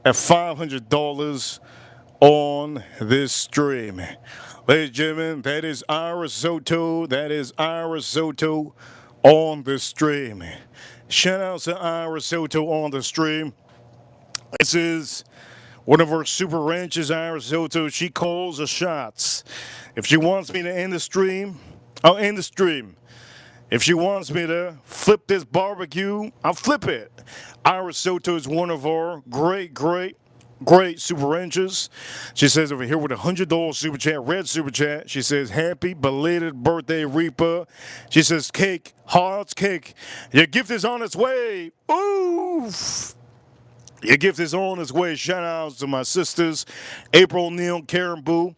S1: at $500 on this stream. Ladies and gentlemen, that is Iris Soto. That is Iris Soto on the stream. Shout out to Iris Soto on the stream. This is one of our super ranches, Iris Soto. She calls the shots. If she wants me to end the stream, I'll end the stream. If she wants me to flip this barbecue, I'll flip it. Iris Soto is one of our great super ranches. She says over here with $100 super chat, red super chat. She says, happy belated birthday, Reaper. She says, cake, hearts, cake. Your gift is on its way. Oof. Your gift is on its way. Shout outs to my sisters, April, Neil, Karen Boo.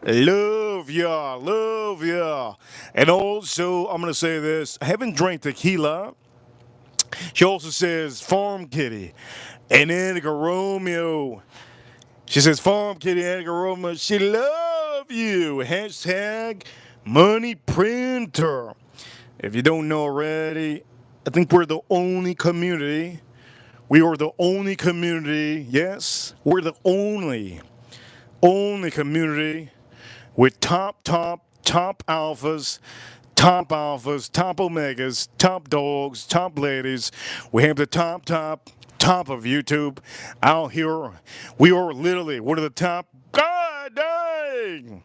S1: Love y'all. And also, I'm going to say this. I haven't drank tequila. She also says, Farm Kitty and Nikka Romeo. She says, Farm Kitty and Nikka Romeo, she love you. Hashtag money printer. If you don't know already, I think we're the only community. We are the only community. Yes, we're the only community with top alphas, top omegas, top dogs, top ladies. We have the top of YouTube out here. We are literally one of the top. God dang!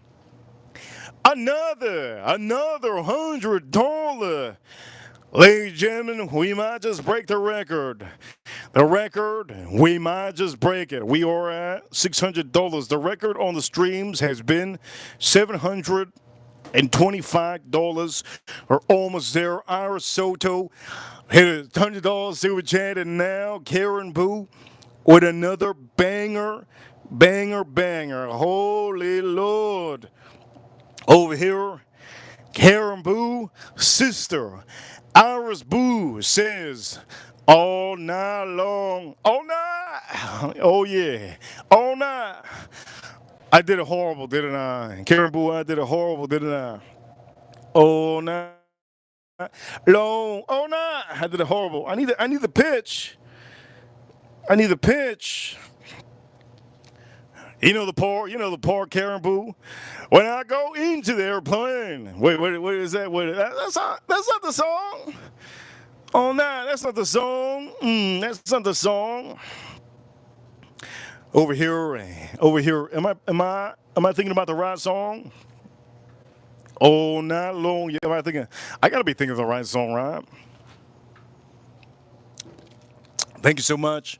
S1: Another $100. Ladies and gentlemen, we might just break the record. We might just break it. We are at $600. The record on the streams has been $725. We're almost there. Iris Soto hit a $100 super chat, and now Karen Boo with another banger. Holy Lord. Over here, Karen Boo, sister. Iris Boo says, all night long, all night, oh yeah, all night. I did it horrible, didn't I? Karen Boo, I did it horrible, didn't I? All night long, all night. I did it horrible. I need the pitch. You know the part, Karen Boo. When I go into the airplane. Wait, what is that? That's not the song. Oh, nah, that's not the song. That's not the song. Over here. Am I thinking about the right song? Oh, not long. Yeah, am I thinking? I gotta be thinking of the right song, right? Thank you so much,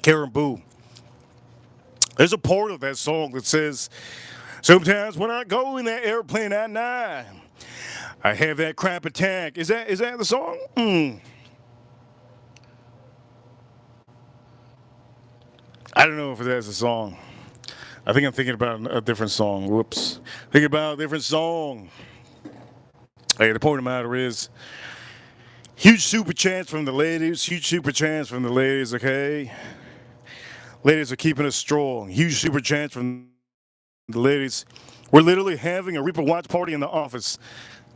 S1: Karen Boo. There's a part of that song that says, sometimes when I go in that airplane at night, I have that crap attack. Is that the song? I don't know if that's a song. I think I'm thinking about a different song. Whoops. Thinking about a different song. Hey, the point of the matter is, huge super chance from the ladies. Okay? Ladies are keeping us strong. Huge super chance from the ladies. We're literally having a Reaper watch party in the office.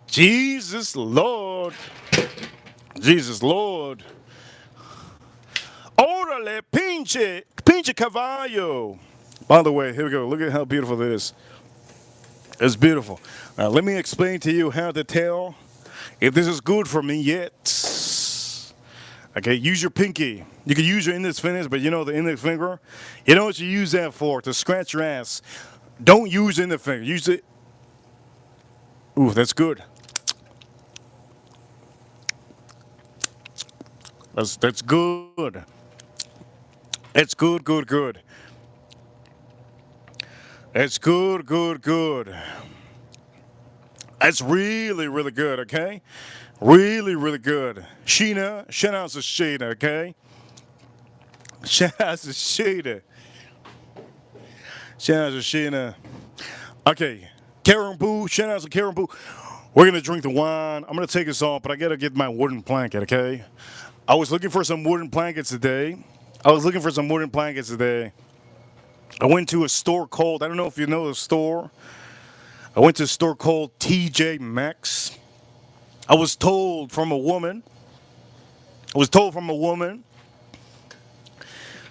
S1: Jesus Lord. Órale, pinche caballo. By the way, here we go. Look at how beautiful it is. It's beautiful. Now, let me explain to you how to tell if this is good for me yet. Okay, use your pinky. You can use your index finger, but you know the index finger? You know what you use that for? To scratch your ass. Don't use anything. Use it. Ooh, that's good. That's good. It's good, good, good. It's good, good, good. That's really, really good, okay? Really, really good. Sheena, shout out to Sheena, okay? Shout out to Sheena. Shout out to Sheena. Okay, Karen Boo, shout out to Karen Boo. We're gonna drink the wine. I'm gonna take this off, but I gotta get my wooden blanket, okay? I was looking for some wooden blankets today. I went to a store called, I don't know if you know the store. I went to a store called TJ Maxx. I was told from a woman,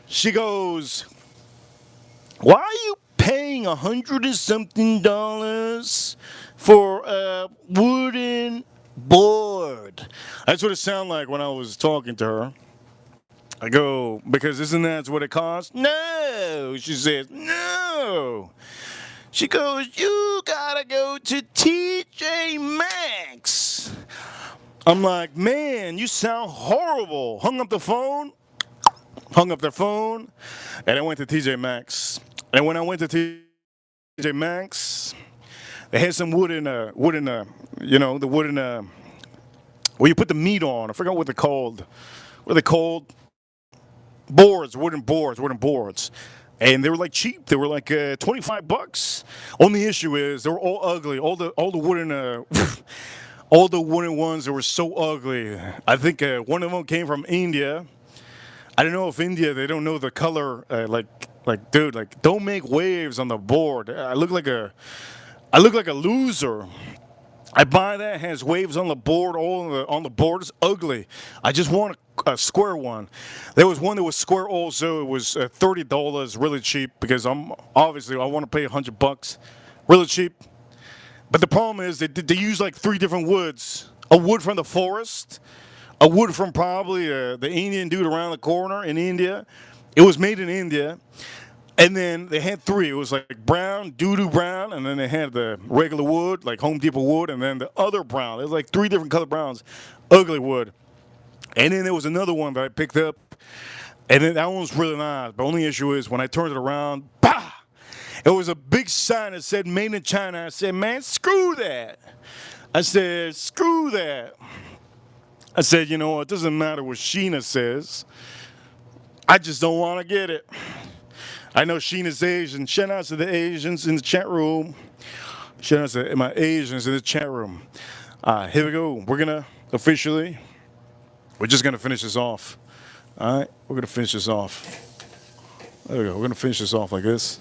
S1: she goes, why are you paying $100 and something for a wooden board? That's what it sounded like when I was talking to her. I go, because isn't that what it costs? No, she says, no. She goes, you gotta go to TJ Maxx. I'm like, man, you sound horrible. Hung up the phone, and I went to TJ Maxx. And when I went to TJ Maxx, they had some the wooden, where you put the meat on. I forgot what they're called. What are they called? Wooden boards. And they were like cheap. They were like $25. Only issue is they were all ugly. All the wooden all the wooden ones that were so ugly. I think one of them came from India. I don't know if India they don't know the color. Dude, like don't make waves on the board. I look like a loser. I buy that, it has waves on the board, all on the board. It's ugly. I just want a square one. There was one that was square also. It was $30, really cheap because I want to pay $100, really cheap. But the problem is they use like 3 different woods. A wood from the forest, a wood from probably the Indian dude around the corner in India. It was made in India. And then they had 3. It was like brown, doo-doo brown, and then they had the regular wood, like Home Depot wood, and then the other brown. There's like 3 different color browns, ugly wood. And then there was another one that I picked up, and then that one was really nice. The only issue is when I turned it around, bah! It was a big sign that said made in China. I said, man, screw that. I said, screw that. I said, you know, it doesn't matter what Sheena says. I just don't want to get it. I know Sheena's Asian. Shout out to the Asians in the chat room. Shout out to my Asians in the chat room. Here we go. We're just going to finish this off. All right, we're going to finish this off. There we go. We're going to finish this off like this.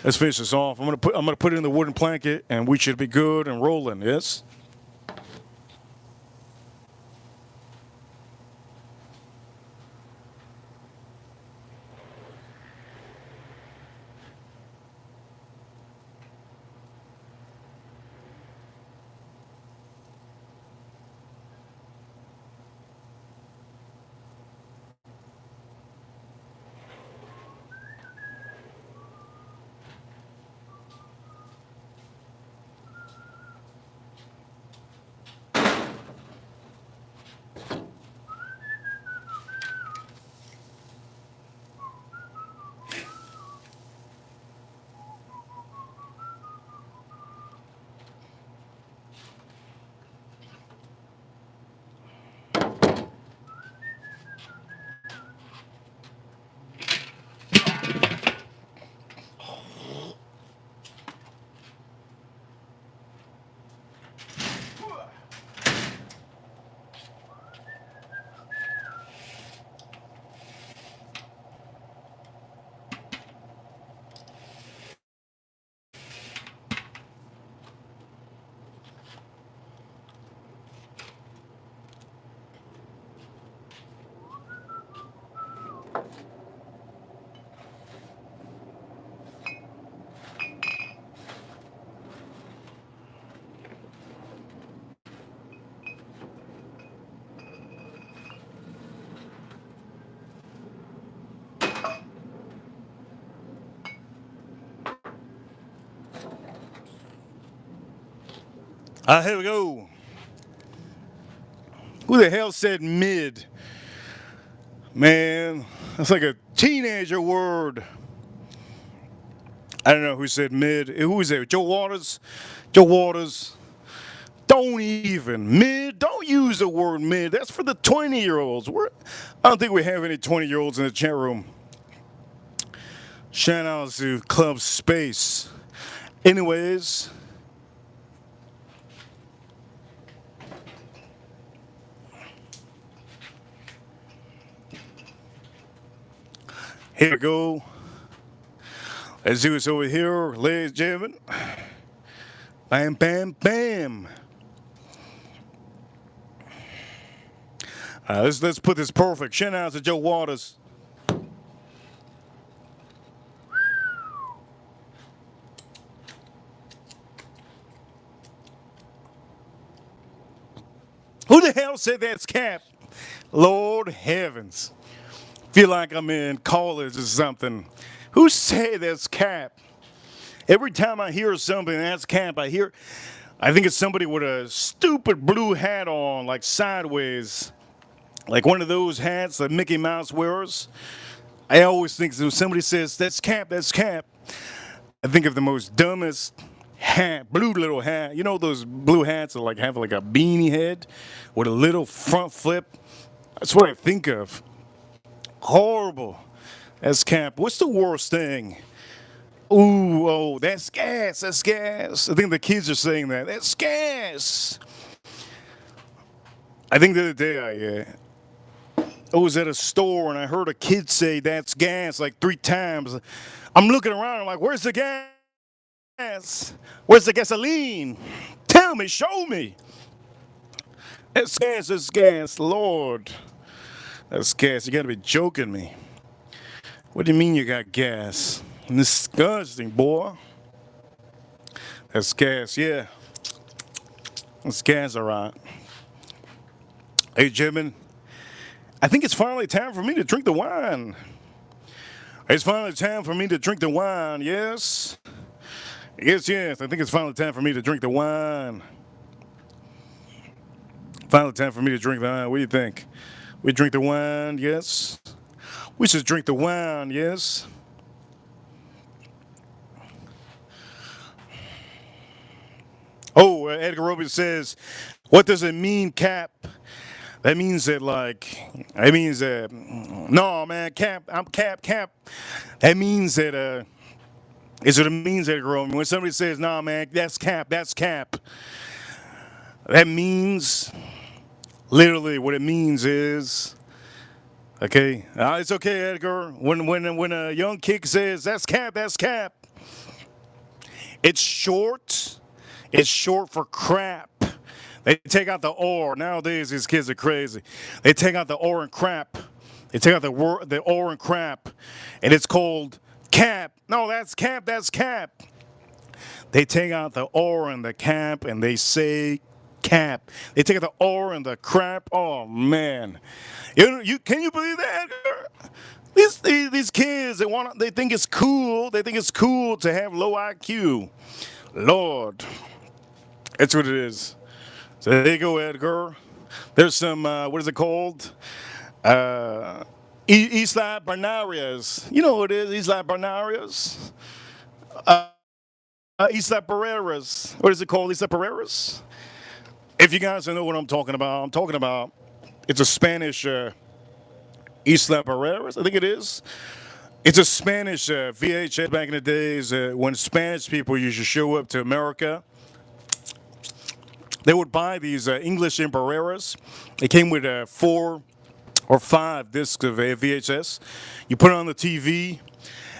S1: Let's finish this off. I'm going to put it in the wooden blanket, and we should be good and rolling, yes? Here we go. Who the hell said mid? Man, that's like a teenager word. I don't know who said mid. Who was it? Joe Waters? Joe Waters. Don't even. Mid. Don't use the word mid. That's for the 20-year-olds. I don't think we have any 20-year-olds in the chat room. Shout out to Club Space. Anyways. Here we go. Let's do this over here, ladies and gentlemen. Bam, bam, bam. Let's put this perfect. Shout out to Joe Waters. Who the hell said that's cap? Lord heavens. Feel like I'm in college or something. Who said that's cap? Every time I hear something that's cap, I think it's somebody with a stupid blue hat on, like sideways. Like one of those hats that Mickey Mouse wears. I always think when somebody says, that's cap, I think of the most dumbest hat, blue little hat. You know those blue hats that have like a beanie head with a little front flip? That's what I think of. Horrible. That's cap. What's the worst thing? Ooh, oh, that's gas. I think the kids are saying that. That's gas. I think the other day I was at a store and I heard a kid say that's gas like 3 times. I'm looking around, I'm like, where's the gas? Where's the gasoline? Tell me, show me. That's gas, Lord. That's gas. You gotta be joking me. What do you mean you got gas? Disgusting, boy. That's gas, yeah. That's gas, all right. Hey, Jimin. I think it's finally time for me to drink the wine. It's finally time for me to drink the wine, yes? Yes. I think it's finally time for me to drink the wine. Finally time for me to drink the wine. What do you think? We drink the wine, yes? We should drink the wine, yes? Oh, Edgar Roby says, what does it mean, Cap? That means that, no, man, Cap, I'm Cap. That means that, is what it means, Edgar Roby. When somebody says, nah, man, that's Cap. That means, literally, what it means is, okay, it's okay, Edgar. When a young kid says, that's Cap. It's short for crap. They take out the or. Nowadays, these kids are crazy. They take out the or and crap. They take out the or and crap. And it's called cap. No, that's cap. They take out the or and the cap and they say cap. They take out the or and the crap. Oh, man. Can you believe that? These kids, they think it's cool. They think it's cool to have low IQ. Lord. That's what it is. So there you go, Edgar. There's some, what is it called? Isla Bernarias. You know what it is, Isla Bernarias? Isla Pereiras. What is it called, Isla Pereiras? If you guys don't know what I'm talking about, it's a Spanish Isla Pereiras, I think it is. It's a Spanish VHS back in the days when Spanish people used to show up to America. They would buy these English Pereiras. They came with 4 or 5 discs of VHS. You put it on the TV,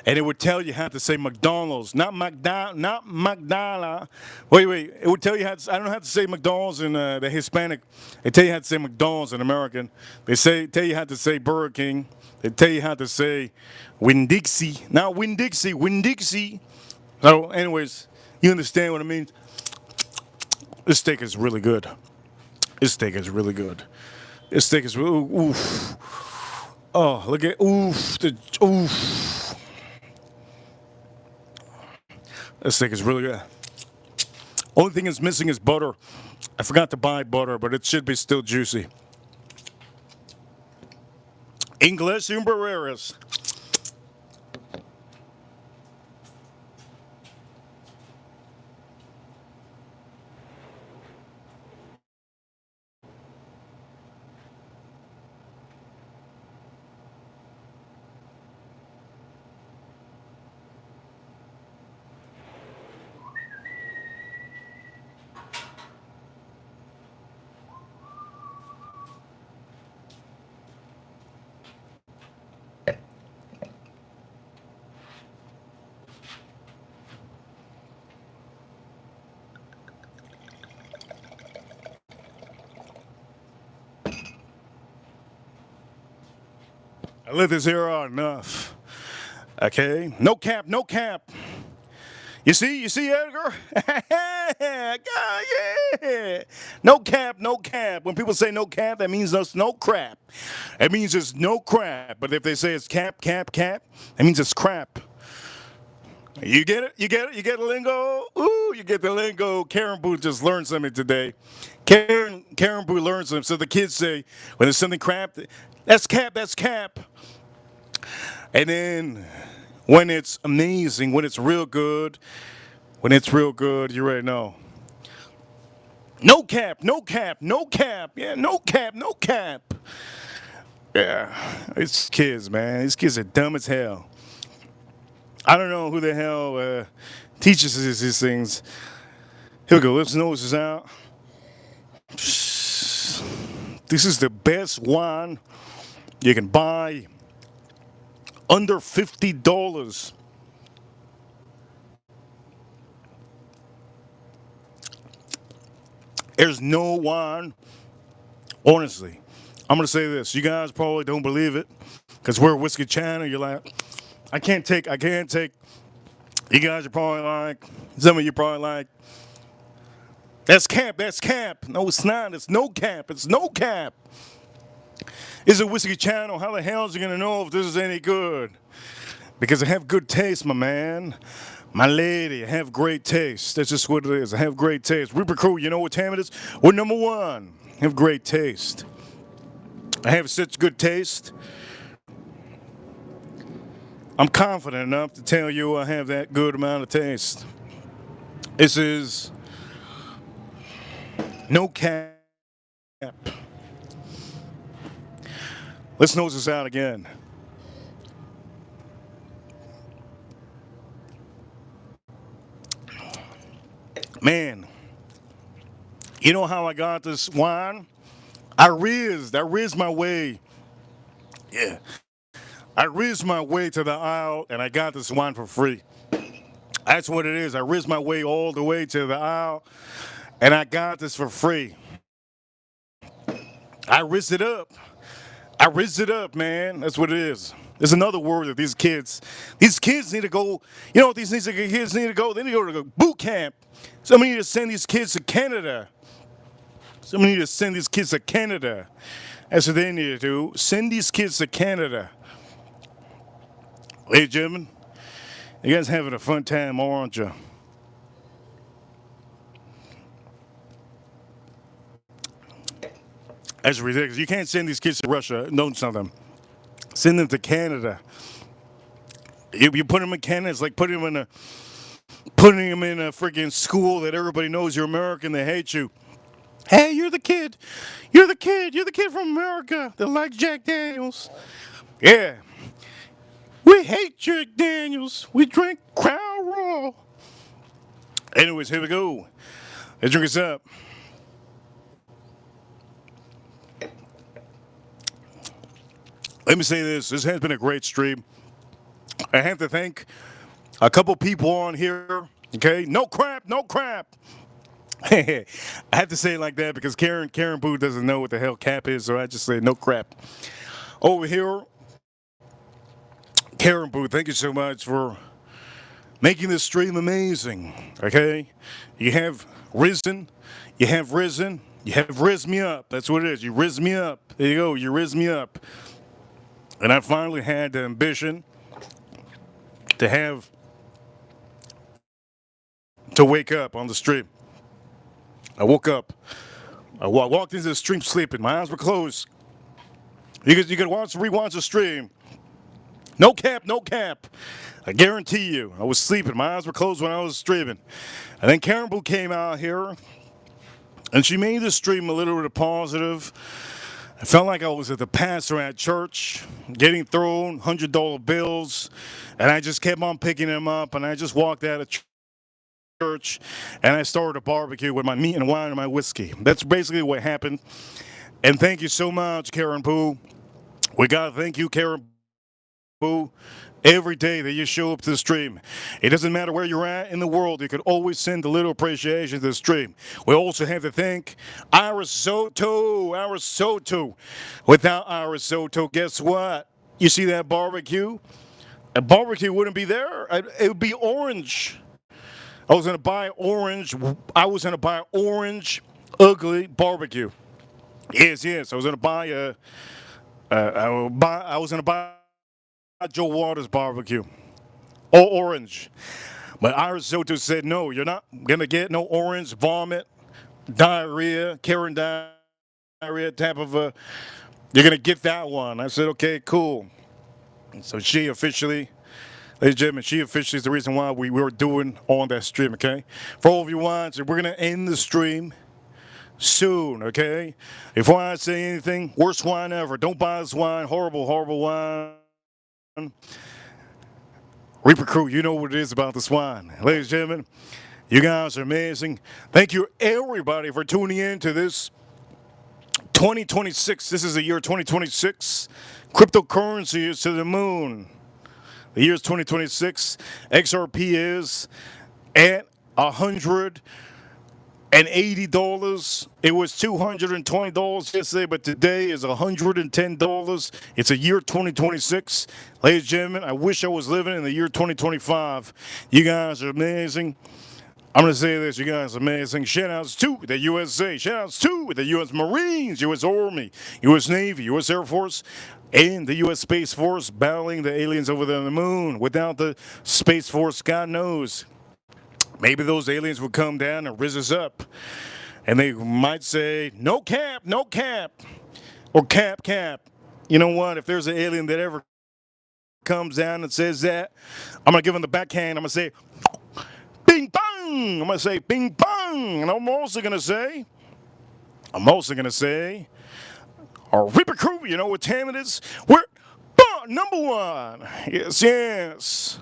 S1: and it would tell you how to say McDonald's, not McDonald's. Wait. It would tell you I don't know how to say McDonald's in the Hispanic. They tell you how to say McDonald's in American. Tell you how to say Burger King. They tell you how to say Winn-Dixie. Not Winn-Dixie. So, anyways, you understand what I mean? This steak is really good. Oof. Oh, look at, oof. This steak is really good. Only thing it's missing is butter. I forgot to buy butter, but it should be still juicy. English Humorous. I let this here out enough. Okay? No cap, no cap. You see, Edgar? Yeah. No cap, no cap. When people say no cap, that means there's no crap. It means there's no crap. But if they say it's cap, cap, cap, that means it's crap. You get it? You get it? You get the lingo? Ooh, you get the lingo. Karen Boo just learned something today. Karen Boo learned something. So the kids say, when there's something crap, that's cap, that's cap. And then when it's amazing, when it's real good, you already know. No cap, no cap, no cap. Yeah, no cap, no cap. Yeah, it's kids, man. These kids are dumb as hell. I don't know who the hell teaches us these things. Here we go. Let's nose this out. This is the best wine you can buy under $50. There's no wine. Honestly, I'm going to say this. You guys probably don't believe it because we're a whiskey channel. You're like, I can't take. You guys are probably like, some of you probably like, that's cap, that's cap. No, it's not. It's no cap. It's no cap. It's a whiskey channel. How the hell is you going to know if this is any good? Because I have good taste, my man. My lady, I have great taste. That's just what it is. I have great taste. Reaper Crew, you know what time it is? We're number one. I have great taste. I have such good taste. I'm confident enough to tell you I have that good amount of taste. This is no cap. Let's nose this out again. Man, you know how I got this wine? I rizzed my way. Yeah. I rizzed my way to the aisle and I got this wine for free. That's what it is. I rizzed my way all the way to the aisle and I got this for free. I rizzed it up. I rizzed it up, man. That's what it is. There's another word that these kids need to go, you know what these kids need to go? They need to go to boot camp. Somebody need to send these kids to Canada. Somebody need to send these kids to Canada. That's what they need to do. Send these kids to Canada. Ladies and gentlemen, you guys having a fun time, aren't you? That's ridiculous. You can't send these kids to Russia. Know something. Send them to Canada. You put them in Canada, it's like putting them in a freaking school that everybody knows you're American. They hate you. Hey, you're the kid. You're the kid from America that likes Jack Daniels. Yeah. We hate Jack Daniels. We drink Crown Royal. Anyways, here we go. Let's drink this up. Let me say this. This has been a great stream. I have to thank a couple people on here. Okay? No crap, no crap. I have to say it like that because Karen Boo doesn't know what the hell cap is, so I just say no crap. Over here, Karen Boo, thank you so much for making this stream amazing. Okay? You have risen, you have riz me up. That's what it is. You riz me up. There you go, you riz me up. And I finally had the ambition to wake up on the stream. I woke up. I walked into the stream sleeping. My eyes were closed. You could rewatch the stream. No cap, no cap. I guarantee you. I was sleeping. My eyes were closed when I was streaming. And then Karen Boo came out here, and she made the stream a little bit positive. I felt like I was at the pastor at church, getting thrown $100 bills, and I just kept on picking them up, and I just walked out of church, and I started a barbecue with my meat and wine and my whiskey. That's basically what happened. And thank you so much, Karen Boo. We gotta thank you, Karen Boo, every day that you show up to the stream. It doesn't matter where you're at in the world, you can always send a little appreciation to the stream. We also have to thank Iris Soto. Iris Soto. Without Iris Soto, guess what? You see that barbecue? A barbecue wouldn't be there. It would be orange. I was gonna buy orange, ugly barbecue. Yes. I was gonna buy Joe Waters barbecue. All orange. But Iris Soto said, no, you're not gonna get no orange, vomit, diarrhea, Karen diarrhea type of you're gonna get that one. I said, okay, cool. So she officially, ladies and gentlemen, she officially is the reason why we were doing on that stream, okay? For all of you watching, we're gonna end the stream soon, okay? Before I say anything, worst wine ever. Don't buy this wine. Horrible, horrible wine. Reaper Crew, you know what it is about this wine. Ladies and gentlemen, you guys are amazing. Thank you, everybody, for tuning in to this 2026. This is the year 2026. Cryptocurrency is to the moon. The year is 2026. XRP is at $180. It was $220 yesterday, but today is $110. It's a year 2026. Ladies and gentlemen, I wish I was living in the year 2025. You guys are amazing. I'm going to say this, you guys are amazing. Shout outs to the USA. Shout outs to the U.S. Marines, U.S. Army, U.S. Navy, U.S. Air Force, and the U.S. Space Force battling the aliens over there on the moon. Without the Space Force, God knows, maybe those aliens would come down and rizz us up. And they might say, no cap, no cap. Or cap, cap. You know what? If there's an alien that ever comes down and says that, I'm going to give him the backhand. I'm going to say, bing bang. I'm going to say, bing bang. And I'm also going to say, our Reaper Crew, you know what time it is? We're number one. Yes.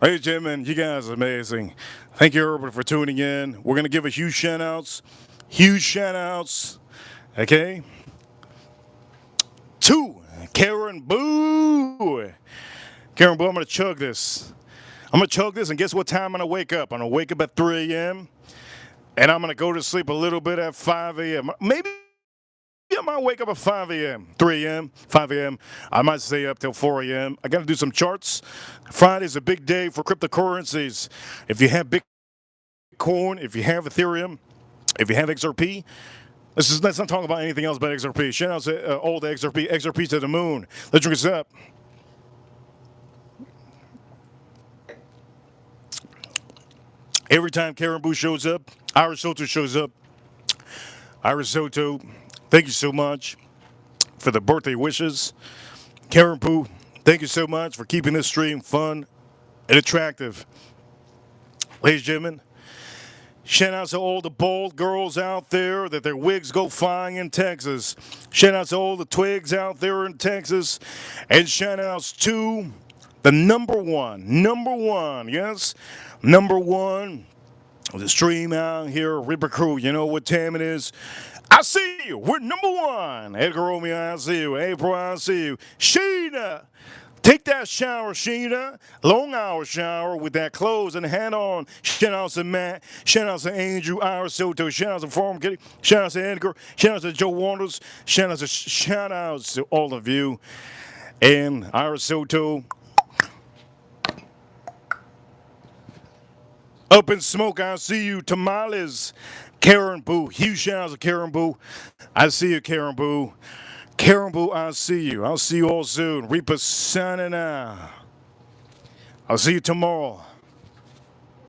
S1: Ladies and gentlemen, you guys are amazing. Thank you, everybody, for tuning in. We're going to give a huge shout outs, okay, to Karen Boo. Karen Boo, I'm going to chug this. And guess what time I'm going to wake up? I'm going to wake up at 3 a.m. and I'm going to go to sleep a little bit at 5 a.m. Maybe I might wake up at 5 a.m., 3 a.m., 5 a.m. I might stay up till 4 a.m. I got to do some charts. Friday's a big day for cryptocurrencies. If you have Bitcoin, if you have Ethereum, if you have XRP, let's not talk about anything else but XRP. Shout out to all the XRP to the moon. Let's drink this up. Every time Karen Boo shows up, Iris Soto shows up. Iris Soto, thank you so much for the birthday wishes. Karen Boo, thank you so much for keeping this stream fun and attractive. Ladies and gentlemen, shout out to all the bald girls out there that their wigs go flying in Texas. Shout out to all the twigs out there in Texas. And shout outs to the number one, yes, number one, the stream out here, Reaper Crew. You know what time it is. I see you. We're number one. Edgar Romeo, I see you. April, I see you. Sheena, take that shower, Sheena. Long hour shower with that clothes and hat on. Shout out to Matt. Shout out to Andrew, Iris Soto. Shout out to Forum Kitty. Shout out to Edgar. Shout out to Joe Waters. Shout outs to all of you. And Iris Soto. Up in smoke, I see you. Tamales. Karen Boo. Huge shout out to Karen Boo. I see you, Karen Boo. Karen Boo, I see you. I'll see you all soon. Reaper signing out. I'll see you tomorrow.